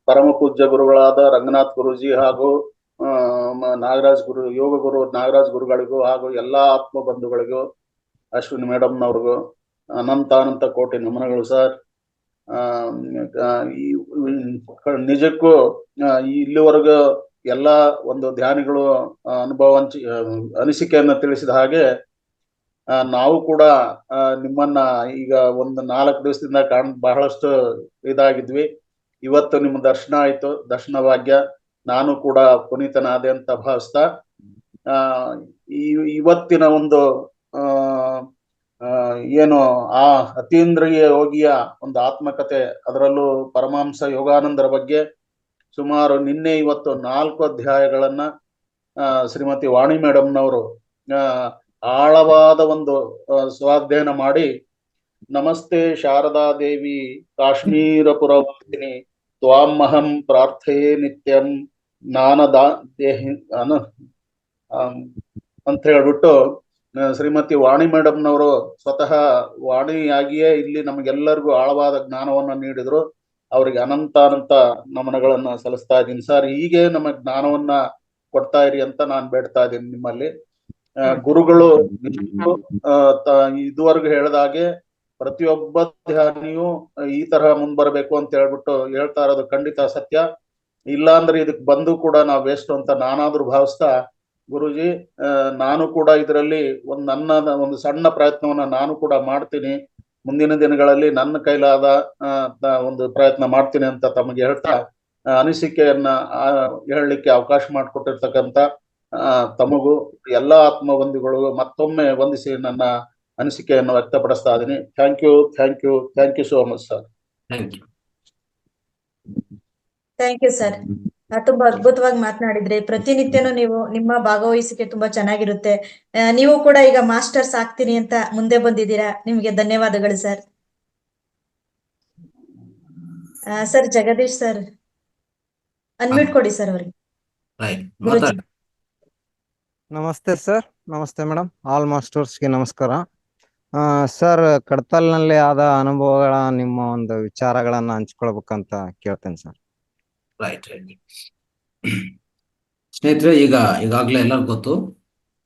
ಪರಮ ಪೂಜ್ಯ ಗುರುಗಳಾದ ರಂಗನಾಥ್ ಗುರುಜಿ ಹಾಗೂ ನಾಗರಾಜ್ ಯೋಗ ಗುರು ನಾಗರಾಜ್ ಗುರುಗಳಿಗೂ ಹಾಗೂ ಎಲ್ಲಾ ಆತ್ಮ ಬಂಧುಗಳಿಗೂ, ಅಶ್ವಿನಿ ಮೇಡಮ್ನವ್ರಿಗೂ ಅನಂತ ಕೋಟಿ ನಮನಗಳು ಸರ್. ನಿಜಕ್ಕೂ ಇಲ್ಲಿವರೆಗೂ ಎಲ್ಲ ಒಂದು ಧ್ಯಾನಿಗಳು ಅನಿಸಿಕೆಯನ್ನ ತಿಳಿಸಿದ ಹಾಗೆ ನಾವು ಕೂಡ ನಿಮ್ಮನ್ನ ಈಗ ಒಂದು 4 ದಿವಸದಿಂದ ಬಹಳಷ್ಟು ಇದಾಗಿದ್ವಿ. ಇವತ್ತು ನಿಮ್ಮ ದರ್ಶನ ಆಯ್ತು, ದರ್ಶನ ಭಾಗ್ಯ. ನಾನು ಕೂಡ ಪುನೀತನಾದೆ ಅಂತ ಭಾವಿಸ್ತಾ ಇವತ್ತಿನ ಒಂದು ಏನು ಆ ಅತೀಂದ್ರಿಯ ಯೋಗಿಯ ಒಂದು ಆತ್ಮಕತೆ, ಅದರಲ್ಲೂ ಪರಮಹಂಸ ಯೋಗಾನಂದರ ಬಗ್ಗೆ ಸುಮಾರು ನಿನ್ನೆ ಇವತ್ತು 4 ಅಧ್ಯಾಯಗಳನ್ನ ಶ್ರೀಮತಿ ವಾಣಿ ಮೇಡಮ್ನವರು ಆಳವಾದ ಒಂದು ಸ್ವಾಧ್ಯಯನ ಮಾಡಿ, ನಮಸ್ತೆ ಶಾರದಾ ದೇವಿ ಕಾಶ್ಮೀರ ಪುರವಾಸಿನಿ ತ್ವಾಮಹಂ ಪ್ರಾರ್ಥಯೇ ನಿತ್ಯಂ ದೇಹಿ ಅಂತ ಹೇಳ್ಬಿಟ್ಟು ಶ್ರೀಮತಿ ವಾಣಿ ಮೇಡಮ್ನವರು ಸ್ವತಃ ವಾಣಿಯಾಗಿಯೇ ಇಲ್ಲಿ ನಮಗೆಲ್ಲರಿಗೂ ಆಳವಾದ ಜ್ಞಾನವನ್ನ ನೀಡಿದ್ರು. ಅವರಿಗೆ ಅನಂತ ನಮನಗಳನ್ನ ಸಲ್ಲಿಸ್ತಾ ಇದ್ದೀನಿ ಸರ್. ಹೀಗೆ ನಮಗೆ ಜ್ಞಾನವನ್ನ ಕೊಡ್ತಾ ಇರಿ ಅಂತ ನಾನು ಬೇಡ್ತಾ ಇದ್ದೀನಿ ನಿಮ್ಮಲ್ಲಿ. ಗುರುಗಳು ಇದುವರೆಗೂ ಹೇಳಿದಾಗೆ ಪ್ರತಿಯೊಬ್ಬ ಧ್ಯಾನಿಯು ಈ ತರ ಮುಂದ್ ಬರ್ಬೇಕು ಅಂತ ಹೇಳ್ಬಿಟ್ಟು ಹೇಳ್ತಾ ಇರೋದು ಖಂಡಿತ ಸತ್ಯ. ಇಲ್ಲಾಂದ್ರೆ ಇದಕ್ ಬಂದು ಕೂಡ ನಾವು ವೇಸ್ಟ್ ಅಂತ ನಾನಾದ್ರೂ ಭಾವಿಸ್ತಾ, ಗುರುಜಿ ನಾನು ಕೂಡ ಇದರಲ್ಲಿ ನನ್ನ ಒಂದು ಸಣ್ಣ ಪ್ರಯತ್ನವನ್ನ ನಾನು ಕೂಡ ಮಾಡ್ತೀನಿ. ಮುಂದಿನ ದಿನಗಳಲ್ಲಿ ನನ್ನ ಕೈಲಾದ ಒಂದು ಪ್ರಯತ್ನ ಮಾಡ್ತೀನಿ ಅಂತ ತಮಗೆ ಹೇಳ್ತಾ, ಅನಿಸಿಕೆಯನ್ನ ಹೇಳಲಿಕ್ಕೆ ಅವಕಾಶ ಮಾಡಿಕೊಟ್ಟಿರ್ತಕ್ಕಂಥ ತಮಗೂ ಎಲ್ಲಾ ಆತ್ಮಬಂಧುಗಳಿಗೂ ಮತ್ತೊಮ್ಮೆ ವಂದಿಸಿ ನನ್ನ ಅನಿಸಿಕೆಯನ್ನು ವ್ಯಕ್ತಪಡಿಸ್ತಾ ಇದ್ದೀನಿ. Thank you so much sir. Thank you. Thank you sir. ತುಂಬಾ ಅದ್ಭುತವಾಗಿ ಮಾತನಾಡಿದ್ರಿ. ಪ್ರತಿನಿತ್ಯನೂ ನೀವು ನಿಮ್ಮ ಭಾಗವಹಿಸಿಕೆ ತುಂಬಾ ಚೆನ್ನಾಗಿರುತ್ತೆ. ನೀವು ಕೂಡ ಈಗ ಮಾಸ್ಟರ್ಸ್ ಆಗ್ತೀನಿ ಅಂತ ಮುಂದೆ ಬಂದಿದ್ದೀರಾ. ನಿಮ್ಗೆ ಧನ್ಯವಾದಗಳು sir. Sir Jagadish sir unmute ಕೊಡಿ ಸರ್ ಅವ್ರಿಗೆ. ರೈಟ್, ಗುರುಜಿ. ಮಾತಾಡಿ. ನಮಸ್ತೆ ಸರ್. ನಮಸ್ತೆ ಮೇಡಮ್. ಆಲ್ ಮಾಸ್ಟರ್ಸ್ಗೆ ನಮಸ್ಕಾರ. ಸರ್, ಕಡತಲ್ನಲ್ಲಿ ಆದ ಅನುಭವಗಳ ನಿಮ್ಮ ಒಂದು ವಿಚಾರಗಳನ್ನ ಹಂಚ್ಕೊಳ್ಬೇಕಂತ ಕೇಳ್ತೇನೆ ಸರ್. ರೈಟ್. ಸ್ನೇಹಿತರೆ, ಈಗಾಗಲೇ ಎಲ್ಲರಿಗೂ ಗೊತ್ತು,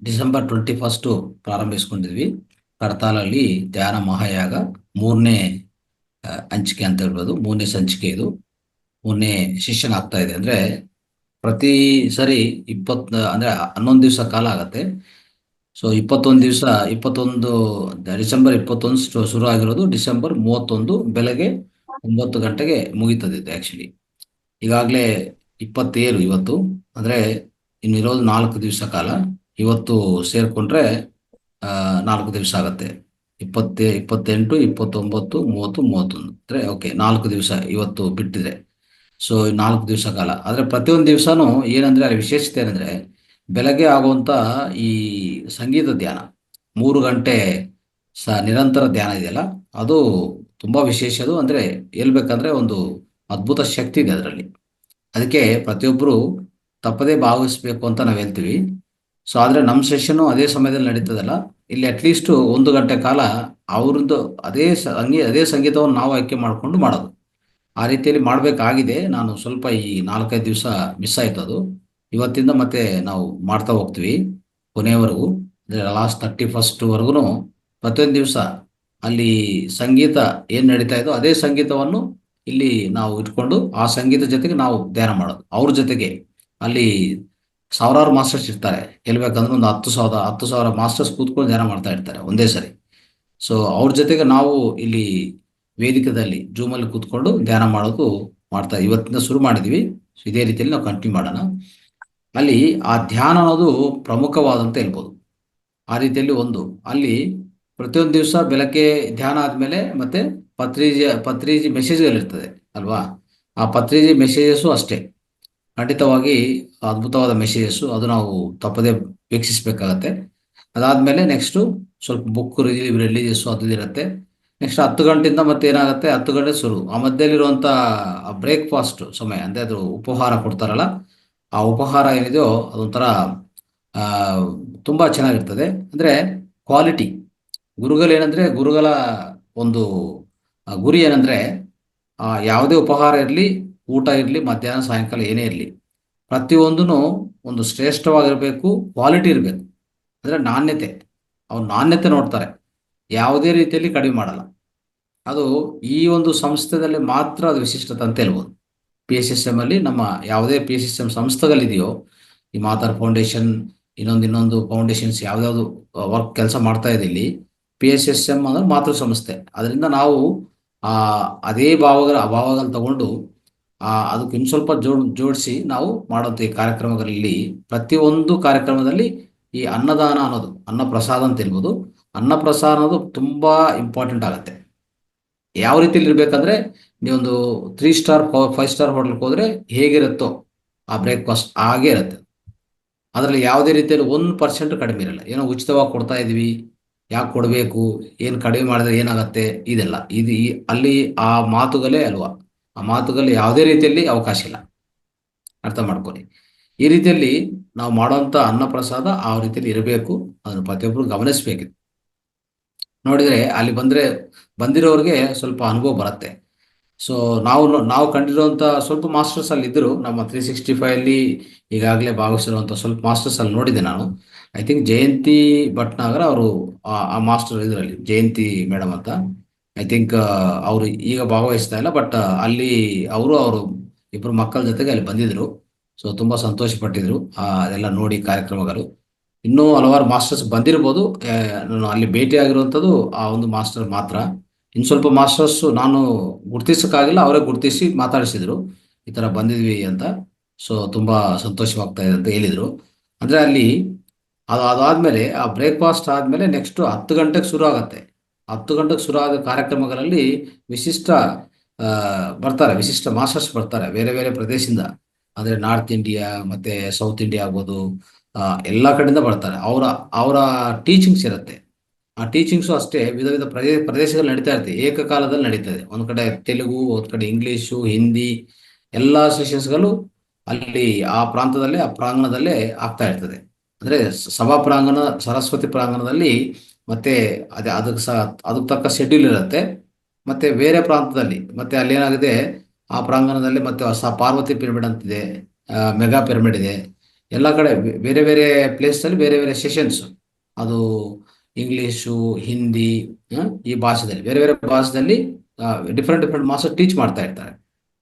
ಡಿಸೆಂಬರ್ 21 ಪ್ರಾರಂಭಿಸ್ಕೊಂಡಿದ್ವಿ. ಕಡತಾಲಲ್ಲಿ ಧ್ಯಾನ ಮಹಾಯಾಗ 3ನೇ ಹಂಚಿಕೆ ಅಂತ ಹೇಳ್ಬೋದು. 3ನೇ ಸಂಚಿಕೆ ಇದು. 3ನೇ ಸೆಷನ್ ಆಗ್ತಾ ಇದೆ. ಅಂದ್ರೆ ಪ್ರತಿ ಸರಿ 11 ದಿವಸ ಕಾಲ ಆಗತ್ತೆ. ಸೊ 21 ದಿವಸ, ಡಿಸೆಂಬರ್ 21 ಶುರು ಆಗಿರೋದು, ಡಿಸೆಂಬರ್ 31 ಬೆಳಗ್ಗೆ 9 ಗಂಟೆಗೆ ಮುಗೀತದೆ ಇದು ಆಕ್ಚುಲಿ. ಈಗಾಗಲೇ 27 ಇವತ್ತು, ಅಂದ್ರೆ ಇನ್ನಿರೋದು 4 ದಿವಸ ಕಾಲ. ಇವತ್ತು ಸೇರ್ಕೊಂಡ್ರೆ 4 ದಿವಸ ಆಗತ್ತೆ. 28, 29, 30, 31 ಅಂದ್ರೆ ಓಕೆ, 4 ದಿವಸ ಇವತ್ತು ಬಿಟ್ಟಿದ್ರೆ. ಸೊ 4 ದಿವಸ ಕಾಲ. ಆದ್ರೆ ಪ್ರತಿಯೊಂದು ದಿವಸನೂ ಏನಂದ್ರೆ ಅಲ್ಲಿ ವಿಶೇಷತೆ ಏನಂದ್ರೆ, ಬೆಳಗ್ಗೆ ಆಗುವಂತ ಈ ಸಂಗೀತ ಧ್ಯಾನ 3 ಗಂಟೆ ನಿರಂತರ ಧ್ಯಾನ ಇದೆಯಲ್ಲ, ಅದು ತುಂಬಾ ವಿಶೇಷ. ಅದು ಅಂದ್ರೆ ಹೇಳ್ಬೇಕಂದ್ರೆ ಒಂದು ಅದ್ಭುತ ಶಕ್ತಿ ಇದೆ ಅದರಲ್ಲಿ. ಅದಕ್ಕೆ ಪ್ರತಿಯೊಬ್ಬರು ತಪ್ಪದೇ ಭಾಗವಹಿಸ್ಬೇಕು ಅಂತ ನಾವು ಹೇಳ್ತೀವಿ. ಸೊ ಆದ್ರೆ ನಮ್ಮ ಸೆಷನ್ ಅದೇ ಸಮಯದಲ್ಲಿ ನಡೀತದಲ್ಲ, ಇಲ್ಲಿ ಅಟ್ಲೀಸ್ಟ್ 1 ಗಂಟೆ ಕಾಲ ಅವ್ರದ್ದು ಅದೇ ಸಂಗೀತವನ್ನು ನಾವು ಆಯ್ಕೆ ಮಾಡಿಕೊಂಡು ಮಾಡೋದು. ಆ ರೀತಿಯಲ್ಲಿ ಮಾಡಬೇಕಾಗಿದೆ. ನಾನು ಸ್ವಲ್ಪ ಈ 4-5 ದಿವಸ ಮಿಸ್ ಆಯ್ತು. ಅದು ಇವತ್ತಿಂದ ಮತ್ತೆ ನಾವು ಮಾಡ್ತಾ ಹೋಗ್ತೀವಿ ಕೊನೆಯವರೆಗೂ, ಅಂದರೆ ಲಾಸ್ಟ್ 31 ಪ್ರತಿಯೊಂದು ದಿವಸ ಅಲ್ಲಿ ಸಂಗೀತ ಏನು ನಡೀತಾ ಇದೋ ಅದೇ ಸಂಗೀತವನ್ನು ಇಲ್ಲಿ ನಾವು ಇಟ್ಕೊಂಡು ಆ ಸಂಗೀತ ಜೊತೆಗೆ ನಾವು ಧ್ಯಾನ ಮಾಡೋದು. ಅವ್ರ ಜೊತೆಗೆ ಅಲ್ಲಿ ಸಾವಿರಾರು ಮಾಸ್ಟರ್ಸ್ ಇರ್ತಾರೆ. ಹೇಳ್ಬೇಕಂದ್ರೆ ಒಂದು 10,000 ಮಾಸ್ಟರ್ಸ್ ಕೂತ್ಕೊಂಡು ಧ್ಯಾನ ಮಾಡ್ತಾ ಇರ್ತಾರೆ ಒಂದೇ ಸರಿ. ಸೊ ಅವ್ರ ಜೊತೆಗೆ ನಾವು ಇಲ್ಲಿ ವೇದಿಕೆಯಲ್ಲಿ ಜೂಮಲ್ಲಿ ಕೂತ್ಕೊಂಡು ಧ್ಯಾನ ಮಾಡೋದು ಇವತ್ತಿಂದ ಶುರು ಮಾಡಿದ್ವಿ. ಸೊ ಇದೇ ರೀತಿಯಲ್ಲಿ ನಾವು ಕಂಟಿನ್ಯೂ ಮಾಡೋಣ. ಅಲ್ಲಿ ಆ ಧ್ಯಾನ ಅನ್ನೋದು ಪ್ರಮುಖವಾದಂತ ಹೇಳ್ಬೋದು. ಆ ರೀತಿಯಲ್ಲಿ ಅಲ್ಲಿ ಪ್ರತಿಯೊಂದು ದಿವಸ ಬೆಳಗ್ಗೆ ಧ್ಯಾನ ಆದ್ಮೇಲೆ ಮತ್ತೆ ಪತ್ರಿಜಿ ಮೆಸೇಜ್ಗಳಿರ್ತದೆ ಅಲ್ವಾ. ಆ ಪತ್ರಿಜಿ ಮೆಸೇಜಸ್ಸು ಅಷ್ಟೇ ಖಂಡಿತವಾಗಿ ಅದ್ಭುತವಾದ ಮೆಸೇಜಸ್ಸು. ಅದು ನಾವು ತಪ್ಪದೇ ವೀಕ್ಷಿಸ್ಬೇಕಾಗತ್ತೆ. ಅದಾದ್ಮೇಲೆ ನೆಕ್ಸ್ಟು ಸ್ವಲ್ಪ ಬುಕ್ ರಿಲೀಜಸ್ಸು ಅದು ಇರುತ್ತೆ. ನೆಕ್ಸ್ಟ್ 10 ಗಂಟೆಯಿಂದ ಮತ್ತೆ ಏನಾಗುತ್ತೆ, 10 ಗಂಟೆ ಶುರು. ಆ ಮಧ್ಯದಲ್ಲಿರುವಂಥ ಬ್ರೇಕ್ಫಾಸ್ಟ್ ಸಮಯ, ಅಂದರೆ ಅದು ಉಪಹಾರ ಕೊಡ್ತಾರಲ್ಲ, ಆ ಉಪಹಾರ ಏನಿದೆಯೋ ಅದೊಂಥರ ತುಂಬ ಚೆನ್ನಾಗಿರ್ತದೆ. ಅಂದರೆ ಕ್ವಾಲಿಟಿ. ಗುರುಗಳ ಒಂದು ಗುರಿ ಏನಂದರೆ, ಯಾವುದೇ ಉಪಹಾರ ಇರಲಿ, ಊಟ ಇರಲಿ, ಮಧ್ಯಾಹ್ನ ಸಾಯಂಕಾಲ ಏನೇ ಇರಲಿ, ಪ್ರತಿಯೊಂದೂ ಒಂದು ಶ್ರೇಷ್ಠವಾಗಿರಬೇಕು, ಕ್ವಾಲಿಟಿ ಇರಬೇಕು. ಅಂದರೆ ನಾಣ್ಯತೆ, ಅವ್ರು ನಾಣ್ಯತೆ ನೋಡ್ತಾರೆ, ಯಾವುದೇ ರೀತಿಯಲ್ಲಿ ಕಡಿಮೆ ಮಾಡಲ್ಲ. ಅದು ಈ ಒಂದು ಸಂಸ್ಥೆಯಲ್ಲಿ ಮಾತ್ರ ಅದು ವಿಶಿಷ್ಟತೆ ಅಂತ ಹೇಳ್ಬೋದು. PSSM ಅಲ್ಲಿ ನಮ್ಮ ಯಾವುದೇ PSSM ಸಂಸ್ಥೆಗಳಿದೆಯೋ, ಈ ಮಾತಾರ್ ಫೌಂಡೇಶನ್, ಇನ್ನೊಂದು ಫೌಂಡೇಶನ್ಸ್ ಯಾವ್ದಾವ್ದು ವರ್ಕ್ ಕೆಲಸ ಮಾಡ್ತಾ ಇದೆ ಇಲ್ಲಿ, PSSM ಅಂದ್ರೆ ಮಾತೃ ಸಂಸ್ಥೆ. ಅದರಿಂದ ನಾವು ಅದೇ ಭಾವಗಳು ತಗೊಂಡು ಅದಕ್ಕೆ ಇನ್ನು ಸ್ವಲ್ಪ ಜೋಡಿಸಿ ನಾವು ಮಾಡೋಂಥ ಈ ಕಾರ್ಯಕ್ರಮಗಳಲ್ಲಿ, ಪ್ರತಿಯೊಂದು ಕಾರ್ಯಕ್ರಮದಲ್ಲಿ ಈ ಅನ್ನದಾನ ಅನ್ನೋದು, ಅನ್ನ ಪ್ರಸಾದ ಅಂತ ಹೇಳ್ಬೋದು, ಅನ್ನ ಪ್ರಸಾದ ಅನ್ನೋದು ತುಂಬಾ ಇಂಪಾರ್ಟೆಂಟ್ ಆಗುತ್ತೆ. ಯಾವ ರೀತಿಯಲ್ಲಿ ಇರ್ಬೇಕಂದ್ರೆ, ನೀವೊಂದು 3 ಸ್ಟಾರ್ 5 ಸ್ಟಾರ್ ಹೋಟೆಲ್ಗೆ ಹೋದ್ರೆ ಹೇಗಿರುತ್ತೋ ಆ ಬ್ರೇಕ್ಫಾಸ್ಟ್ ಹಾಗೇ ಇರುತ್ತೆ. ಅದರಲ್ಲಿ ಯಾವುದೇ ರೀತಿಯಲ್ಲಿ 1% ಕಡಿಮೆ ಇರಲ್ಲ. ಏನೋ ಉಚಿತವಾಗಿ ಕೊಡ್ತಾ ಇದೀವಿ, ಯಾಕೆ ಕೊಡಬೇಕು, ಏನು ಕಡಿಮೆ ಮಾಡಿದ್ರೆ ಏನಾಗತ್ತೆ, ಇದೆಲ್ಲ ಅಲ್ಲಿ ಆ ಮಾತುಗಳೇ ಅಲ್ವಾ. ಆ ಮಾತುಗಳಲ್ಲಿ ಯಾವುದೇ ರೀತಿಯಲ್ಲಿ ಅವಕಾಶ ಇಲ್ಲ. ಅರ್ಥ ಮಾಡ್ಕೊಳ್ಳಿ. ಈ ರೀತಿಯಲ್ಲಿ ನಾವು ಮಾಡುವಂಥ ಅನ್ನ ಪ್ರಸಾದ ಆ ರೀತಿಯಲ್ಲಿ ಇರಬೇಕು. ಅದನ್ನು ಪ್ರತಿಯೊಬ್ಬರು ಗಮನಿಸ್ಬೇಕಿದೆ. ನೋಡಿದರೆ ಅಲ್ಲಿ ಬಂದಿರೋರಿಗೆ ಸ್ವಲ್ಪ ಅನುಭವ ಬರುತ್ತೆ. ಸೊ ನಾವು ಕಂಡಿರುವಂಥ ಸ್ವಲ್ಪ ಮಾಸ್ಟರ್ಸ್ ಅಲ್ಲಿ ಇದ್ದರು. ನಮ್ಮ 365 ಅಲ್ಲಿ ಈಗಾಗಲೇ ಭಾಗವಹಿಸಿರುವಂಥ ಸ್ವಲ್ಪ ಮಾಸ್ಟರ್ಸ್ ಅಲ್ಲಿ ನೋಡಿದೆ ನಾನು. ಐ ಥಿಂಕ್ ಜಯಂತಿ ಭಟ್ನಾಗರ್ ಅವರು ಆ ಮಾಸ್ಟರ್ ಇದರಲ್ಲಿ, ಜಯಂತಿ ಮೇಡಮ್ ಅಂತ. ಐ ಥಿಂಕ್ ಅವರು ಈಗ ಭಾಗವಹಿಸ್ತಾ ಇಲ್ಲ, ಬಟ್ ಅಲ್ಲಿ ಅವರು ಇಬ್ಬರು ಮಕ್ಕಳ ಜೊತೆಗೆ ಅಲ್ಲಿ ಬಂದಿದ್ರು. ಸೊ ತುಂಬಾ ಸಂತೋಷ ಪಟ್ಟಿದ್ರು ಅದೆಲ್ಲ ನೋಡಿ ಕಾರ್ಯಕ್ರಮಗಳು. ಇನ್ನೂ ಹಲವಾರು ಮಾಸ್ಟರ್ಸ್ ಬಂದಿರ್ಬೋದು. ನಾನು ಅಲ್ಲಿ ಭೇಟಿ ಆಗಿರುವಂಥದ್ದು ಆ ಒಂದು ಮಾಸ್ಟರ್ ಮಾತ್ರ. ಇನ್ನು ಸ್ವಲ್ಪ ಮಾಸ್ಟರ್ಸ್ ನಾನು ಗುರ್ತಿಸಕ್ಕಾಗಿಲ್ಲ, ಅವರೇ ಗುರ್ತಿಸಿ ಮಾತಾಡಿಸಿದ್ರು ಈ ತರ ಬಂದಿದ್ವಿ ಅಂತ. ಸೊ ತುಂಬಾ ಸಂತೋಷವಾಗ್ತಾ ಇದೆ ಅಂತ ಹೇಳಿದ್ರು. ಅಂದ್ರೆ ಅಲ್ಲಿ ಅದಾದ್ಮೇಲೆ ಆ ಬ್ರೇಕ್ಫಾಸ್ಟ್ ಆದ್ಮೇಲೆ ನೆಕ್ಸ್ಟ್ 10 ಗಂಟೆಗೆ ಶುರು ಆಗತ್ತೆ. 10 ಗಂಟೆಗೆ ಶುರು ಆದ ಕಾರ್ಯಕ್ರಮಗಳಲ್ಲಿ ವಿಶಿಷ್ಟ ಬರ್ತಾರೆ, ವಿಶಿಷ್ಟ ಮಾಸ್ಟರ್ಸ್ ಬರ್ತಾರೆ ಬೇರೆ ಬೇರೆ ಪ್ರದೇಶದಿಂದ. ಅಂದ್ರೆ ನಾರ್ತ್ ಇಂಡಿಯಾ ಮತ್ತೆ ಸೌತ್ ಇಂಡಿಯಾ ಆಗ್ಬೋದು, ಎಲ್ಲ ಕಡೆಯಿಂದ ಬರ್ತಾರೆ. ಅವರ ಟೀಚಿಂಗ್ಸ್ ಇರುತ್ತೆ. ಆ ಟೀಚಿಂಗ್ಸು ಅಷ್ಟೇ ವಿಧ ವಿಧ ಪ್ರದೇಶದಲ್ಲಿ ನಡೀತಾ ಇರುತ್ತೆ, ಏಕಕಾಲದಲ್ಲಿ ನಡೀತದೆ. ಒಂದ್ ಕಡೆ ತೆಲುಗು, ಒಂದ್ ಕಡೆ ಇಂಗ್ಲಿಷು, ಹಿಂದಿ, ಎಲ್ಲಾ ಸೆಷನ್ಸ್ಗಳು ಅಲ್ಲಿ ಆ ಪ್ರಾಂಗಣದಲ್ಲೇ ಆಗ್ತಾ ಇರ್ತದೆ. ಅಂದ್ರೆ ಸಭಾ ಪ್ರಾಂಗಣ, ಸರಸ್ವತಿ ಪ್ರಾಂಗಣದಲ್ಲಿ ಮತ್ತೆ ಅದಕ್ಕೆ ತಕ್ಕ ಶೆಡ್ಯೂಲ್ ಇರುತ್ತೆ. ಮತ್ತೆ ಬೇರೆ ಪ್ರಾಂತದಲ್ಲಿ ಮತ್ತೆ ಅಲ್ಲಿ ಏನಾಗಿದೆ, ಆ ಪ್ರಾಂಗಣದಲ್ಲಿ ಮತ್ತೆ ಪಾರ್ವತಿ ಪಿರಮಿಡ್ ಅಂತಿದೆ, ಮೆಗಾ ಪಿರಮಿಡ್ ಇದೆ. ಎಲ್ಲ ಕಡೆ ಬೇರೆ ಬೇರೆ ಪ್ಲೇಸ್ ಅಲ್ಲಿ ಬೇರೆ ಬೇರೆ ಸೆಷನ್ಸ್, ಅದು ಇಂಗ್ಲಿಷು, ಹಿಂದಿ, ಈ ಭಾಷೆದಲ್ಲಿ ಬೇರೆ ಬೇರೆ ಭಾಷೆದಲ್ಲಿ ಡಿಫ್ರೆಂಟ್ ಮಾಸ್ಟರ್ ಟೀಚ್ ಮಾಡ್ತಾ ಇರ್ತಾರೆ.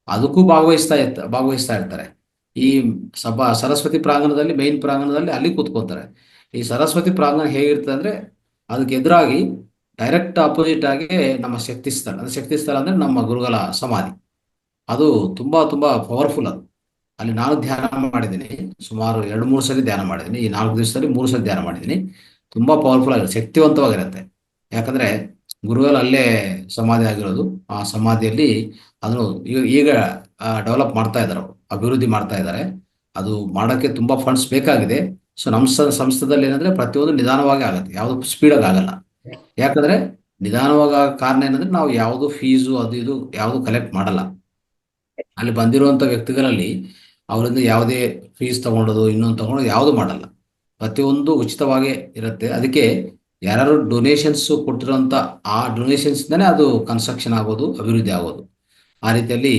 ಅದಕ್ಕೂ ಭಾಗವಹಿಸ್ತಾ ಇರ್ತಾರೆ. ಈ ಸರಸ್ವತಿ ಪ್ರಾಂಗಣದಲ್ಲಿ, ಮೈನ್ ಪ್ರಾಂಗಣದಲ್ಲಿ ಅಲ್ಲಿ ಕೂತ್ಕೋತಾರೆ. ಈ ಸರಸ್ವತಿ ಪ್ರಾಂಗಣ ಹೇಗಿರ್ತದೆ ಅಂದ್ರೆ ಅದಕ್ಕೆ ಎದುರಾಗಿ ಡೈರೆಕ್ಟ್ ಅಪೋಸಿಟ್ ಆಗಿ ನಮ್ಮ ಶಕ್ತಿ ಸ್ಥಳ. ಶಕ್ತಿ ಸ್ಥಳ ಅಂದ್ರೆ ನಮ್ಮ ಗುರುಗಳ ಸಮಾಧಿ. ಅದು ತುಂಬಾ ಪವರ್ಫುಲ್. ಅದು ಅಲ್ಲಿ ನಾನು ಧ್ಯಾನ ಮಾಡಿದ್ದೀನಿ, ಸುಮಾರು 2-3 ಸಲ ಧ್ಯಾನ ಮಾಡಿದ್ದೀನಿ. ಈ 4 ದಿವಸದಲ್ಲಿ 3 ಸಲ ಧ್ಯಾನ ಮಾಡಿದ್ದೀನಿ. ತುಂಬಾ ಪವರ್ಫುಲ್ ಆಗಿರುತ್ತೆ, ಶಕ್ತಿವಂತವಾಗಿರುತ್ತೆ. ಯಾಕಂದ್ರೆ ಗುರುಗಳು ಅಲ್ಲೇ ಸಮಾಧಿ ಆಗಿರೋದು. ಆ ಸಮಾಧಿಯಲ್ಲಿ ಅದನ್ನು ಈಗ ಡೆವಲಪ್ ಮಾಡ್ತಾ ಇದ್ದಾರೆ, ಅಭಿವೃದ್ಧಿ ಮಾಡ್ತಾ ಇದ್ದಾರೆ. ಅದು ಮಾಡೋಕ್ಕೆ ತುಂಬಾ ಫಂಡ್ಸ್ ಬೇಕಾಗಿದೆ. ಸೊ ನಮ್ಮ ಸಂಸ್ಥೆದಲ್ಲಿ ಏನಂದ್ರೆ ಪ್ರತಿಯೊಂದು ನಿಧಾನವಾಗಿ ಆಗುತ್ತೆ, ಯಾವುದು ಸ್ಪೀಡಾಗಿ ಆಗಲ್ಲ. ಯಾಕಂದ್ರೆ ನಿಧಾನವಾಗಿ ಕಾರಣ ಏನಂದ್ರೆ ನಾವು ಯಾವುದು ಫೀಸು ಅದು ಇದು ಯಾವುದು ಕಲೆಕ್ಟ್ ಮಾಡಲ್ಲ. ಅಲ್ಲಿ ಬಂದಿರುವಂತ ವ್ಯಕ್ತಿಗಳಲ್ಲಿ ಅವರಿಂದ ಯಾವುದೇ ಫೀಸ್ ತಗೊಂಡೋದು ಇನ್ನೊಂದು ತಗೊಂಡೋದು ಯಾವುದು ಮಾಡಲ್ಲ. ಪ್ರತಿಯೊಂದು ಉಚಿತವಾಗಿ ಇರುತ್ತೆ. ಅದಕ್ಕೆ ಯಾರು ಡೊನೇಷನ್ಸ್ ಕೊಟ್ಟಿರೋಂಥ ಆ ಡೊನೇಷನ್ಸ್ನೇ ಅದು ಕನ್ಸ್ಟ್ರಕ್ಷನ್ ಆಗೋದು, ಅಭಿವೃದ್ಧಿ ಆಗೋದು, ಆ ರೀತಿಯಲ್ಲಿ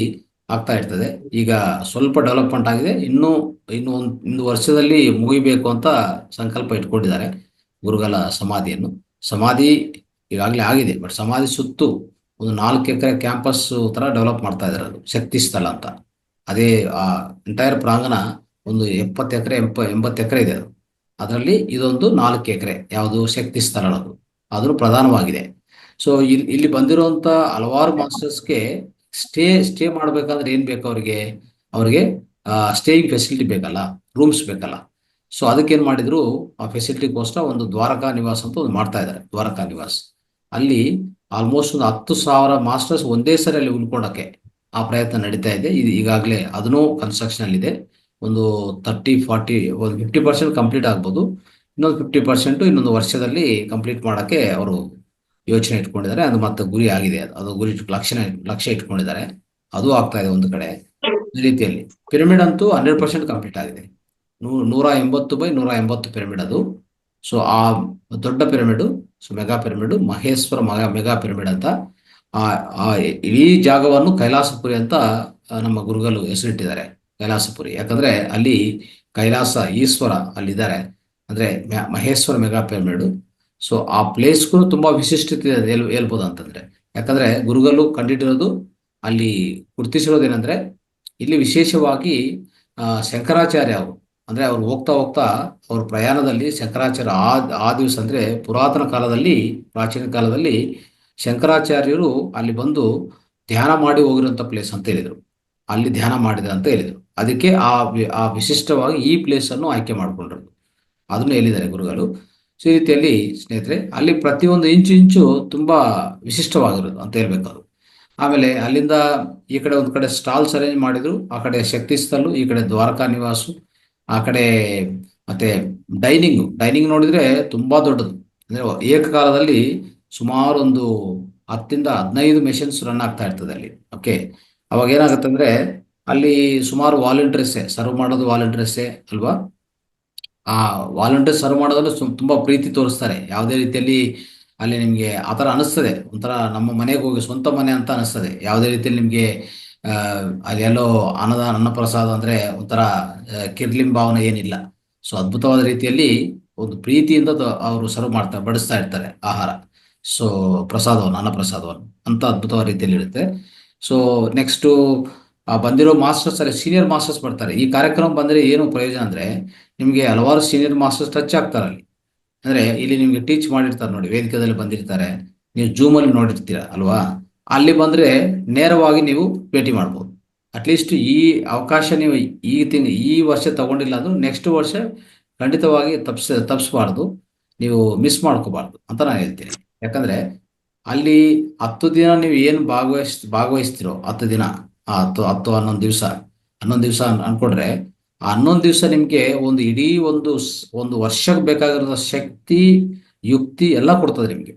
ಆಗ್ತಾ ಇರ್ತದೆ. ಈಗ ಸ್ವಲ್ಪ ಡೆವಲಪ್ಮೆಂಟ್ ಆಗಿದೆ, ಒಂದು ವರ್ಷದಲ್ಲಿ ಮುಗಿಬೇಕು ಅಂತ ಸಂಕಲ್ಪ ಇಟ್ಕೊಂಡಿದ್ದಾರೆ ಗುರುಗಳ ಸಮಾಧಿಯನ್ನು. ಸಮಾಧಿ ಈಗಾಗಲೇ ಆಗಿದೆ, ಬಟ್ ಸಮಾಧಿ ಸುತ್ತು ಒಂದು 4 ಎಕರೆ ಕ್ಯಾಂಪಸ್ ತರ ಡೆವಲಪ್ ಮಾಡ್ತಾ ಇದ್ದಾರೆ. ಅದು ಶಕ್ತಿ ಸ್ಥಳ ಅಂತ. ಅದೇ ಆ ಎಂಟೈರ್ ಪ್ರಾಂಗಣ ಒಂದು 70 ಎಕರೆ 80 ಎಕರೆ ಇದೆ. ಅದರಲ್ಲಿ ಇದೊಂದು 4 ಎಕರೆ ಯಾವುದು ಶಕ್ತಿ ಸ್ಥಳ, ಅದು ಪ್ರಧಾನವಾಗಿದೆ. ಸೊ ಇಲ್ಲಿ ಬಂದಿರುವಂತ ಹಲವಾರು ಮಾಸ್ಟರ್ಸ್ಗೆ ಸ್ಟೇ ಮಾಡ್ಬೇಕಾದ್ರೆ ಏನ್ ಬೇಕು ಅವ್ರಿಗೆ ಸ್ಟೇಯಿಂಗ್ ಫೆಸಿಲಿಟಿ ಬೇಕಲ್ಲ, ರೂಮ್ಸ್ ಬೇಕಲ್ಲ. ಸೊ ಅದಕ್ಕೇನ್ ಮಾಡಿದ್ರು, ಆ ಫೆಸಿಲಿಟಿಗೋಸ್ಕರ ಒಂದು ದ್ವಾರಕಾ ನಿವಾಸ್ ಅಂತ ಒಂದು ಮಾಡ್ತಾ ಇದ್ದಾರೆ. ದ್ವಾರಕಾ ನಿವಾಸ್ ಅಲ್ಲಿ ಆಲ್ಮೋಸ್ಟ್ ಒಂದು 10,000 ಮಾಸ್ಟರ್ಸ್ ಒಂದೇ ಸರಿ ಅಲ್ಲಿ ಉಳ್ಕೊಳಕ್ಕೆ ಆ ಪ್ರಯತ್ನ ನಡೀತಾ ಇದೆ. ಇದು ಈಗಾಗಲೇ ಅದನ್ನು ಕನ್ಸ್ಟ್ರಕ್ಷನ್ ಅಲ್ಲಿ ಇದೆ. ಒಂದು 30-40 ಒಂದು 50% ಕಂಪ್ಲೀಟ್ ಆಗ್ಬೋದು. ಇನ್ನೊಂದು 50% ಇನ್ನೊಂದು ವರ್ಷದಲ್ಲಿ ಕಂಪ್ಲೀಟ್ ಮಾಡಕ್ಕೆ ಅವರು ಯೋಚನೆ ಇಟ್ಕೊಂಡಿದ್ದಾರೆ. ಅದು ಮತ್ತೆ ಗುರಿ ಆಗಿದೆ. ಅದು ಗುರಿ ಲಕ್ಷ್ಯ ಇಟ್ಕೊಂಡಿದ್ದಾರೆ. ಅದು ಆಗ್ತಾ ಇದೆ ಒಂದು ಕಡೆ. ಈ ರೀತಿಯಲ್ಲಿ ಪಿರಮಿಡ್ ಅಂತೂ 100% ಕಂಪ್ಲೀಟ್ ಆಗಿದೆ. 180 ಪಿರಮಿಡ್ ಅದು. ಸೊ ಆ ದೊಡ್ಡ pyramid, so mega pyramid, Maheshwara mega pyramid ಅಂತ ಆ ಇಡೀ ಜಾಗವನ್ನು ಕೈಲಾಸಪುರಿ ಅಂತ ನಮ್ಮ ಗುರುಗಳು ಹೆಸರಿಟ್ಟಿದ್ದಾರೆ. ಕೈಲಾಸಪುರಿ ಯಾಕಂದ್ರೆ ಅಲ್ಲಿ ಕೈಲಾಸ ಈಶ್ವರ ಅಲ್ಲಿದ್ದಾರೆ. ಅಂದ್ರೆ ಮಹೇಶ್ವರ ಮೆಗಾ ಪಿರಮಿಡ್. ಸೊ ಆ ಪ್ಲೇಸ್ಗೂ ತುಂಬಾ ವಿಶಿಷ್ಟತೆ ಹೇಳ್ಬೋದು ಅಂತಂದ್ರೆ. ಯಾಕಂದ್ರೆ ಗುರುಗಳು ಕಂಡಿಟ್ಟಿರೋದು, ಅಲ್ಲಿ ಗುರುತಿಸಿರೋದೇನಂದ್ರೆ ಇಲ್ಲಿ ವಿಶೇಷವಾಗಿ ಶಂಕರಾಚಾರ್ಯ ಅವರು, ಅಂದ್ರೆ ಅವ್ರು ಹೋಗ್ತಾ ಅವ್ರ ಪ್ರಯಾಣದಲ್ಲಿ ಶಂಕರಾಚಾರ್ಯ ಆ ದಿವಸ ಅಂದ್ರೆ ಪುರಾತನ ಕಾಲದಲ್ಲಿ, ಪ್ರಾಚೀನ ಕಾಲದಲ್ಲಿ ಶಂಕರಾಚಾರ್ಯರು ಅಲ್ಲಿ ಬಂದು ಧ್ಯಾನ ಮಾಡಿ ಹೋಗಿರುವಂತ ಪ್ಲೇಸ್ ಅಂತ ಹೇಳಿದ್ರು. ಅಲ್ಲಿ ಧ್ಯಾನ ಮಾಡಿದ ಅಂತ ಹೇಳಿದ್ರು. ಅದಕ್ಕೆ ಆ ವಿಶಿಷ್ಟವಾಗಿ ಈ ಪ್ಲೇಸ್ ಅನ್ನು ಆಯ್ಕೆ ಮಾಡ್ಕೊಂಡ್ರು. ಅದನ್ನು ಹೇಳಿದ್ದಾರೆ ಗುರುಗಳು. ಸೊ ಈ ರೀತಿಯಲ್ಲಿ ಸ್ನೇಹಿತರೆ, ಅಲ್ಲಿ ಪ್ರತಿಯೊಂದು ಇಂಚು ತುಂಬಾ ವಿಶಿಷ್ಟವಾಗಿರೋದು ಅಂತ ಹೇಳ್ಬೇಕು ಅದು. ಆಮೇಲೆ ಅಲ್ಲಿಂದ ಈ ಕಡೆ ಒಂದ್ ಕಡೆ ಸ್ಟಾಲ್ಸ್ ಅರೇಂಜ್ ಮಾಡಿದ್ರು. ಆ ಕಡೆ ಶಕ್ತಿ ಸ್ಥಳ, ಈ ಕಡೆ ದ್ವಾರಕಾ ನಿವಾಸು, ಆ ಕಡೆ ಮತ್ತೆ ಡೈನಿಂಗ್ ನೋಡಿದ್ರೆ ತುಂಬಾ ದೊಡ್ಡದು. ಅಂದ್ರೆ ಏಕಕಾಲದಲ್ಲಿ ಸುಮಾರು ಒಂದು 10-15 ಮೆಷಿನ್ಸ್ ರನ್ ಆಗ್ತಾ ಇರ್ತದೆ ಅಲ್ಲಿ. ಓಕೆ, ಅವಾಗ ಏನಾಗುತ್ತೆ ಅಂದ್ರೆ ಅಲ್ಲಿ ಸುಮಾರು ವಾಲಂಟಿಯರ್ಸೇ ಸರ್ವ್ ಮಾಡೋದು, ವಾಲಂಟಿಯರ್ಸೇ ಅಲ್ವಾ. ಆ ವಾಲಂಟಿಯರ್ ಸರ್ವ್ ಮಾಡೋದ್ರಲ್ಲಿ ತುಂಬಾ ಪ್ರೀತಿ ತೋರಿಸ್ತಾರೆ. ಯಾವುದೇ ರೀತಿಯಲ್ಲಿ ಅಲ್ಲಿ ನಿಮ್ಗೆ ಆತರ ಅನಿಸ್ತದೆ, ಒಂಥರ ನಮ್ಮ ಮನೆಗೆ ಹೋಗಿ ಸ್ವಂತ ಮನೆ ಅಂತ ಅನಿಸ್ತದೆ. ಯಾವುದೇ ರೀತಿಯಲ್ಲಿ ನಿಮ್ಗೆ ಅಲ್ಲೆಲ್ಲೋ ಅನ್ನ ಪ್ರಸಾದ ಅಂದ್ರೆ ಒಂಥರ ಕಿರ್ಲಿಂ ಭಾವನೆ ಏನಿಲ್ಲ. ಸೊ ಅದ್ಭುತವಾದ ರೀತಿಯಲ್ಲಿ ಒಂದು ಪ್ರೀತಿಯಿಂದ ಅವರು ಸರ್ವ್ ಬಡಿಸ್ತಾ ಇರ್ತಾರೆ ಆಹಾರ. ಸೊ ಪ್ರಸಾದವನ್ನು, ಅನ್ನ ಪ್ರಸಾದವನ್ನು ಅಂತ ಅದ್ಭುತವಾದ ರೀತಿಯಲ್ಲಿ ಇರುತ್ತೆ. ಸೊ ನೆಕ್ಸ್ಟು ಬಂದಿರೋ ಮಾಸ್ಟರ್ಸ್ ಅಲ್ಲಿ ಸೀನಿಯರ್ ಮಾಸ್ಟರ್ಸ್ ಬರ್ತಾರೆ. ಈ ಕಾರ್ಯಕ್ರಮ ಬಂದರೆ ಏನು ಪ್ರಯೋಜನ ಅಂದರೆ ನಿಮಗೆ ಹಲವಾರು ಸೀನಿಯರ್ ಮಾಸ್ಟರ್ಸ್ ಟಚ್ ಆಗ್ತಾರೆ ಅಲ್ಲಿ. ಅಂದರೆ ಇಲ್ಲಿ ನಿಮಗೆ ಟೀಚ್ ಮಾಡಿರ್ತಾರೆ ನೋಡಿ, ವೇದಿಕೆಯಲ್ಲಿ ಬಂದಿರ್ತಾರೆ, ನೀವು ಜೂಮಲ್ಲಿ ನೋಡಿರ್ತೀರ ಅಲ್ವಾ, ಅಲ್ಲಿ ಬಂದರೆ ನೇರವಾಗಿ ನೀವು ಭೇಟಿ ಮಾಡ್ಬೋದು. ಅಟ್ಲೀಸ್ಟ್ ಈ ಅವಕಾಶ ನೀವು ಈ ವರ್ಷ ತಗೊಂಡಿಲ್ಲ ಅಂದ್ರೂ ನೆಕ್ಸ್ಟ್ ವರ್ಷ ಖಂಡಿತವಾಗಿ ತಪ್ಪಿಸ್ಬಾರ್ದು, ನೀವು ಮಿಸ್ ಮಾಡ್ಕೋಬಾರ್ದು ಅಂತ ನಾನು ಹೇಳ್ತೀನಿ. ಯಾಕಂದರೆ ಅಲ್ಲಿ 10 ದಿನ ನೀವು ಏನು ಭಾಗವಹಿಸ್ತಿರೋ 10 ದಿನ, 10 11 ದಿವಸ ಅನ್ಕೊಂಡ್ರೆ ಆ 11 ದಿವಸ ನಿಮಗೆ ಒಂದು ಇಡೀ ಒಂದು ವರ್ಷಕ್ಕೆ ಬೇಕಾಗಿರೋ ಶಕ್ತಿ, ಯುಕ್ತಿ ಎಲ್ಲ ಕೊಡ್ತದೆ ನಿಮಗೆ.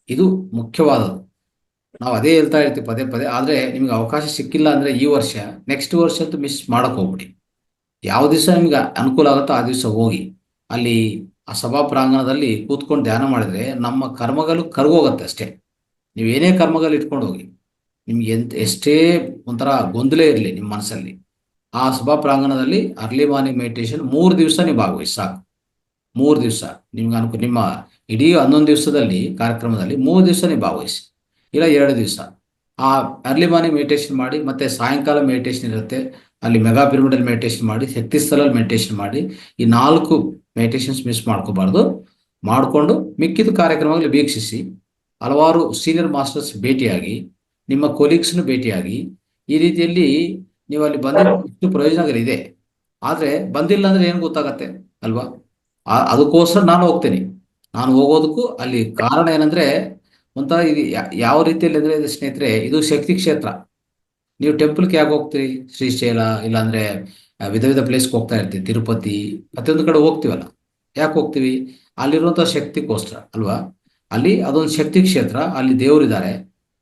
ಇದು ಮುಖ್ಯವಾದದ್ದು. ನಾವು ಅದೇ ಹೇಳ್ತಾ ಇರ್ತೀವಿ ಪದೇ ಪದೇ. ಆದರೆ ನಿಮ್ಗೆ ಅವಕಾಶ ಸಿಕ್ಕಿಲ್ಲ ಅಂದರೆ ಈ ವರ್ಷ, ನೆಕ್ಸ್ಟ್ ವರ್ಷ ಅಂತೂ ಮಿಸ್ ಮಾಡಕ್ಕೆ ಹೋಗ್ಬಿಡಿ. ಯಾವ ದಿವಸ ನಿಮ್ಗೆ ಅನುಕೂಲ ಆಗುತ್ತೋ ಆ ದಿವಸ ಹೋಗಿ ಅಲ್ಲಿ ಆ ಸಭಾ ಪ್ರಾಂಗಣದಲ್ಲಿ ಕೂತ್ಕೊಂಡು ಧ್ಯಾನ ಮಾಡಿದ್ರೆ ನಮ್ಮ ಕರ್ಮಗಳು ಕರ್ಗೋಗತ್ತೆ ಅಷ್ಟೇ. ನೀವೇನೇ ಕರ್ಮಗಳು ಇಟ್ಕೊಂಡು ಹೋಗಿ, ನಿಮ್ಗೆ ಎಷ್ಟೇ ಒಂಥರ ಗೊಂದಲ ಇರಲಿ ನಿಮ್ಮ ಮನಸ್ಸಲ್ಲಿ, ಆ ಸಭಾ ಪ್ರಾಂಗಣದಲ್ಲಿ ಅರ್ಲಿ ಮಾರ್ನಿಂಗ್ ಮೆಡಿಟೇಷನ್ 3 ದಿವಸ ನೀವು ಭಾಗವಹಿಸಿ ಸಾಕು. 3 ದಿವಸ ನಿಮ್ಗೆ ನಿಮ್ಮ ಇಡೀ 11 ದಿವಸದಲ್ಲಿ ಕಾರ್ಯಕ್ರಮದಲ್ಲಿ 3 ದಿವಸ ನೀವು ಭಾಗವಹಿಸಿ, ಇಲ್ಲ 2 ದಿವಸ ಆ ಅರ್ಲಿ ಮಾರ್ನಿಂಗ್ ಮೆಡಿಟೇಷನ್ ಮಾಡಿ. ಮತ್ತೆ ಸಾಯಂಕಾಲ ಮೆಡಿಟೇಷನ್ ಇರುತ್ತೆ, ಅಲ್ಲಿ ಮೆಗಾ ಪಿರಮಿಡಲ್ ಮೆಡಿಟೇಷನ್ ಮಾಡಿ, ಶಕ್ತಿ ಸ್ಥಳಲ್ಲಿ ಮೆಡಿಟೇಷನ್ ಮಾಡಿ. ಈ 4 ಮೆಡಿಟೇಷನ್ಸ್ ಮಿಸ್ ಮಾಡ್ಕೋಬಾರ್ದು. ಮಾಡಿಕೊಂಡು ಮಿಕ್ಕಿದ ಕಾರ್ಯಕ್ರಮಗಳಲ್ಲಿ ವೀಕ್ಷಿಸಿ, ಹಲವಾರು ಸೀನಿಯರ್ ಮಾಸ್ಟರ್ಸ್ ಭೇಟಿಯಾಗಿ, ನಿಮ್ಮ ಕೊಲೀಗ್ಸ್ನು ಭೇಟಿಯಾಗಿ, ಈ ರೀತಿಯಲ್ಲಿ ನೀವು ಅಲ್ಲಿ ಬಂದಿರೋ ಇಷ್ಟು ಪ್ರಯೋಜನಗಳಿದೆ. ಆದರೆ ಬಂದಿಲ್ಲ ಅಂದರೆ ಏನು ಗೊತ್ತಾಗತ್ತೆ ಅಲ್ವಾ? ಅದಕ್ಕೋಸ್ಕರ ನಾನು ಹೋಗ್ತೀನಿ. ನಾನು ಹೋಗೋದಕ್ಕೂ ಅಲ್ಲಿ ಕಾರಣ ಏನಂದರೆ ಒಂಥರ ಇದು ಯಾವ ರೀತಿಯಲ್ಲಿ ಅಂದರೆ ಸ್ನೇಹಿತರೆ, ಇದು ಶಕ್ತಿ ಕ್ಷೇತ್ರ. ನೀವು ಟೆಂಪಲ್ಗೆ ಯಾಕೆ ಹೋಗ್ತೀರಿ? ಶ್ರೀಶೈಲ, ಇಲ್ಲಾಂದರೆ ವಿಧ ವಿಧ ಪ್ಲೇಸ್ಗೆ ಹೋಗ್ತಾ ಇರ್ತೀವಿ, ತಿರುಪತಿ, ಪ್ರತಿಯೊಂದು ಕಡೆ ಹೋಗ್ತೀವಲ್ಲ. ಯಾಕೆ ಹೋಗ್ತೀವಿ? ಅಲ್ಲಿರುವಂಥ ಶಕ್ತಿಗೋಸ್ಕರ ಅಲ್ವಾ? ಅಲ್ಲಿ ಅದೊಂದು ಶಕ್ತಿ ಕ್ಷೇತ್ರ, ಅಲ್ಲಿ ದೇವರಿದ್ದಾರೆ,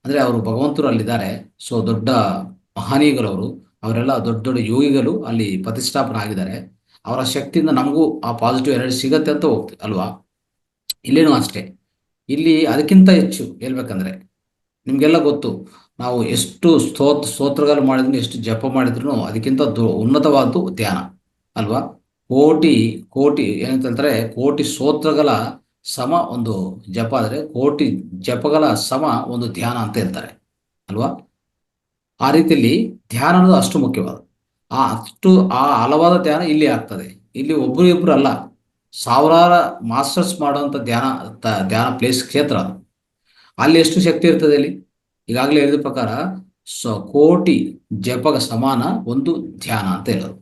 ಅಂದರೆ ಅವರು ಭಗವಂತರು ಅಲ್ಲಿದ್ದಾರೆ. ಸೊ ದೊಡ್ಡ ಮಹನೀಯಗಳವರು, ಅವರೆಲ್ಲ ದೊಡ್ಡ ದೊಡ್ಡ ಯೋಗಿಗಳು ಅಲ್ಲಿ ಪ್ರತಿಷ್ಠಾಪನೆ ಆಗಿದ್ದಾರೆ. ಅವರ ಶಕ್ತಿಯಿಂದ ನಮಗೂ ಆ ಪಾಸಿಟಿವ್ ಎನರ್ಜಿ ಸಿಗತ್ತೆ ಅಂತ ಹೋಗ್ತೀವಿ ಅಲ್ವಾ? ಇಲ್ಲೇನೂ ಅಷ್ಟೇ. ಇಲ್ಲಿ ಅದಕ್ಕಿಂತ ಹೆಚ್ಚು ಹೇಳ್ಬೇಕಂದ್ರೆ ನಿಮಗೆಲ್ಲ ಗೊತ್ತು, ನಾವು ಎಷ್ಟು ಸ್ತೋತ್ರಗಳು ಮಾಡಿದ್ರು, ಎಷ್ಟು ಜಪ ಮಾಡಿದ್ರು ಅದಕ್ಕಿಂತ ಉನ್ನತವಾದ್ದು ಧ್ಯಾನ ಅಲ್ವಾ? ಕೋಟಿ ಏನಂತಂದ್ರೆ, ಕೋಟಿ ಸ್ತೋತ್ರಗಳ ಸಮ ಒಂದು ಜಪ ಆದರೆ ಕೋಟಿ ಜಪಗಳ ಸಮ ಒಂದು ಧ್ಯಾನ ಅಂತ ಹೇಳ್ತಾರೆ ಅಲ್ವಾ? ಆ ರೀತಿಯಲ್ಲಿ ಧ್ಯಾನ ಅನ್ನೋದು ಅಷ್ಟು ಮುಖ್ಯವಾದ. ಆ ಹಲವಾದ ಧ್ಯಾನ ಇಲ್ಲಿ ಆಗ್ತದೆ. ಇಲ್ಲಿ ಒಬ್ಬರು ಇಬ್ಬರು ಅಲ್ಲ, ಸಾವಿರಾರು ಮಾಸ್ಟರ್ಸ್ ಮಾಡುವಂಥ ಧ್ಯಾನ ಪ್ಲೇಸ್ ಕ್ಷೇತ್ರ ಅದು. ಅಲ್ಲಿ ಎಷ್ಟು ಶಕ್ತಿ ಇರ್ತದೆ ಅಲ್ಲಿ? ಈಗಾಗಲೇ ಹೇಳಿದ ಪ್ರಕಾರ ಕೋಟಿ ಜಪಗ ಸಮಾನ ಒಂದು ಧ್ಯಾನ ಅಂತ ಹೇಳೋದು.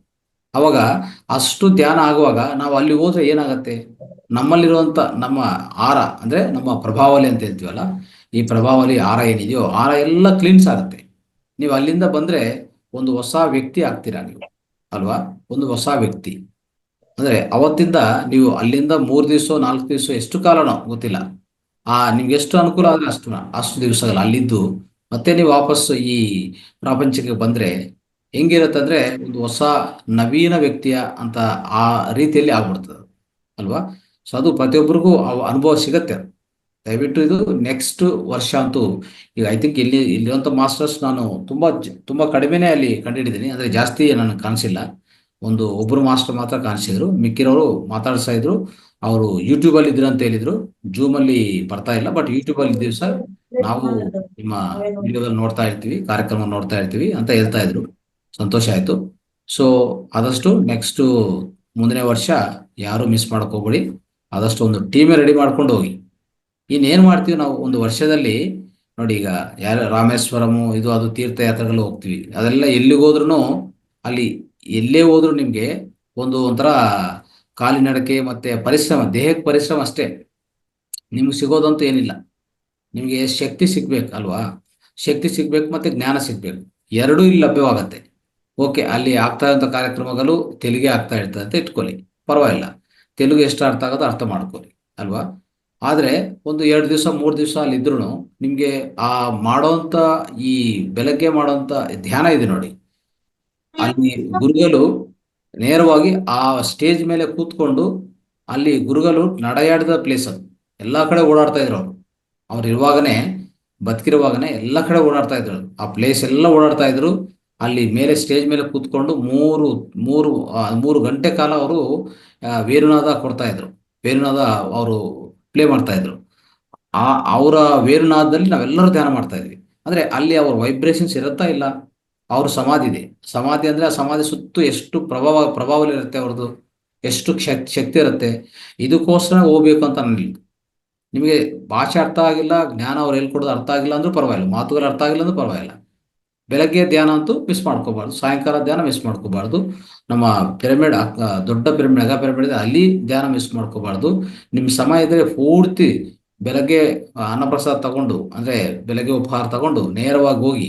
ಅವಾಗ ಅಷ್ಟು ಧ್ಯಾನ ಆಗುವಾಗ ನಾವು ಅಲ್ಲಿ ಹೋದ್ರೆ ಏನಾಗತ್ತೆ? ನಮ್ಮಲ್ಲಿರುವಂಥ ನಮ್ಮ ಆರ, ಅಂದರೆ ನಮ್ಮ ಪ್ರಭಾವಲಿ ಅಂತ ಹೇಳ್ತೀವಲ್ಲ, ಈ ಪ್ರಭಾವಲಿ ಆರ ಏನಿದೆಯೋ ಆರ ಎಲ್ಲ ಕ್ಲೀನ್ಸ್ ಆಗುತ್ತೆ. ನೀವು ಅಲ್ಲಿಂದ ಬಂದರೆ ಒಂದು ಹೊಸ ವ್ಯಕ್ತಿ ಆಗ್ತೀರಾ ನೀವು ಅಲ್ವಾ? ಒಂದು ಹೊಸ ವ್ಯಕ್ತಿ ಅಂದರೆ ಅವತ್ತಿಂದ ನೀವು ಅಲ್ಲಿಂದ 3 ದಿವಸ 4 ದಿವಸ ಎಷ್ಟು ಕಾಲನೋ ಗೊತ್ತಿಲ್ಲ, ನಿಮ್ಗೆ ಎಷ್ಟು ಅನುಕೂಲ ಆದರೆ ಅಷ್ಟು ದಿವಸಗಳು ಅಲ್ಲಿದ್ದು ಮತ್ತೆ ನೀವು ವಾಪಸ್ಸು ಈ ಪ್ರಪಂಚಕ್ಕೆ ಬಂದರೆ ಹೆಂಗಿರುತ್ತೆ ಅಂದರೆ ಒಂದು ಹೊಸ ನವೀನ ವ್ಯಕ್ತಿಯ ಅಂತ ಆ ರೀತಿಯಲ್ಲಿ ಆಗ್ಬಿಡ್ತದೆ ಅಲ್ವಾ? ಸೊ ಅದು ಪ್ರತಿಯೊಬ್ಬರಿಗೂ ಅನುಭವ ಸಿಗತ್ತೆ. ದಯವಿಟ್ಟು ಇದು ನೆಕ್ಸ್ಟ್ ವರ್ಷ ಅಂತೂ ಈಗ ಐ ಥಿಂಕ್ ಇಲ್ಲಿರುವಂಥ ಮಾಸ್ಟರ್ಸ್ ನಾನು ತುಂಬ ಕಡಿಮೆನೇ ಅಲ್ಲಿ ಕಂಡುಹಿಡಿದ್ದೀನಿ. ಅಂದರೆ ಜಾಸ್ತಿ ನನಗೆ ಕಾಣಿಸಿಲ್ಲ, ಒಬ್ಬರು ಮಾಸ್ಟರ್ ಮಾತ್ರ ಕಾಣಿಸಿದ್ರು, ಮಿಕ್ಕಿರೋರು ಮಾತಾಡ್ತಾ ಇದ್ರು. ಅವರು ಯೂಟ್ಯೂಬಲ್ಲಿ ಇದ್ರು ಅಂತ ಹೇಳಿದ್ರು, ಜೂಮಲ್ಲಿ ಬರ್ತಾ ಇಲ್ಲ, ಬಟ್ ಯೂಟ್ಯೂಬಲ್ಲಿ ದಿವಸ ನಾವು ನಿಮ್ಮ ವಿಡಿಯೋದಲ್ಲಿ ನೋಡ್ತಾ ಇರ್ತೀವಿ, ಕಾರ್ಯಕ್ರಮ ನೋಡ್ತಾ ಇರ್ತೀವಿ ಅಂತ ಹೇಳ್ತಾ ಇದ್ರು. ಸಂತೋಷ ಆಯಿತು. ಸೊ ಆದಷ್ಟು ನೆಕ್ಸ್ಟ್ ಮುಂದಿನ ವರ್ಷ ಯಾರು ಮಿಸ್ ಹೋಗ್ಬೇಡಿ. ಆದಷ್ಟು ಒಂದು ಟೀಮೇ ರೆಡಿ ಮಾಡ್ಕೊಂಡು ಹೋಗಿ. ಇನ್ನೇನು ಮಾಡ್ತೀವಿ ನಾವು ಒಂದು ವರ್ಷದಲ್ಲಿ ನೋಡಿ, ಈಗ ರಾಮೇಶ್ವರಮು ಇದು ಅದು ತೀರ್ಥಯಾತ್ರೆಗಳು ಹೋಗ್ತೀವಿ, ಅದೆಲ್ಲ ಎಲ್ಲಿಗೆ ಹೋದ್ರೂ ಅಲ್ಲಿ ಎಲ್ಲೇ ಹೋದ್ರೂ ನಿಮಗೆ ಒಂಥರ ಕಾಲಿನಡಕೆ ಮತ್ತೆ ಪರಿಶ್ರಮ, ದೇಹಕ್ಕೆ ಪರಿಶ್ರಮ ಅಷ್ಟೇ, ನಿಮ್ಗೆ ಸಿಗೋದಂತೂ ಏನಿಲ್ಲ. ನಿಮಗೆ ಶಕ್ತಿ ಸಿಗ್ಬೇಕು ಅಲ್ವಾ? ಶಕ್ತಿ ಸಿಗ್ಬೇಕು ಮತ್ತೆ ಜ್ಞಾನ ಸಿಗ್ಬೇಕು, ಎರಡೂ ಇಲ್ಲಿ ಲಭ್ಯವಾಗತ್ತೆ. ಓಕೆ, ಅಲ್ಲಿ ಆಗ್ತಾ ಇರೋಂಥ ಕಾರ್ಯಕ್ರಮಗಳು ತೆಲುಗೇ ಆಗ್ತಾ ಇರ್ತದೆ ಅಂತ ಇಟ್ಕೊಳ್ಳಿ, ಪರವಾಗಿಲ್ಲ. ತೆಲುಗು ಎಷ್ಟು ಅರ್ಥ ಆಗೋದು ಅರ್ಥ ಮಾಡ್ಕೊಳ್ಳಿ ಅಲ್ವಾ? ಆದರೆ ಒಂದು 2 ದಿವಸ 3 ದಿವಸ ಅಲ್ಲಿದ್ರು ನಿಮಗೆ ಆ ಮಾಡೋಂಥ ಈ ಬೆಳಗ್ಗೆ ಮಾಡೋಂಥ ಧ್ಯಾನ ಇದೆ ನೋಡಿ, ಅಲ್ಲಿ ಗುರುಗಳು ನೇರವಾಗಿ ಆ ಸ್ಟೇಜ್ ಮೇಲೆ ಕೂತ್ಕೊಂಡು, ಅಲ್ಲಿ ಗುರುಗಳು ನಡೆಯಾಡಿದ ಪ್ಲೇಸ್ ಅದು, ಎಲ್ಲ ಕಡೆ ಓಡಾಡ್ತಾ ಇದ್ರು ಅವ್ರು ಇರುವಾಗನೇ, ಬದುಕಿರುವಾಗನೇ ಎಲ್ಲ ಕಡೆ ಓಡಾಡ್ತಾ ಇದ್ರು, ಆ ಪ್ಲೇಸ್ ಎಲ್ಲ ಓಡಾಡ್ತಾ ಇದ್ರು. ಅಲ್ಲಿ ಮೇಲೆ ಸ್ಟೇಜ್ ಮೇಲೆ ಕೂತ್ಕೊಂಡು 3 ಗಂಟೆ ಕಾಲ ಅವರು ವೇಣುನಾದ ಕೊಡ್ತಾ ಇದ್ರು, ವೇಣುನಾದ ಅವರು ಪ್ಲೇ ಮಾಡ್ತಾ ಇದ್ರು. ಆ ಅವರ ವೇರುನಾದದಲ್ಲಿ ನಾವೆಲ್ಲರೂ ಧ್ಯಾನ ಮಾಡ್ತಾ ಇದ್ವಿ. ಅಂದ್ರೆ ಅಲ್ಲಿ ಅವ್ರ ವೈಬ್ರೇಷನ್ಸ್ ಇರುತ್ತಾ ಇಲ್ಲ, ಅವ್ರ ಸಮಾಧಿ ಇದೆ. ಸಮಾಧಿ ಅಂದ್ರೆ ಆ ಸಮಾಧಿ ಸುತ್ತು ಎಷ್ಟು ಪ್ರಭಾವ ಇರುತ್ತೆ ಅವ್ರದ್ದು, ಎಷ್ಟು ಶಕ್ತಿ ಇರುತ್ತೆ. ಇದಕ್ಕೋಸ್ಕರ ಹೋಗ್ಬೇಕು ಅಂತ ನನಗಿಲ್ಲ. ನಿಮಗೆ ಭಾಷೆ ಅರ್ಥ ಆಗಿಲ್ಲ, ಜ್ಞಾನ ಅವ್ರು ಹೇಳ್ಕೊಡೋದು ಅರ್ಥ ಆಗಿಲ್ಲ ಅಂದ್ರೂ ಪರವಾಗಿಲ್ಲ, ಮಾತುಗಳು ಅರ್ಥ ಆಗಿಲ್ಲ ಅಂದ್ರೂ ಪರವಾಗಿಲ್ಲ. ಬೆಳಗ್ಗೆ ಧ್ಯಾನ ಅಂತೂ ಮಿಸ್ ಮಾಡ್ಕೋಬಾರ್ದು, ಸಾಯಂಕಾಲ ಧ್ಯಾನ ಮಿಸ್ ಮಾಡ್ಕೋಬಾರ್ದು. ನಮ್ಮ ಪಿರಮಿಡ್, ದೊಡ್ಡ ಪಿರಮಿಡ್, ಮೆಗಾ ಪಿರಮಿಡ್ ಇದೆ, ಅಲ್ಲಿ ಧ್ಯಾನ ಮಿಸ್ ಮಾಡ್ಕೋಬಾರ್ದು. ನಿಮ್ಮ ಸಮಯ ಇದ್ರೆ ಪೂರ್ತಿ ಬೆಳಗ್ಗೆ ಅನ್ನಪ್ರಸಾದ ತಗೊಂಡು, ಅಂದ್ರೆ ಬೆಳಗ್ಗೆ ಉಪಹಾರ ತಗೊಂಡು ನೇರವಾಗಿ ಹೋಗಿ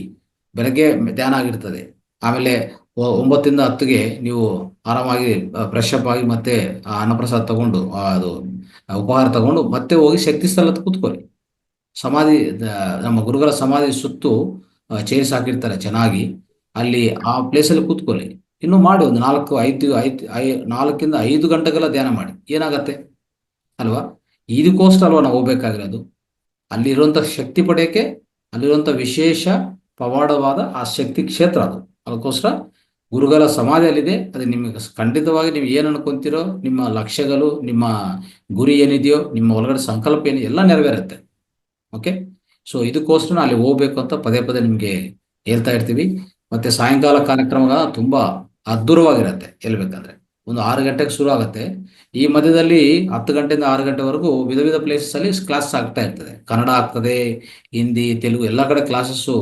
ಬೆಳಗ್ಗೆ ಧ್ಯಾನ ಆಗಿರ್ತದೆ. ಆಮೇಲೆ 9ರಿಂದ 10ಗೆ ನೀವು ಆರಾಮಾಗಿ ಫ್ರೆಶ್ ಅಪ್ ಆಗಿ ಮತ್ತೆ ಅನ್ನಪ್ರಸಾದ ತಗೊಂಡು ಅದು ಉಪಹಾರ ತಗೊಂಡು ಮತ್ತೆ ಹೋಗಿ ಶಕ್ತಿ ಸ್ಥಳದ ಕೂತ್ಕೊಳ್ಳಿ. ಸಮಾಧಿ ನಮ್ಮ ಗುರುಗಳ ಸಮಾಧಿ ಸುತ್ತು ಚೇರ್ಸ್ ಹಾಕಿರ್ತಾರೆ ಚೆನ್ನಾಗಿ, ಅಲ್ಲಿ ಆ ಪ್ಲೇಸಲ್ಲಿ ಕೂತ್ಕೊಳ್ಳಿ. ಇನ್ನು ಮಾಡಿ ಒಂದು 4ರಿಂದ 5 ಗಂಟೆಗೆಲ್ಲ ಧ್ಯಾನ ಮಾಡಿ. ಏನಾಗತ್ತೆ ಅಲ್ವಾ? ಇದಕ್ಕೋಸ್ಕರ ಅಲ್ವಾ ನಾವು ಹೋಗ್ಬೇಕಾಗಿರೋದು. ಅಲ್ಲಿರುವಂಥ ಶಕ್ತಿ ಪಡೆಯೋಕ್ಕೆ, ಅಲ್ಲಿರುವಂಥ ವಿಶೇಷ ಪವಾಡವಾದ ಆ ಶಕ್ತಿ ಕ್ಷೇತ್ರ ಅದು. ಅದಕ್ಕೋಸ್ಕರ ಗುರುಗಳ ಸಮಾಧಿಯಲ್ಲಿದೆ. ಅದು ನಿಮಗೆ ಖಂಡಿತವಾಗಿ ನೀವು ಏನು ಅನ್ಕೊಂತೀರೋ, ನಿಮ್ಮ ಲಕ್ಷ್ಯಗಳು, ನಿಮ್ಮ ಗುರಿ ಏನಿದೆಯೋ, ನಿಮ್ಮ ಒಳಗಡೆ ಸಂಕಲ್ಪ ಏನಿದೆ ಎಲ್ಲ ನೆರವೇರುತ್ತೆ. ಓಕೆ, ಸೊ ಇದಕ್ಕೋಸ್ಕರ ಅಲ್ಲಿ ಹೋಗ್ಬೇಕು ಅಂತ ಪದೇ ಪದೇ ನಿಮಗೆ ಹೇಳ್ತಾ ಇರ್ತೀವಿ. ಮತ್ತೆ ಸಾಯಂಕಾಲ ಕಾರ್ಯಕ್ರಮ ತುಂಬಾ ಅದ್ಭುತವಾಗಿರುತ್ತೆ. ಹೇಳ್ಬೇಕಂದ್ರೆ ಒಂದು 6 ಗಂಟೆಗೆ ಶುರು ಆಗುತ್ತೆ. ಈ ಮಧ್ಯದಲ್ಲಿ 10 ಗಂಟೆಯಿಂದ 6 ಗಂಟೆವರೆಗೂ ವಿಧ ವಿಧ ಪ್ಲೇಸಸ್ ಅಲ್ಲಿ ಕ್ಲಾಸ್ ಆಗ್ತಾ ಇರ್ತದೆ. ಕನ್ನಡ ಆಗ್ತದೆ, ಹಿಂದಿ, ತೆಲುಗು ಎಲ್ಲ ಕಡೆ ಕ್ಲಾಸಸ್ಸು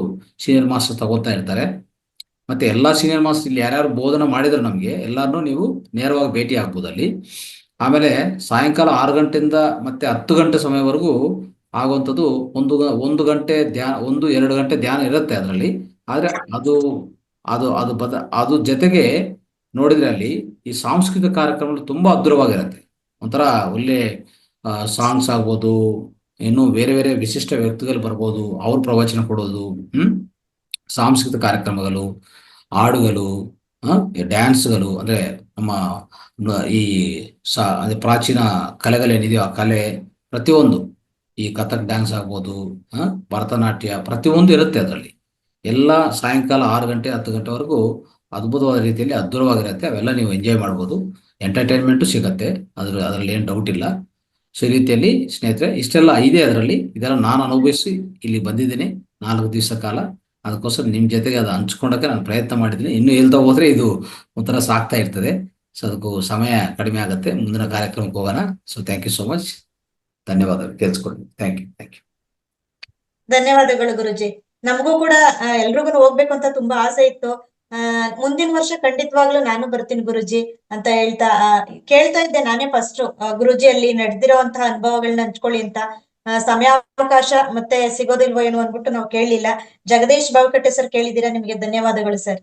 ಸೀನಿಯರ್ ಮಾಸ್ಟರ್ ತಗೋತಾ ಇರ್ತಾರೆ. ಮತ್ತೆ ಎಲ್ಲಾ ಸೀನಿಯರ್ ಮಾಸ್ಟರ್ ಇಲ್ಲಿ ಯಾರ್ಯಾರು ಬೋಧನೆ ಮಾಡಿದ್ರು ನಮಗೆ ಎಲ್ಲಾರನ್ನೂ ನೀವು ನೇರವಾಗಿ ಭೇಟಿ ಆಗ್ಬೋದು ಅಲ್ಲಿ. ಆಮೇಲೆ ಸಾಯಂಕಾಲ 6 ಗಂಟೆಯಿಂದ ಮತ್ತೆ 10 ಗಂಟೆ ಸಮಯವರೆಗೂ ಆಗುವಂಥದ್ದು 1 ಗಂಟೆ ಧ್ಯಾನ, 1-2 ಗಂಟೆ ಧ್ಯಾನ ಇರುತ್ತೆ ಅದರಲ್ಲಿ. ಆದ್ರೆ ಅದು ಜೊತೆಗೆ ನೋಡಿದ್ರೆ ಅಲ್ಲಿ ಈ ಸಾಂಸ್ಕೃತಿಕ ಕಾರ್ಯಕ್ರಮಗಳು ತುಂಬಾ ಅದ್ಭುತವಾಗಿರುತ್ತೆ. ಒಂಥರ ಒಳ್ಳೆ ಸಾಂಗ್ಸ್ ಆಗ್ಬೋದು, ಇನ್ನು ಬೇರೆ ಬೇರೆ ವಿಶಿಷ್ಟ ವ್ಯಕ್ತಿಗಳು ಬರ್ಬೋದು, ಅವ್ರ ಪ್ರವಚನ ಕೊಡೋದು, ಸಾಂಸ್ಕೃತಿಕ ಕಾರ್ಯಕ್ರಮಗಳು, ಹಾಡುಗಳು, ಡ್ಯಾನ್ಸ್ಗಳು, ಅಂದ್ರೆ ನಮ್ಮ ಈ ಅಂದ್ರೆ ಪ್ರಾಚೀನ ಕಲೆಗಳೇನಿದೆಯೋ ಆ ಕಲೆ ಪ್ರತಿಯೊಂದು, ಈ ಕಥಕ್ ಡ್ಯಾನ್ಸ್ ಆಗ್ಬೋದು, ಭರತನಾಟ್ಯ, ಪ್ರತಿಯೊಂದು ಇರುತ್ತೆ ಅದರಲ್ಲಿ. ಎಲ್ಲ ಸಾಯಂಕಾಲ 6 ಗಂಟೆ 10 ಗಂಟೆವರೆಗೂ ಅದ್ಭುತವಾದ ರೀತಿಯಲ್ಲಿ ಅದ್ಭುತವಾಗಿರುತ್ತೆ. ಅವೆಲ್ಲ ನೀವು ಎಂಜಾಯ್ ಮಾಡ್ಬೋದು. ಎಂಟರ್ಟೈನ್ಮೆಂಟು ಸಿಗತ್ತೆ, ಅದರಲ್ಲಿ ಏನು ಡೌಟ್ ಇಲ್ಲ. ಸೊ ಈ ರೀತಿಯಲ್ಲಿ ಸ್ನೇಹಿತರೆ ಇಷ್ಟೆಲ್ಲ ಇದೆ ಅದರಲ್ಲಿ. ಇದೆಲ್ಲ ನಾನು ಅನುಭವಿಸಿ ಇಲ್ಲಿ ಬಂದಿದ್ದೀನಿ 4 ದಿವಸ ಕಾಲ. ಅದಕ್ಕೋಸ್ಕರ ನಿಮ್ಮ ಜೊತೆಗೆ ಅದು ಹಂಚ್ಕೊಂಡಕ್ಕೆ ನಾನು ಪ್ರಯತ್ನ ಮಾಡಿದ್ದೀನಿ. ಇನ್ನು ಹೇಳ್ತಾ ಹೋದ್ರೆ ಇದು ಒಂಥರ ಸಾಕ್ತಾ ಇರ್ತದೆ. ಸೊ ಅದಕ್ಕೂ ಸಮಯ ಕಡಿಮೆ ಆಗುತ್ತೆ. ಮುಂದಿನ ಕಾರ್ಯಕ್ರಮಕ್ಕೆ ಹೋಗೋಣ. So thank you so much. ಧನ್ಯವಾದಗಳು. ಕೇಳಿಸ್ಕೊಳ್ಳಿ. Thank you. ಧನ್ಯವಾದಗಳು ಗುರುಜಿ. ನಮಗೂ ಕೂಡ ಎಲ್ರಿಗೂ ಹೋಗ್ಬೇಕು ಅಂತ ತುಂಬಾ ಆಸೆ ಇತ್ತು. ಮುಂದಿನ ವರ್ಷ ಖಂಡಿತವಾಗ್ಲೂ ನಾನು ಬರ್ತೀನಿ ಗುರುಜಿ ಅಂತ ಹೇಳ್ತಾ ಕೇಳ್ತಾ ಇದ್ದೆ ನಾನೇ ಫಸ್ಟ್ ಗುರುಜಿ ಅಲ್ಲಿ ನಡೆದಿರೋಂತಹ ಅನುಭವಗಳನ್ನ ಹಂಚ್ಕೊಳ್ಳಿ ಅಂತ. ಸಮಯಾವಕಾಶ ಮತ್ತೆ ಸಿಗೋದಿಲ್ವೋ ಏನೋ ಅನ್ಬಿಟ್ಟು ನಾವು ಕೇಳಲಿಲ್ಲ. ಜಗದೀಶ್ ಬಾವಕಟ್ಟೆ ಸರ್ ಕೇಳಿದ್ದೀರಾ, ನಿಮಗೆ ಧನ್ಯವಾದಗಳು ಸರ್.